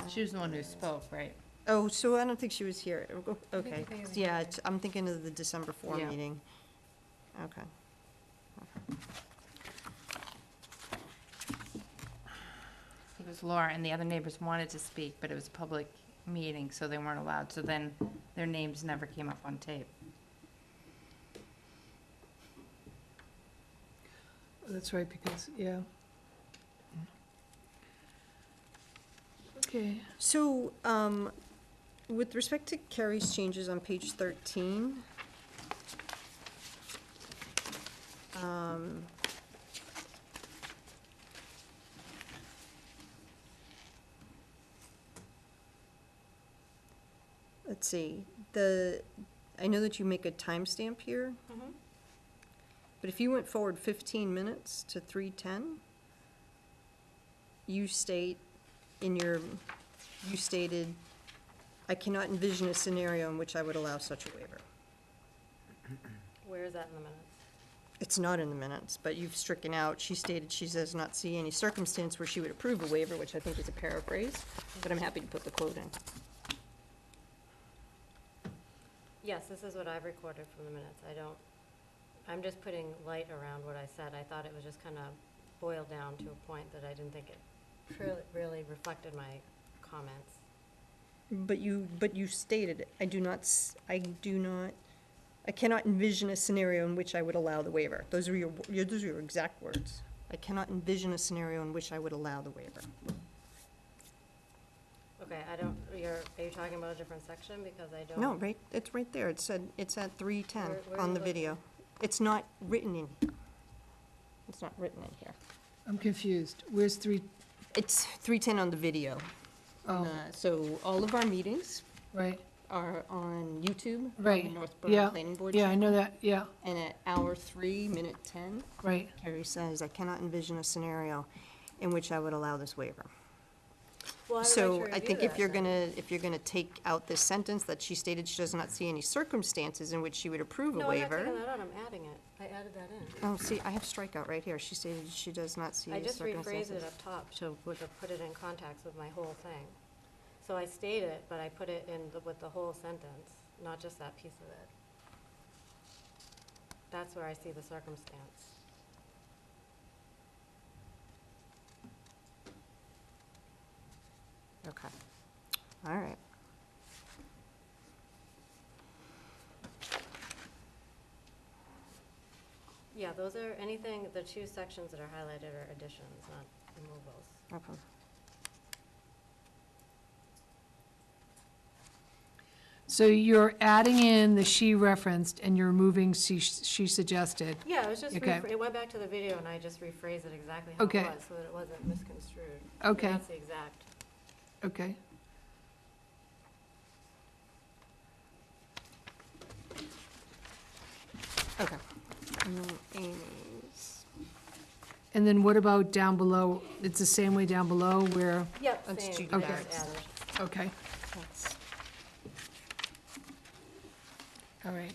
She was the one who spoke, right? Oh, so I don't think she was here. Okay, they were yeah, here. I'm thinking of the December 4 Yeah. meeting. Okay. It was Laura, and the other neighbors wanted to speak, but it was a public meeting, so they weren't allowed. So then their names never came up on tape. That's right, because, yeah. Okay. So, with respect to Carrie's changes on page 13, let's see, I know that you make a timestamp here, but if you went forward 15 minutes to 3:10, you stated, "I cannot envision a scenario in which I would allow such a waiver." Where is that in the minutes? It's not in the minutes, but you've stricken out, she stated she does not see any circumstance where she would approve a waiver, which I think is a paraphrase, but I'm happy to put the quote in. Yes, this is what I've recorded from the minutes. I'm just putting light around what I said. I thought it was just kind of boiled down to a point that I didn't think it really reflected my comments. But you stated it, I cannot envision a scenario in which I would allow the waiver. Those are your exact words. I cannot envision a scenario in which I would allow the waiver. Okay, are you talking about a different section? Because I don't. No, right, it's right there, it's at 3:10 Where on are the you video. It's not written in here. It's not written in here. I'm confused. Where's 3? It's 3:10 on the video. Oh, So all of our meetings right, are on YouTube. on the right. Northborough Yeah, Planning Board yeah, I channel. know that, yeah, And at hour 3, minute 10, right. Carrie says, "I cannot envision a scenario in which I would allow this waiver." Well, I would like So to I review think if that you're then. gonna take out this sentence that she stated she does not see any circumstances in which she would approve a No, I'm not waiver. taking that out, I'm adding it. I added that in. Oh, see, I have strikeout right here. She stated she does not see I any just circumstances. rephrased it up top to put it in context with my whole thing. So I state it, but I put it with the whole sentence, not just that piece of it. That's where I see the circumstance. Okay, all right. Yeah, those are the 2 sections that are highlighted are additions, not removals. Okay. So you're adding in the she referenced and you're removing she suggested. Yeah, it was just, Okay. it went back to the video and I just rephrased it exactly how it Okay. was, so that it wasn't misconstrued. Okay. And that's the exact. Okay. Okay. And then Amy's. And then what about down below? It's the same way down below where, Yep, That's same, Judy just Barrett's. added. okay, That's all right.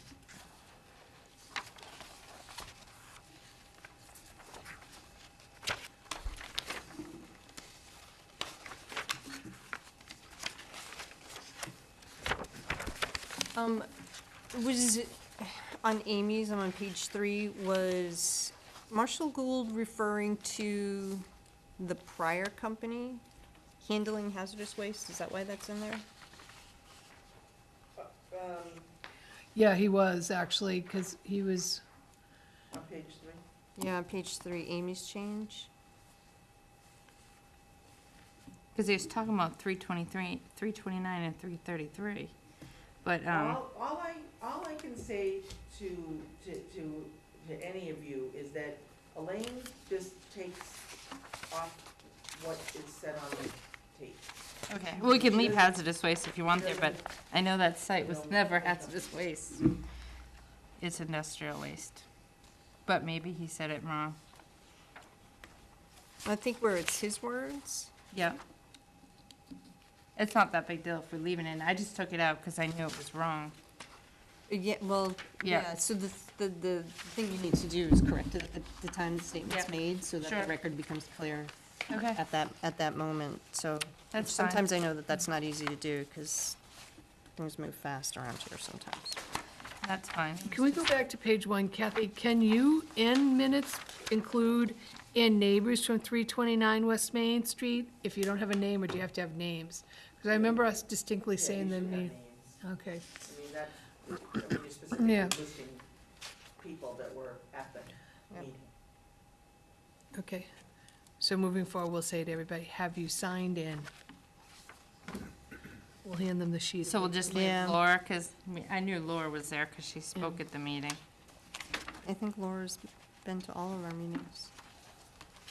Was, on Amy's, I'm on page 3, was Marshall Gould referring to the prior company handling hazardous waste? Is that why that's in there? Yeah, he was actually, because he was, On page 3. Yeah, on page 3, Amy's change. Because he was talking about 323, 329, and 333. But, All I can say to any of you is that Elaine just takes off what is said on the tape. okay, well, we can leave hazardous waste if you want there, but I know that site was never hazardous waste. It's industrial waste. But maybe he said it wrong. I think where it's his words. Yeah. It's not that big deal if we're leaving it in. I just took it out because I knew it was wrong. Yeah, well, Yeah. yeah, so the thing you need to do is correct it at the time the statement's Yeah. made, so that Sure. the record becomes clear Okay, at that moment, so. That's fine. Sometimes I know that that's not easy to do, because things move fast around here sometimes. that's fine. can we go back to page 1? Kathy, can you, in minutes, include "and neighbors from 329 West Main Street"? If you don't have a name, or do you have to have names? Because I remember us distinctly Yeah, saying you that. should have we- names. Okay, I mean, that, you're specifically Yeah. listing people that were at the Yep. meeting. okay. So moving forward, we'll say to everybody, have you signed in? We'll hand them the sheet. So we'll just leave Yeah. Laura, because I knew Laura was there because she spoke at the meeting. I think Laura's been to all of our meetings.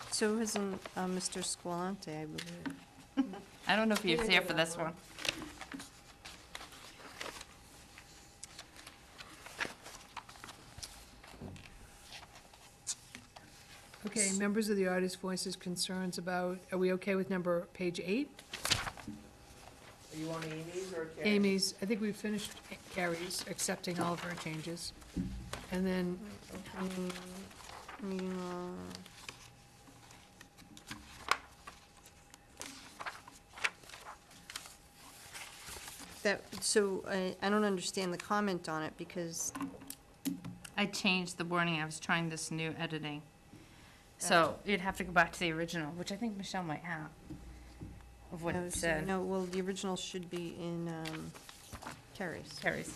So hasn't Mr. Squalante, I believe. I don't know if he was here for this one. Okay, members of the audience voices concerns about, are we okay with page 8? Are you on Amy's or Carrie's? Amy's, I think we finished Carrie's, accepting all of her changes. And then, Meeting law. So I don't understand the comment on it because, I changed the wording. I was trying this new editing. So you'd have to go back to the original, which I think Michelle might have, of what it said. no, well, the original should be in Carrie's. Carries.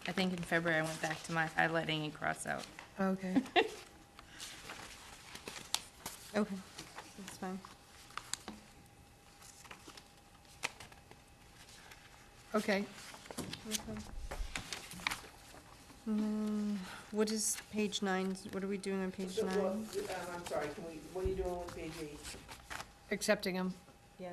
I think in February I went back to my highlighting and cross out. okay. Okay, that's fine. Okay, What is page 9? What are we doing on page So, 9? well, I'm sorry, what are you doing with page 8? accepting them. Yeah.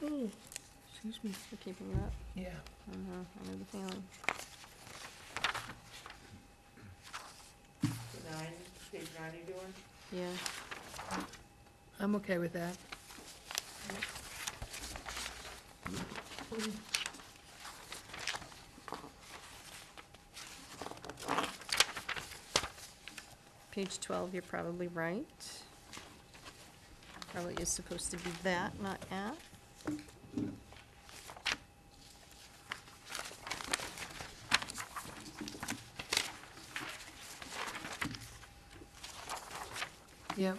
Excuse me. We're keeping you up. Yeah. I know the feeling. Page 9 you doing? Yeah. I'm okay with that. Page 12, you're probably right. Probably is supposed to be that, not at. Yep.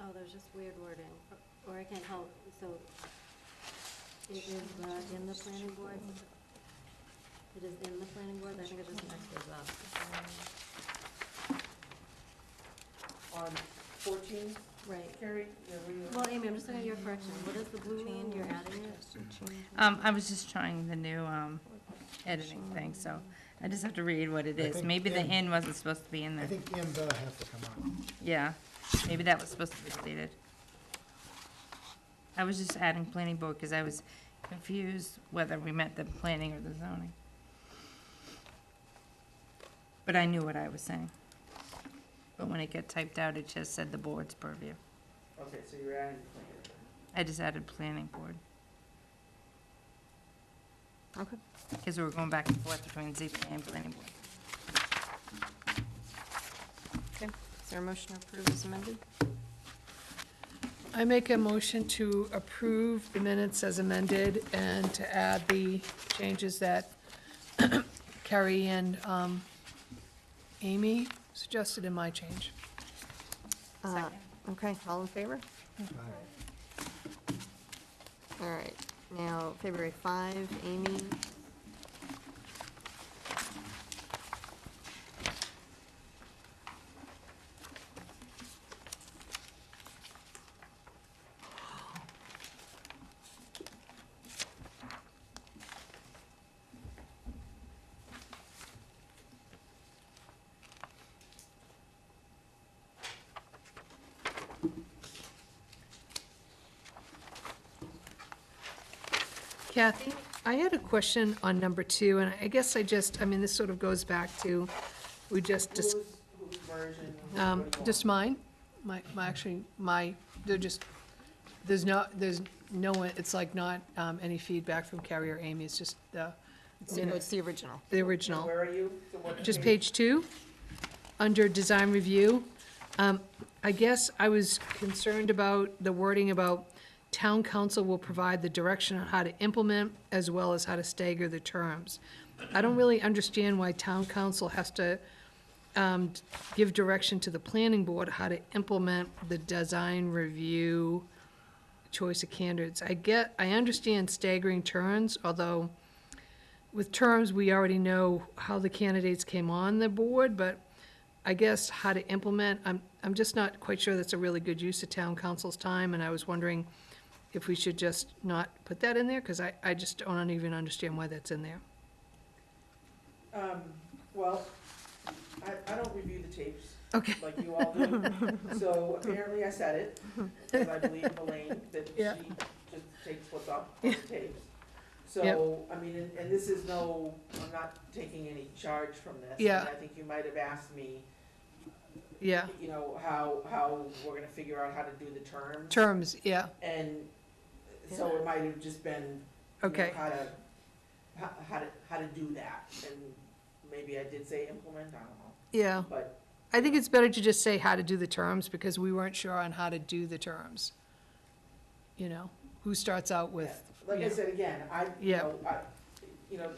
Oh, there's just weird wording, or I can't help, so it is in the planning board? It is in the planning board, I think it just X's up. On 14, Right. Carrie? Yeah, were you- Well, Amy, I'm just looking at your correction. What does the blue mean? You're adding it? I was just trying the new editing thing, so I just have to read what it I is. think Maybe the in- "in" wasn't supposed to be in I there. think in the have to come out. Yeah, maybe that was supposed to be deleted. I was just adding planning board because I was confused whether we meant the planning or the zoning. But I knew what I was saying. But when it got typed out, it just said the board's purview. Okay, so you're adding the planning. I just added planning board Okay. because we were going back and forth between ZBA and planning board. Okay. Is there a motion to approve as amended? I make a motion to approve the minutes as amended and to add the changes that Carrie and Amy suggested in my change. Second. Okay, all in favor? All right, now, February 5, Amy. Kathy, I had a question on number 2, and I guess I mean, this sort of goes back to, we just, Whose version? What do you want? just mine, they're just, there's no, one. It's like not any feedback from Carrie or Amy, it's just the It's the original. original. Where are you? So what Just page 2, under design review. I guess I was concerned about the wording about town council will provide the direction on how to implement as well as how to stagger the terms. I don't really understand why town council has to give direction to the planning board how to implement the design review choice of candidates. I understand staggering terms, although with terms, we already know how the candidates came on the board, but I guess how to implement, I'm just not quite sure that's a really good use of town council's time, and I was wondering if we should just not put that in there, because I just don't even understand why that's in there. Well, I don't review the tapes. Okay. Like you all do. So apparently I said it, because I believe Elaine, that she Yeah. just takes what's up on the tapes. So, I mean, and this is no, I'm not taking any charge from this. Yeah. And I think you might have asked me, Yeah, you know, how we're gonna figure out how to do the terms. terms, yeah, And so it might have just been, you know, okay. how to do that. And maybe I did say implement, I don't know, Yeah, but I think it's better to just say how to do the terms, because we weren't sure on how to do the terms. You know, who starts out with, like I yeah. said, again, Yeah.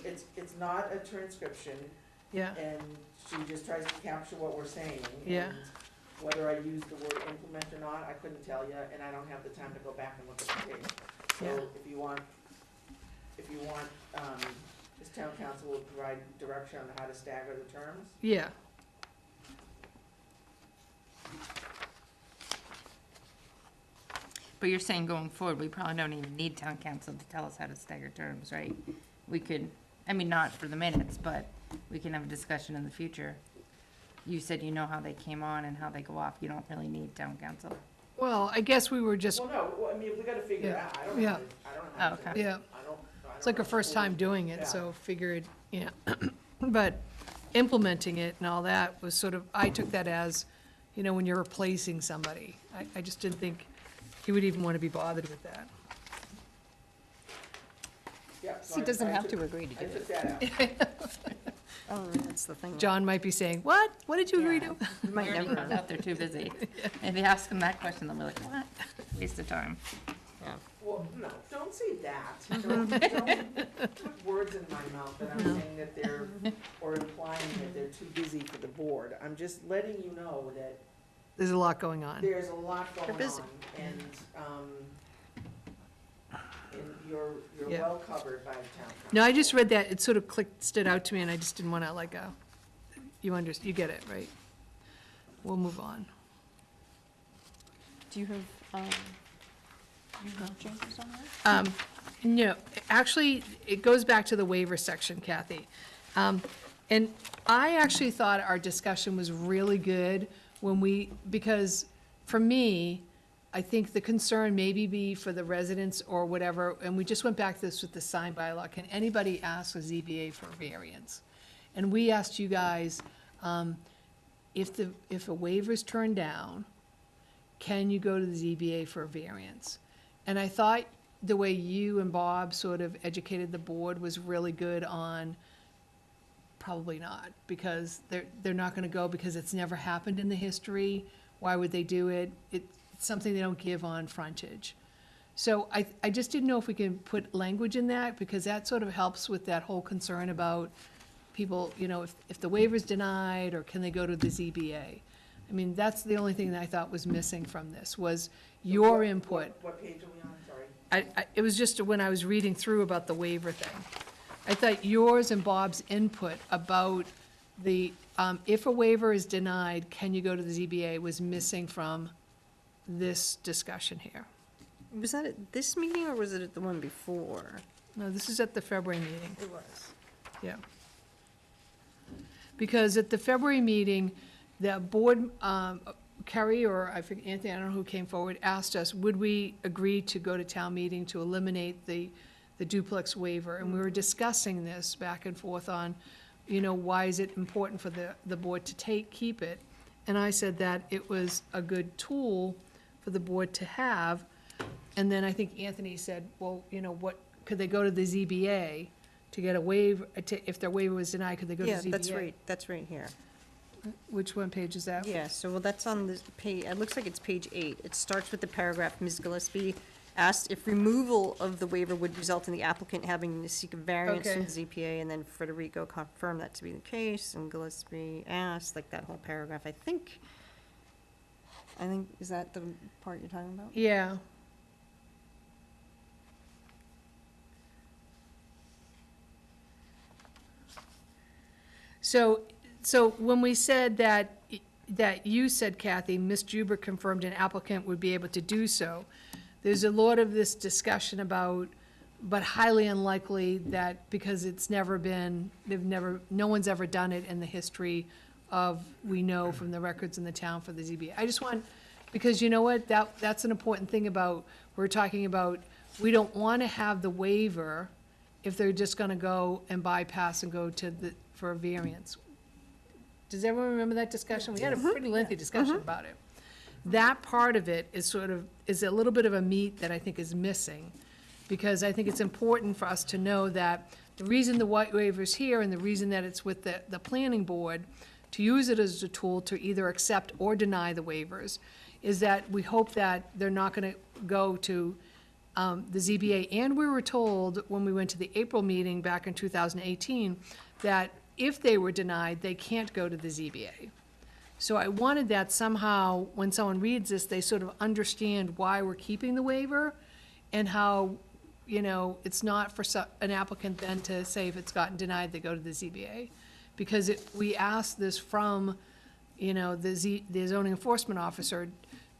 it's not a transcription, Yeah, and she just tries to capture what we're saying. Yeah. And whether I use the word implement or not, I couldn't tell you, and I don't have the time to go back and look at the tape. Yeah. So if you want, this town council will provide direction on how to stagger the terms. yeah, But you're saying going forward, we probably don't even need town council to tell us how to stagger terms, right? We could, I mean, not for the minutes, but we can have a discussion in the future. You said you know how they came on and how they go off. You don't really need town council. well, I guess we were just, Well, no, well, I mean, we gotta figure it Yeah. out, I don't Yeah. know, I don't know. Oh, okay. yeah. I don't It's like a know. first time doing it, Yeah. so figured, yeah. But implementing it and all that was sort of, I took that as, you know, when you're replacing somebody. I just didn't think he would even want to be bothered with that. Yeah, so He I- doesn't I have took- to agree to I do took it. that out. Oh, that's the thing. John might be saying, what? What did you agree to? You We might already never, found out they're too busy. If you ask them that question, they'll be like, what? Waste of time. yeah. Well, no, don't say that. Don't put words in my mouth that I'm saying that they're, or implying that they're too busy for the board. I'm just letting you know that There's a lot going on. there's a lot going busy. on, and you're Yeah. well covered by the town council. No, I just read that, it sort of stood out to me, and I just didn't want to you get it, right? We'll move on. Do you have changes on that? No, actually, it goes back to the waiver section, Kathy. And I actually thought our discussion was really good because for me, I think the concern maybe be for the residents or whatever, and we just went back to this with the sign bylaw, can anybody ask a ZBA for a variance? And we asked you guys, if a waiver's turned down, can you go to the ZBA for a variance? And I thought the way you and Bob sort of educated the board was really good on probably not, because they're not gonna go because it's never happened in the history. Why would they do it? It's something they don't give on frontage. So I just didn't know if we can put language in that, because that sort of helps with that whole concern about people, you know, if the waiver's denied, or can they go to the ZBA? I mean, that's the only thing that I thought was missing from this, was your input. What page are we on, sorry? It was just when I was reading through about the waiver thing. I thought yours and Bob's input about the, if a waiver is denied, can you go to the ZBA, was missing from this discussion here. Was that at this meeting, or was it at the one before? No, this is at the February meeting, It was. yeah. Because at the February meeting, the board, Kerry, or I think Anthony, I don't know who came forward, asked us, would we agree to go to town meeting to eliminate the duplex waiver? And we were discussing this back and forth on, you know, why is it important for the board to keep it? And I said that it was a good tool for the board to have. And then I think Anthony said, well, you know, what, could they go to the ZBA to get a waiver, if their waiver was denied, could they go to Yeah, ZBA? that's right here. Which one page is that? Yeah, so, well, that's on the page, it looks like it's page 8. It starts with the paragraph, Ms. Gillespie asked if removal of the waiver would result in the applicant having to seek a variance from the ZPA, and then Federico confirmed that to be the case, and Gillespie asked, like that whole paragraph, I think, is that the part you're talking about? Yeah. So when we said that you said, Kathy, Ms. Juber confirmed an applicant would be able to do so, there's a lot of this discussion about, but highly unlikely that, because it's never been, no one's ever done it in the history of, we know from the records in the town for the ZBA. I just want, because you know what, that's an important thing about, we're talking about, we don't want to have the waiver if they're just gonna go and bypass and go to for a variance. Does everyone remember that discussion? We had a pretty lengthy discussion about it. That part of it is is a little bit of a meat that I think is missing, because I think it's important for us to know that the reason the white waiver's here and the reason that it's with the planning board, to use it as a tool to either accept or deny the waivers, is that we hope that they're not gonna go to the ZBA. And we were told when we went to the April meeting back in 2018, that if they were denied, they can't go to the ZBA. So I wanted that somehow, when someone reads this, they sort of understand why we're keeping the waiver, and how, it's not for an applicant then to say if it's gotten denied, they go to the ZBA. Because we asked this from, the zoning enforcement officer,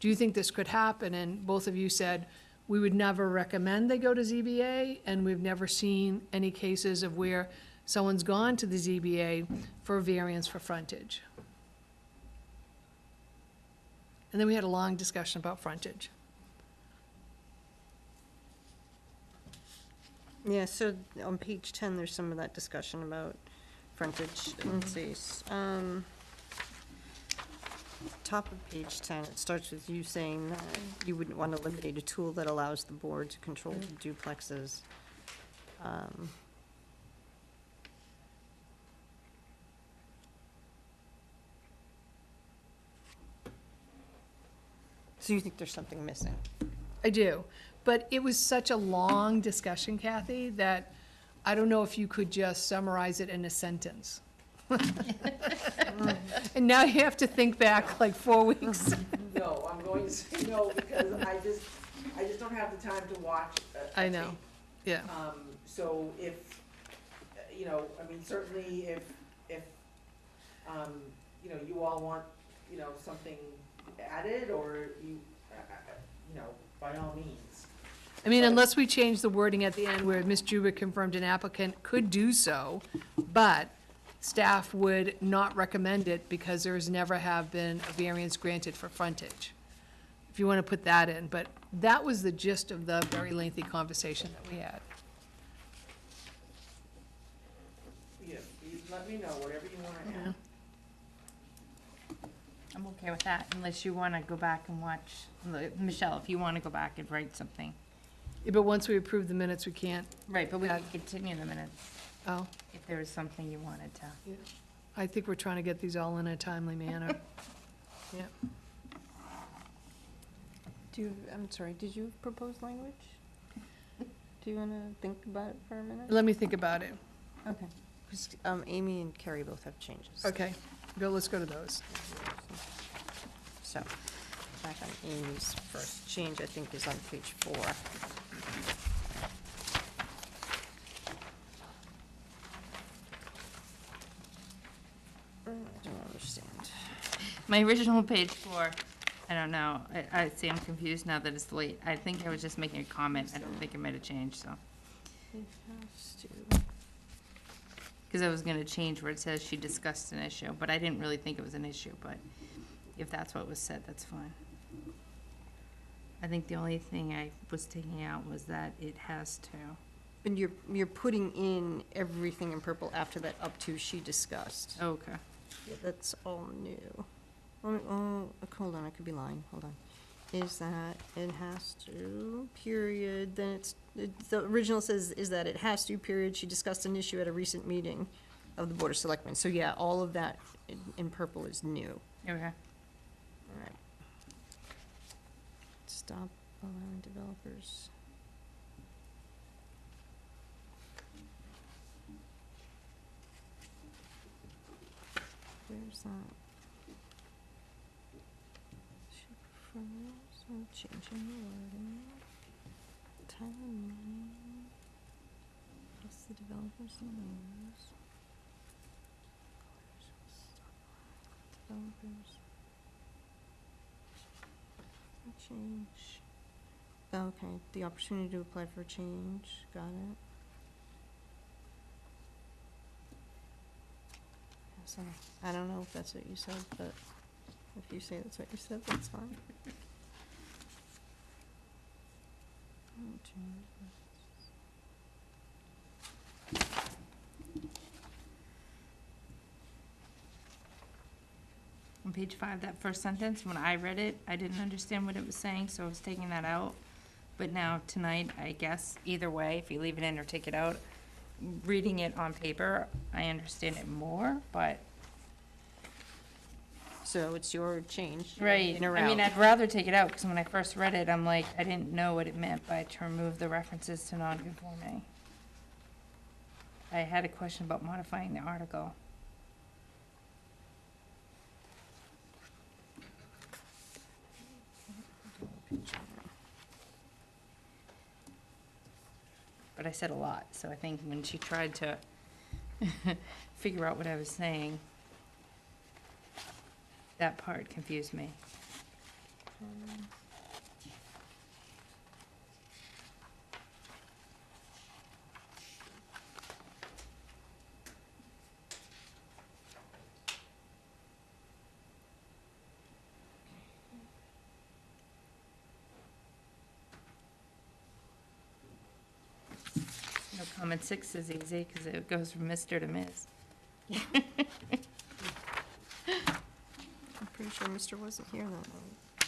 do you think this could happen? And both of you said, we would never recommend they go to ZBA, and we've never seen any cases of where someone's gone to the ZBA for a variance for frontage. And then we had a long discussion about frontage. Yeah, so on page 10, there's some of that discussion about frontage. Let's see, top of page 10, it starts with you saying that you wouldn't want to eliminate a tool that allows the board to control the duplexes. So you think there's something missing? I do, but it was such a long discussion, Kathy, that I don't know if you could just summarize it in a sentence. And now you have to think back like 4 weeks. No, I'm going to say no, because I just don't have the time to watch a I know, tape. yeah. So if, certainly if, you all want, something added, or by all means. I mean, unless we change the wording at the end where Ms. Juba confirmed an applicant could do so, but staff would not recommend it because there's never have been a variance granted for frontage. If you want to put that in, but that was the gist of the very lengthy conversation that we had. Yeah, you let me know, whatever you want to Yeah. add. I'm okay with that, unless you want to go back and watch, Michelle, if you want to go back and write something. Yeah, but once we approve the minutes, we can't, Right, but we can continue the minutes oh, if there was something you wanted to. I think we're trying to get these all in a timely manner. Yeah. I'm sorry, did you propose language? Do you want to think about it for a minute? Let me think about it. Okay. 'Cause, Amy and Carrie both have changes. Okay, let's go to those. So, back on Amy's first change, I think, is on page 4. I don't understand. My original page 4, I don't know, I see I'm confused now that it's late. I think I was just making a comment, I don't think it made a change, so. It has to. Because I was gonna change where it says she discussed an issue, but I didn't really think it was an issue, but if that's what was said, that's fine. I think the only thing I was taking out was that it has to. And you're putting in everything in purple after that up to she discussed. Okay. Yeah, that's all new. Hold on, I could be lying, hold on. Is that it has to, period, then the original says, is that it has to, period, she discussed an issue at a recent meeting. of the Board of Selectmen. So yeah, all of that in purple is new. Okay. All right. Stop allowing developers. Where's that? Should propose on changing the wording. Time and money. Plus the developers and owners. Developers. Change. Okay, the opportunity to apply for change, got it. So, I don't know if that's what you said, but if you say that's what you said, that's fine. On page 5, that first sentence, when I read it, I didn't understand what it was saying, so I was taking that out. But now, tonight, I guess, either way, if you leave it in or take it out, reading it on paper, I understand it more, but. So it's your change. Right, in or I mean, out. I'd rather take it out, because when I first read it, I'm like, I didn't know what it meant by to remove the references to non-conforming. I had a question about modifying the article. But I said a lot, so I think when she tried to figure out what I was saying, that part confused me. No, comment 6 is easy, because it goes from Mr. to Ms. I'm pretty sure Mr. wasn't here that night.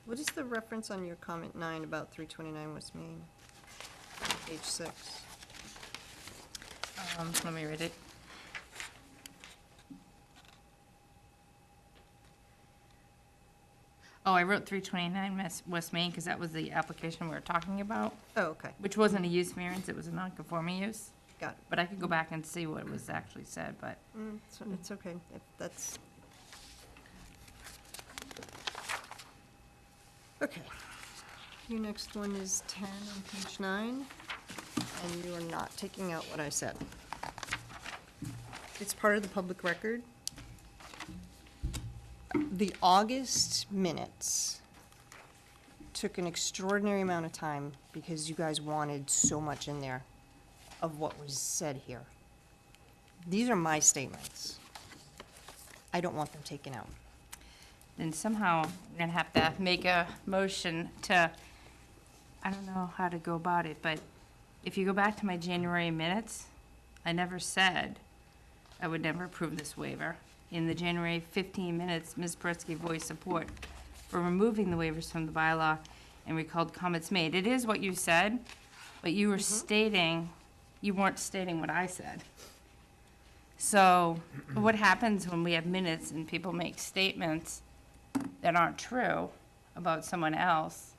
What is the reference on your comment 9 about 329 West Main? Page 6. Let me read it. Oh, I wrote 329 West Main, because that was the application we were talking about, Oh, okay, which wasn't a use variance, it was a non-conforming use. got it. But I could go back and see what was actually said, but. It's okay, if that's. Okay. Your next one is 10 on page 9, and you are not taking out what I said. It's part of the public record. The August minutes took an extraordinary amount of time because you guys wanted so much in there of what was said here. These are my statements. I don't want them taken out. Then somehow I'm gonna have to make a motion to, I don't know how to go about it, but if you go back to my January minutes, I never said I would never approve this waiver. In the January 15 minutes, Ms. Paretsky voiced support for removing the waivers from the bylaw and recalled comments made. It is what you said, but you were stating, you weren't stating what I said. So what happens when we have minutes and people make statements that aren't true about someone else?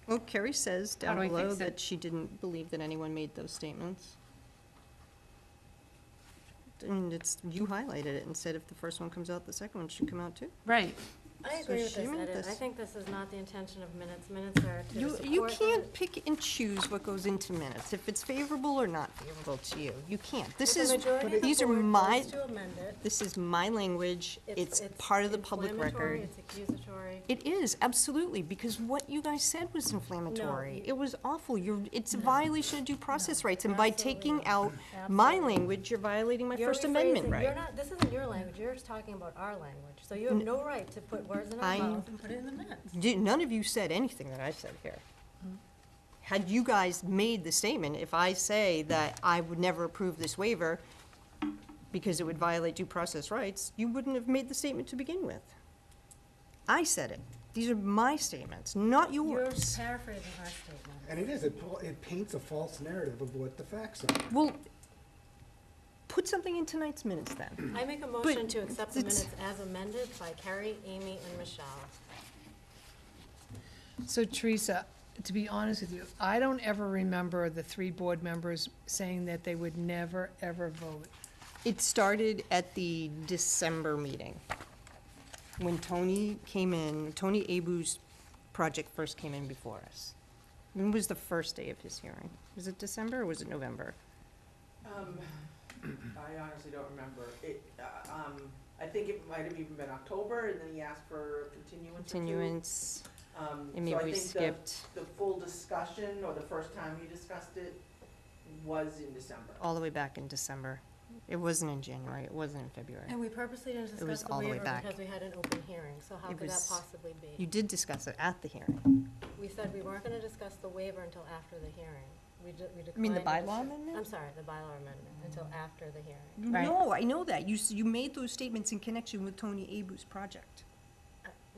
Well, Carrie says How down do we below fix it? that she didn't believe that anyone made those statements. And it's, you highlighted it and said if the first one comes out, the second one should come out too. Right. I So agree with she this meant edit. I this. think this is not the intention of minutes. Minutes are to You support. can't pick and choose what goes into minutes, if it's favorable or not favorable to you. You can't. This The is, majority of the these are board my, votes to amend it. this is my language. It's part of the public inflammatory, record. It's accusatory. It is, absolutely, because what you guys said was inflammatory. you- It was awful. It's a violation of due process rights, and by Absolutely taking not. out my Absolutely. language, you're violating my You're First Amendment rephrasing- right. You're not, this isn't your language, you're just talking about our language. So you have no right to put words in our I- mouth and put it in the minutes. None of you said anything that I said here. Had you guys made the statement, if I say that I would never approve this waiver because it would violate due process rights, you wouldn't have made the statement to begin with. I said it. These are my statements, not You're yours. paraphrasing our statement. And it is, it paints a false narrative of what the facts are. Well, put something in tonight's minutes then. I make a motion to accept the it's- minutes as amended by Carrie, Amy, and Michelle. So Teresa, to be honest with you, I don't ever remember the 3 board members saying that they would never, ever vote. It started at the December meeting, when Tony came in, Tony Abu's project first came in before us. When was the first day of his hearing? Was it December or was it November? I honestly don't remember. I think it might have even been October, and then he asked for continuance. Continuance, and So I maybe we think skipped the full discussion, or the first time he discussed it, was in December. all the way back in December. It wasn't in January, it wasn't in February. And we purposely didn't was discuss the all the way waiver back. because we had an open hearing, so how It could that was- possibly be? You did discuss it at the hearing. We said we weren't gonna discuss the waiver until after the hearing. We declined. You mean the to bylaw discuss- amendment? I'm sorry, the bylaw amendment, until after the hearing. Right. No, I know that. You made those statements in connection with Tony Abu's project.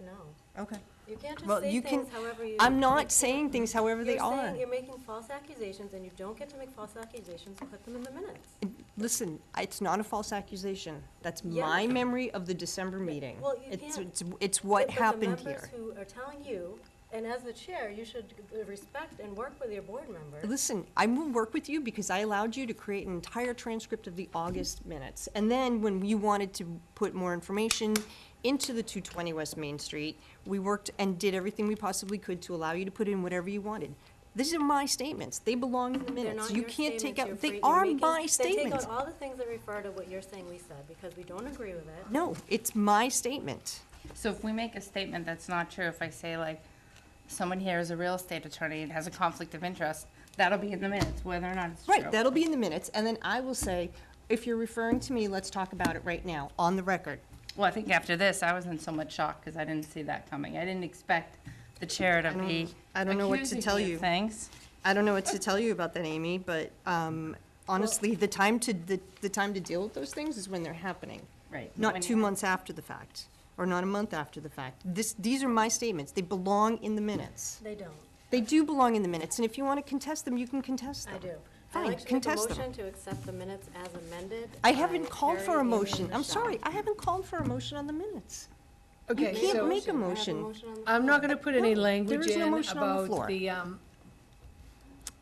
No, Okay. you can't Well, just say you can- things however you. I'm you not can't. saying things however they are. You're making false accusations, and you don't get to make false accusations and put them in the minutes. Listen, it's not a false accusation. That's Yeah. my memory of the December meeting. Well, you It's, can't. it's what But happened the here. members who are telling you, and as the chair, you should respect and work with your board members. Listen, I will work with you because I allowed you to create an entire transcript of the August minutes. And then when you wanted to put more information into the 220 West Main Street, we worked and did everything we possibly could to allow you to put in whatever you wanted. These are my statements. They belong in the They're minutes. not You your can't take statements. out, You're they free- are you're my making- statements. Then take out all the things that refer to what you're saying we said, because we don't agree with it. No, it's my statement. So if we make a statement that's not true, if I say like, someone here is a real estate attorney and has a conflict of interest, that'll be in the minutes, whether or not it's true. Right, that'll be in the minutes, and then I will say, if you're referring to me, let's talk about it right now, on the record. Well, I think after this, I was in so much shock because I didn't see that coming. I didn't expect the chair to be I don't know what to accusing tell me of you. things. I don't know what to tell you about that, Amy, but honestly, the time to deal with those things is when they're happening, Right. not When 2 you- months after the fact, or not a month after the fact. These are my statements. They belong in the minutes. They don't. They do belong in the minutes, and if you want to contest them, you can contest them. I do. Fine, I'd like to make a contest them. motion to accept the minutes as amended. I by haven't called for Carrie, a Amy, and motion. I'm Michelle. sorry, I haven't called for a motion on the minutes. Okay, can't so make a I have motion. on the I'm not floor. gonna put any No, language there is no in motion on the floor. about the,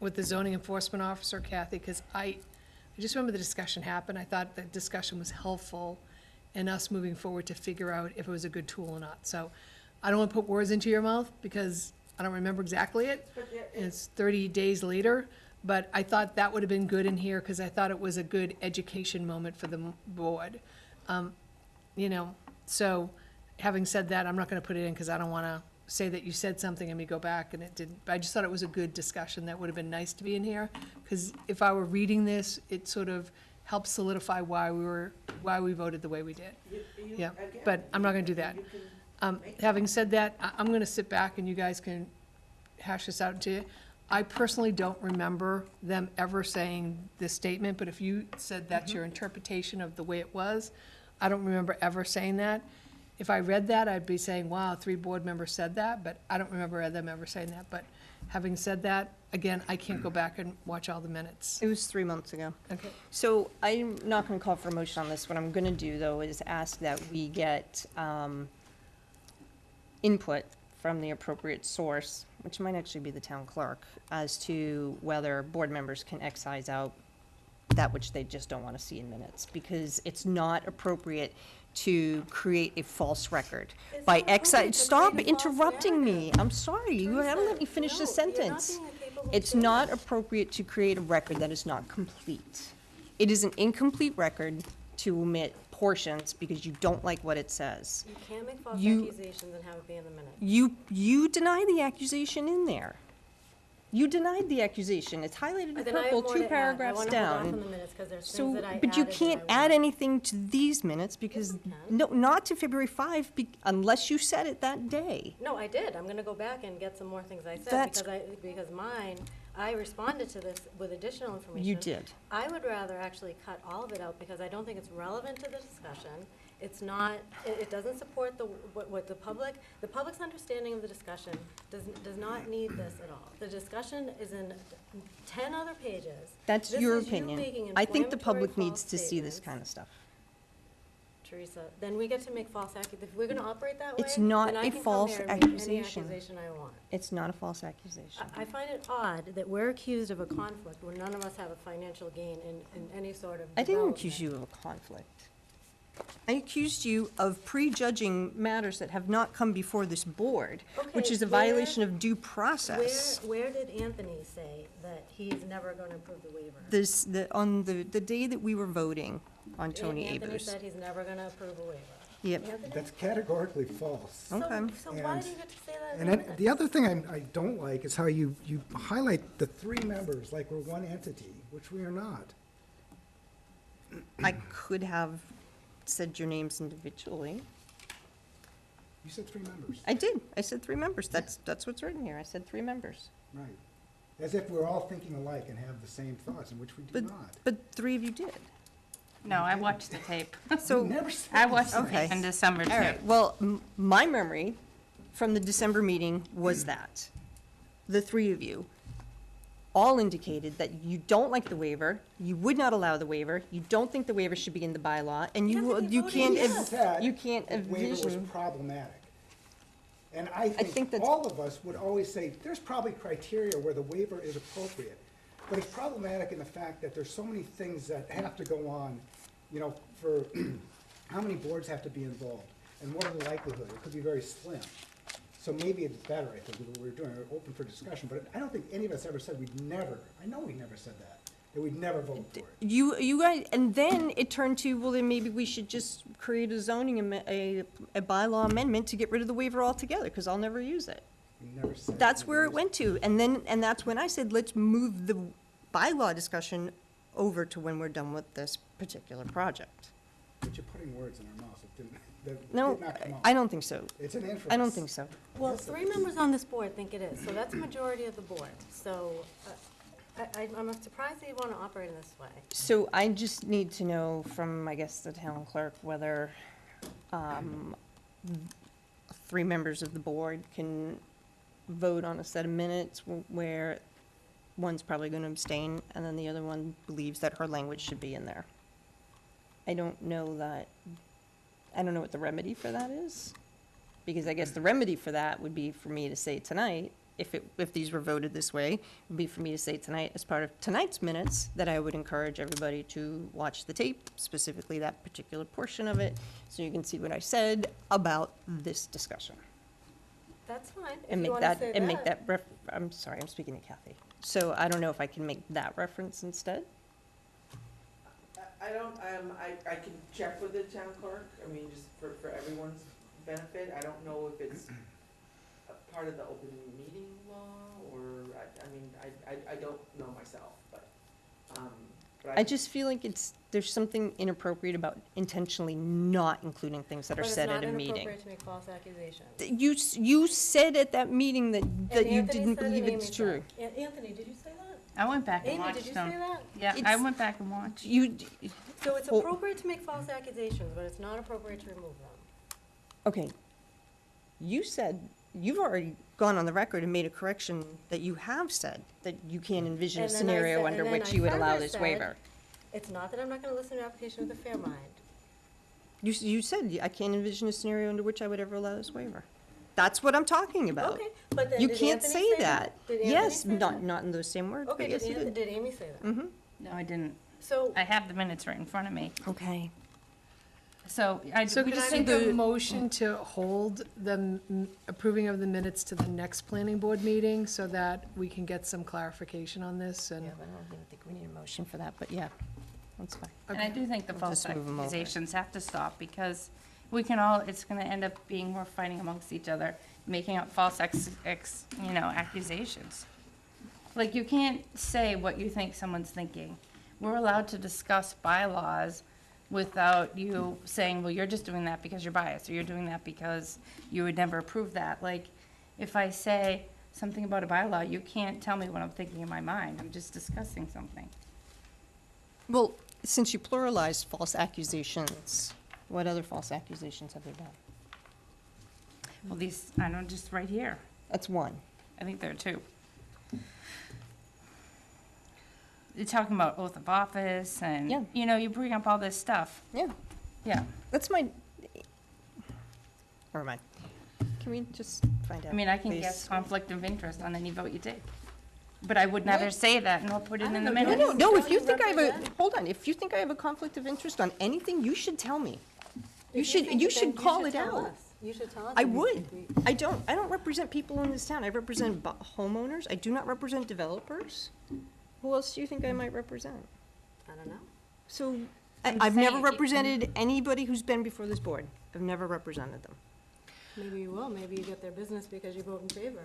with the zoning enforcement officer, Kathy, because I just remember the discussion happened. I thought the discussion was helpful in us moving forward to figure out if it was a good tool or not. So I don't want to put words into your mouth because I don't remember exactly it. But yeah, And it's 30 days later, but I thought that would have been good in here because I thought it was a good education moment for the board. You know, so having said that, I'm not going to put it in because I don't want to say that you said something and we go back and it didn't. But I just thought it was a good discussion. That would have been nice to be in here because if I were reading this, it sort of helps solidify why we voted the way we did. Yeah, again, but I'm not going to do that. you can Having said that, I'm going to sit back and you guys can hash this out to you. I personally don't remember them ever saying this statement, but if you said that's your interpretation of the way it was, I don't remember ever saying that. If I read that, I'd be saying, wow, 3 board members said that, but I don't remember them ever saying that. But having said that, again, I can't go back and watch all the minutes. It was 3 months ago. Okay. So I'm not going to call for a motion on this. What I'm going to do, though, is ask that we get input from the appropriate source, which might actually be the town clerk, as to whether board members can excise out that which they just don't want to see in minutes, because it's not appropriate to create a false record. It's By not appropriate excise, to stop create a false interrupting me. narrative. I'm sorry, you haven't let me finish the Teresa, no, you're not sentence. being a capable It's chair. not appropriate to create a record that is not complete. It is an incomplete record to omit portions because you don't like what it says. You can't make false You- accusations and have it be in the minutes. You deny the accusation in there. You denied the accusation. It's highlighted in But then I have purple, more 2 to add. paragraphs I want to hold off on down. the minutes because there's So, things that I added. but you that can't I add want. anything to these minutes because, Yes, I can. no, not to February 5, unless you said it that day. No, I did. I'm gonna go back and get some more things I said That's- because mine, I responded to this with additional information. You did. I would rather actually cut all of it out because I don't think it's relevant to the discussion. It's not, it doesn't support what the public's understanding of the discussion does not need this at all. The discussion is in 10 other pages. That's This your is you opinion. making I think the inflammatory public needs false to see this statements. kind of stuff. Teresa, then we get to make false accusations. If we're gonna operate that way, It's not then I a can come false here and make any accusation. accusation I want. It's not a false accusation. I find it odd that we're accused of a conflict when none of us have a financial gain in any sort of I didn't accuse you development. of a conflict. I accused you of prejudging matters that have not come before this board, which Okay, is a violation of due process. Where did Anthony say that he's never gonna approve the waiver? On the day that we were voting on Tony Anthony Abers. said he's never gonna approve a waiver. Yep. Anthony? That's categorically false. So- Okay. So why And- do you get to say that? in And the then, minutes? the other thing I don't like is how you highlight the three members like we're one entity, which we are not. I could have said your names individually. You said three members. I did. I said 3 members. That's what's written here. I said 3 members. Right. As if we're all thinking alike and have the same thoughts, in which we do But, not. but 3 of you did. No, I watched the tape. So, You never said I watched the Okay. tape in December too. all right, well, my memory from the December meeting was that the 3 of you all indicated that you don't like the waiver, you would not allow the waiver, you don't think the waiver should be in the bylaw, and you can't, you can't The waiver was envision. problematic. And I think think that's- all of us would always say, there's probably criteria where the waiver is appropriate. But it's problematic in the fact that there's so many things that have to go on, you know, for how many boards have to be involved? And what are the likelihood? It could be very slim. So maybe it's better, I think, what we're doing, we're open for discussion, but I don't think any of us ever said we'd never, I know we never said that we'd never vote for it. You guys, and then it turned to, well, then maybe we should just create a zoning, a bylaw amendment to get rid of the waiver altogether, because I'll never use it. We never said. That's where it went to, and that's when I said, let's move the bylaw discussion over to when we're done with this particular project. But you're putting words in our mouths, it didn't, that No, did not come out. I don't think so. It's an inference. I don't think so. Well, Yes, it 3 is. members on this board think it is, so that's a majority of the board. So I'm surprised that you want to operate in this way. So I just need to know from, I guess, the town clerk whether 3 members of the board can vote on a set of minutes where one's probably going to abstain, and then the other one believes that her language should be in there. I don't know what the remedy for that is, because I guess the remedy for that would be for me to say tonight, if these were voted this way, would be for me to say tonight, as part of tonight's minutes, that I would encourage everybody to watch the tape, specifically that particular portion of it, so you can see what I said about this discussion. That's fine, if And you make want to that, say and make that. that I'm sorry, I'm speaking to Kathy. So I don't know if I can make that reference instead. I don't, I can check with the town clerk, I mean, just for everyone's benefit, I don't know if it's a part of the open meeting law, or, I mean, I don't know myself, but I just feel like there's something inappropriate about intentionally not including things that are said at a But it's not meeting. inappropriate to make false accusations. You said at that meeting that And you Anthony didn't said it, believe Amy it's said true. it. Anthony, did you say that? I went back and Amy, watched did you them. say that? Yeah, I It's- went back and watched. So it's Well- appropriate to make false accusations, but it's not appropriate to remove them. Okay, you said, you've already gone on the record and made a correction that you have said that you can't envision a And then I scenario said- under and then which I you would allow further this said- waiver. It's not that I'm not gonna listen to an application with a fair mind. You said, I can't envision a scenario under which I would ever allow this waiver. That's what I'm talking about. Okay, but then You did can't Anthony say that. Did Anthony Yes, say that? not in those same words, Okay, but yes, you did. did Amy say that? Mm-hmm, No, I didn't. So, I have the minutes right in front of me. okay. So So we can I just make need a to, motion to hold the approving of the minutes to the next planning board meeting so that we can get some clarification on this Yeah, and? but I don't even think we need a motion for that, but yeah, that's fine. and I do think the We'll false just move 'em over. accusations have to stop, because we can all, it's gonna end up being more fighting amongst each other, making up false accusations. Like, you can't say what you think someone's thinking. We're allowed to discuss bylaws without you saying, well, you're just doing that because you're biased, or you're doing that because you would never approve that. Like, if I say something about a bylaw, you can't tell me what I'm thinking in my mind. I'm just discussing something. Well, since you pluralized false accusations, What other false accusations have there been? Well, these, I don't, just right here. That's one. I think there are two. You're talking about oath of office and, Yeah. you know, you bring up all this stuff. Yeah, Yeah. that's my, never mind. Can we just find out? I mean, I can please? guess conflict of interest on any vote you take. But I would never say that nor put it in the No, minutes. no, if you Don't you think I have a, represent? hold on, if you think I have a conflict of interest on anything, you should tell me. You If think should, it, you then should call it tell out. us. You should tell us. I and we- would. we- I don't represent people in this town. I represent homeowners. I do not represent developers. Who else do you think I might represent? I don't know. So, I'm I've never saying- represented anybody who's been before this board. I've never represented them. Maybe you will, maybe you get their business because you vote in favor.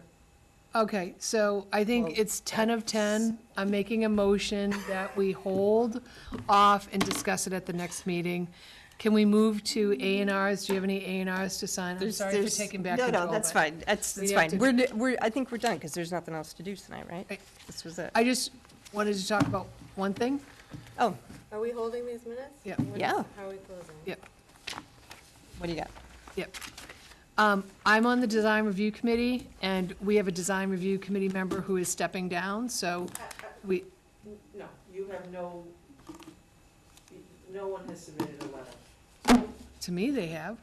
Okay, so I think Well, it's 10 of 10. I'm making a motion that we hold off and discuss it at the next meeting. Can we move to A and Rs? Do you have any A and Rs to sign? I'm sorry for taking back control. No, that's but fine. That's we have fine. to- I think we're done, because there's nothing else to do tonight, right? Right. This was it. I just wanted to talk about one thing. Oh, Are we holding these minutes? Yeah. What is- Yeah. How are we closing? Yep, what do you got? yep. I'm on the design review committee, and we have a design review committee member who is stepping down, so we, No, you have no one has submitted a letter. to me, they have.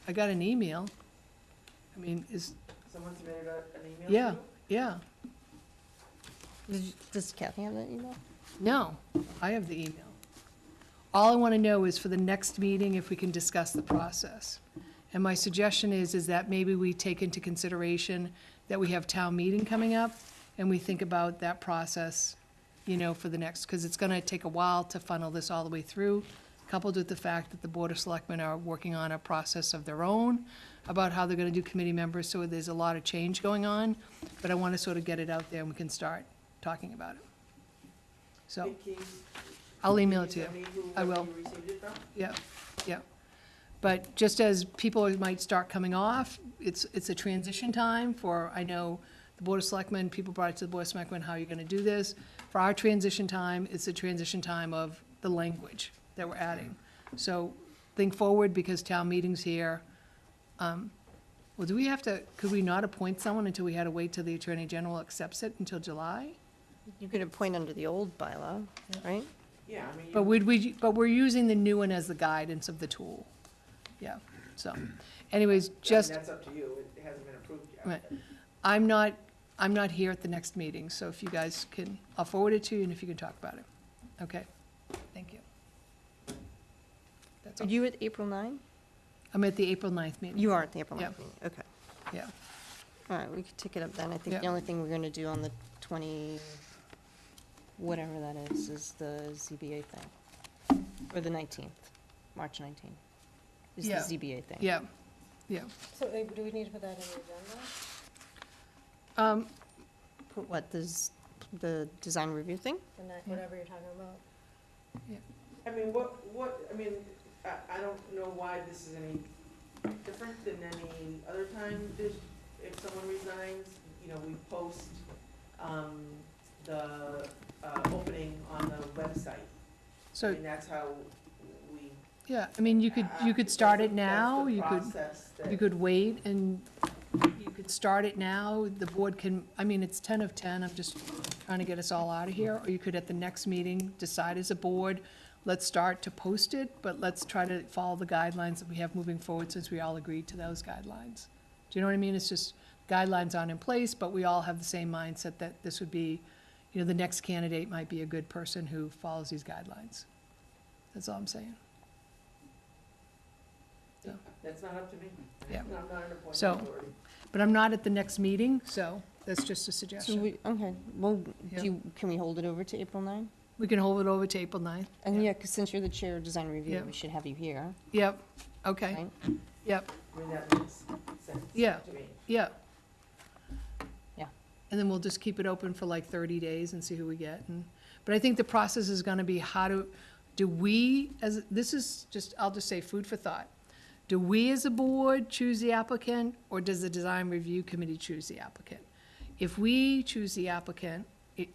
I got an email. I mean, Someone submitted an email to yeah, you? yeah. Does Kathy have that email? No, I have the email. All I want to know is for the next meeting, if we can discuss the process. And my suggestion is that maybe we take into consideration that we have town meeting coming up, and we think about that process, you know, for the next, because it's going to take a while to funnel this all the way through, coupled with the fact that the Board of Selectmen are working on a process of their own about how they're going to do committee members, so there's a lot of change going on, but I want to sort of get it out there and we can start talking about it. So, Can you- I'll email can it to you. send me who- I will. where you received it from? Yeah, yeah. But just as people might start coming off, it's a transition time for, I know, the Board of Selectmen, people brought it to the Board of Selectmen, how you're gonna do this. For our transition time, it's a transition time of the language that we're adding. So think forward, because town meeting's here. Well, do we have to, could we not appoint someone until we had to wait till the Attorney General accepts it until July? You could appoint under the old bylaw, right? Yeah, I mean. But but we're using the new one as the guidance of the tool. Yeah, so, anyways, just. That's up to you, it hasn't been approved yet. Right. I'm not here at the next meeting, so if you guys can, I'll forward it to you, and if you can talk about it. Okay, thank you. That's Are all. you at April 9? I'm at the April 9th meeting. You are at the April 9th Yeah. meeting, okay. Yeah, All right, we could take it up then. I think the Yeah. only thing we're gonna do on the 20, whatever that is the ZBA thing. Or the 19th, March 19th, is the Yeah. ZBA thing. yeah, yeah. So do we need to put that in the agenda? Put what, the design review thing? Whatever you're talking about? I mean, I mean, I don't know why this is any different than any other time. If someone resigns, you know, we post, the, opening on the website. I So, mean, that's how we. yeah, I mean, you could start it now, That's the you could. process that- You could wait and you could start it now, the board can, I mean, it's 10 of 10, I'm just trying to get us all out of here. Or you could, at the next meeting, decide as a board, let's start to post it, but let's try to follow the guidelines that we have moving forward, since we all agreed to those guidelines. Do you know what I mean? It's just, guidelines aren't in place, but we all have the same mindset that this would be, you know, the next candidate might be a good person who follows these guidelines. That's all I'm saying. So. That's not up to me. Yeah. I'm not an appointed So- authority. But I'm not at the next meeting, so that's just a So suggestion. okay, well, Yeah. can we hold it over to April 9? We can hold it over to April 9th. And yeah, because since you're the chair of design review, Yeah. we should have you here, Yep, okay, right? yep, I mean, that makes sense Yeah. to me. yeah. Yeah. And then we'll just keep it open for like 30 days and see who we get. But I think the process is gonna be do we, this is just, I'll just say food for thought. Do we as a board choose the applicant, or does the design review committee choose the applicant? If we choose the applicant,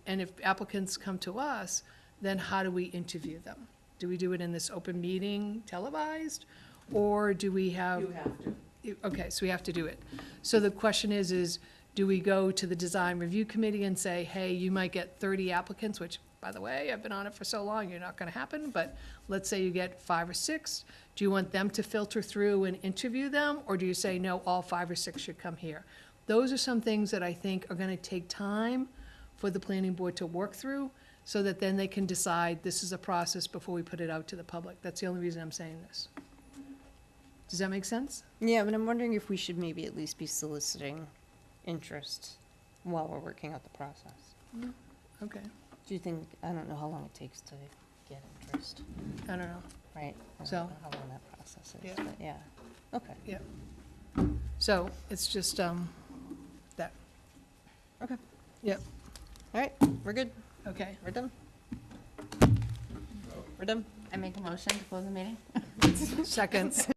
and if applicants come to us, then how do we interview them? Do we do it in this open meeting televised? Or do we have? You have to. Okay, so we have to do it. So the question is do we go to the design review committee and say, hey, you might get 30 applicants, which, by the way, I've been on it for so long, you're not gonna happen, but let's say you get 5 or 6. Do you want them to filter through and interview them, or do you say, no, all 5 or 6 should come here? Those are some things that I think are gonna take time for the planning board to work through, so that then they can decide this is a process before we put it out to the public. That's the only reason I'm saying this. Does that make sense? Yeah, but I'm wondering if we should maybe at least be soliciting interest while we're working out the process. Okay, Do you think, I don't know how long it takes to get interest, I don't know. right? I So- don't know how long that process is, Yeah. but yeah, okay. So it's just, that, Okay. Yep. All right, we're good. okay. We're done. We're done. I make a motion to close the meeting? Second.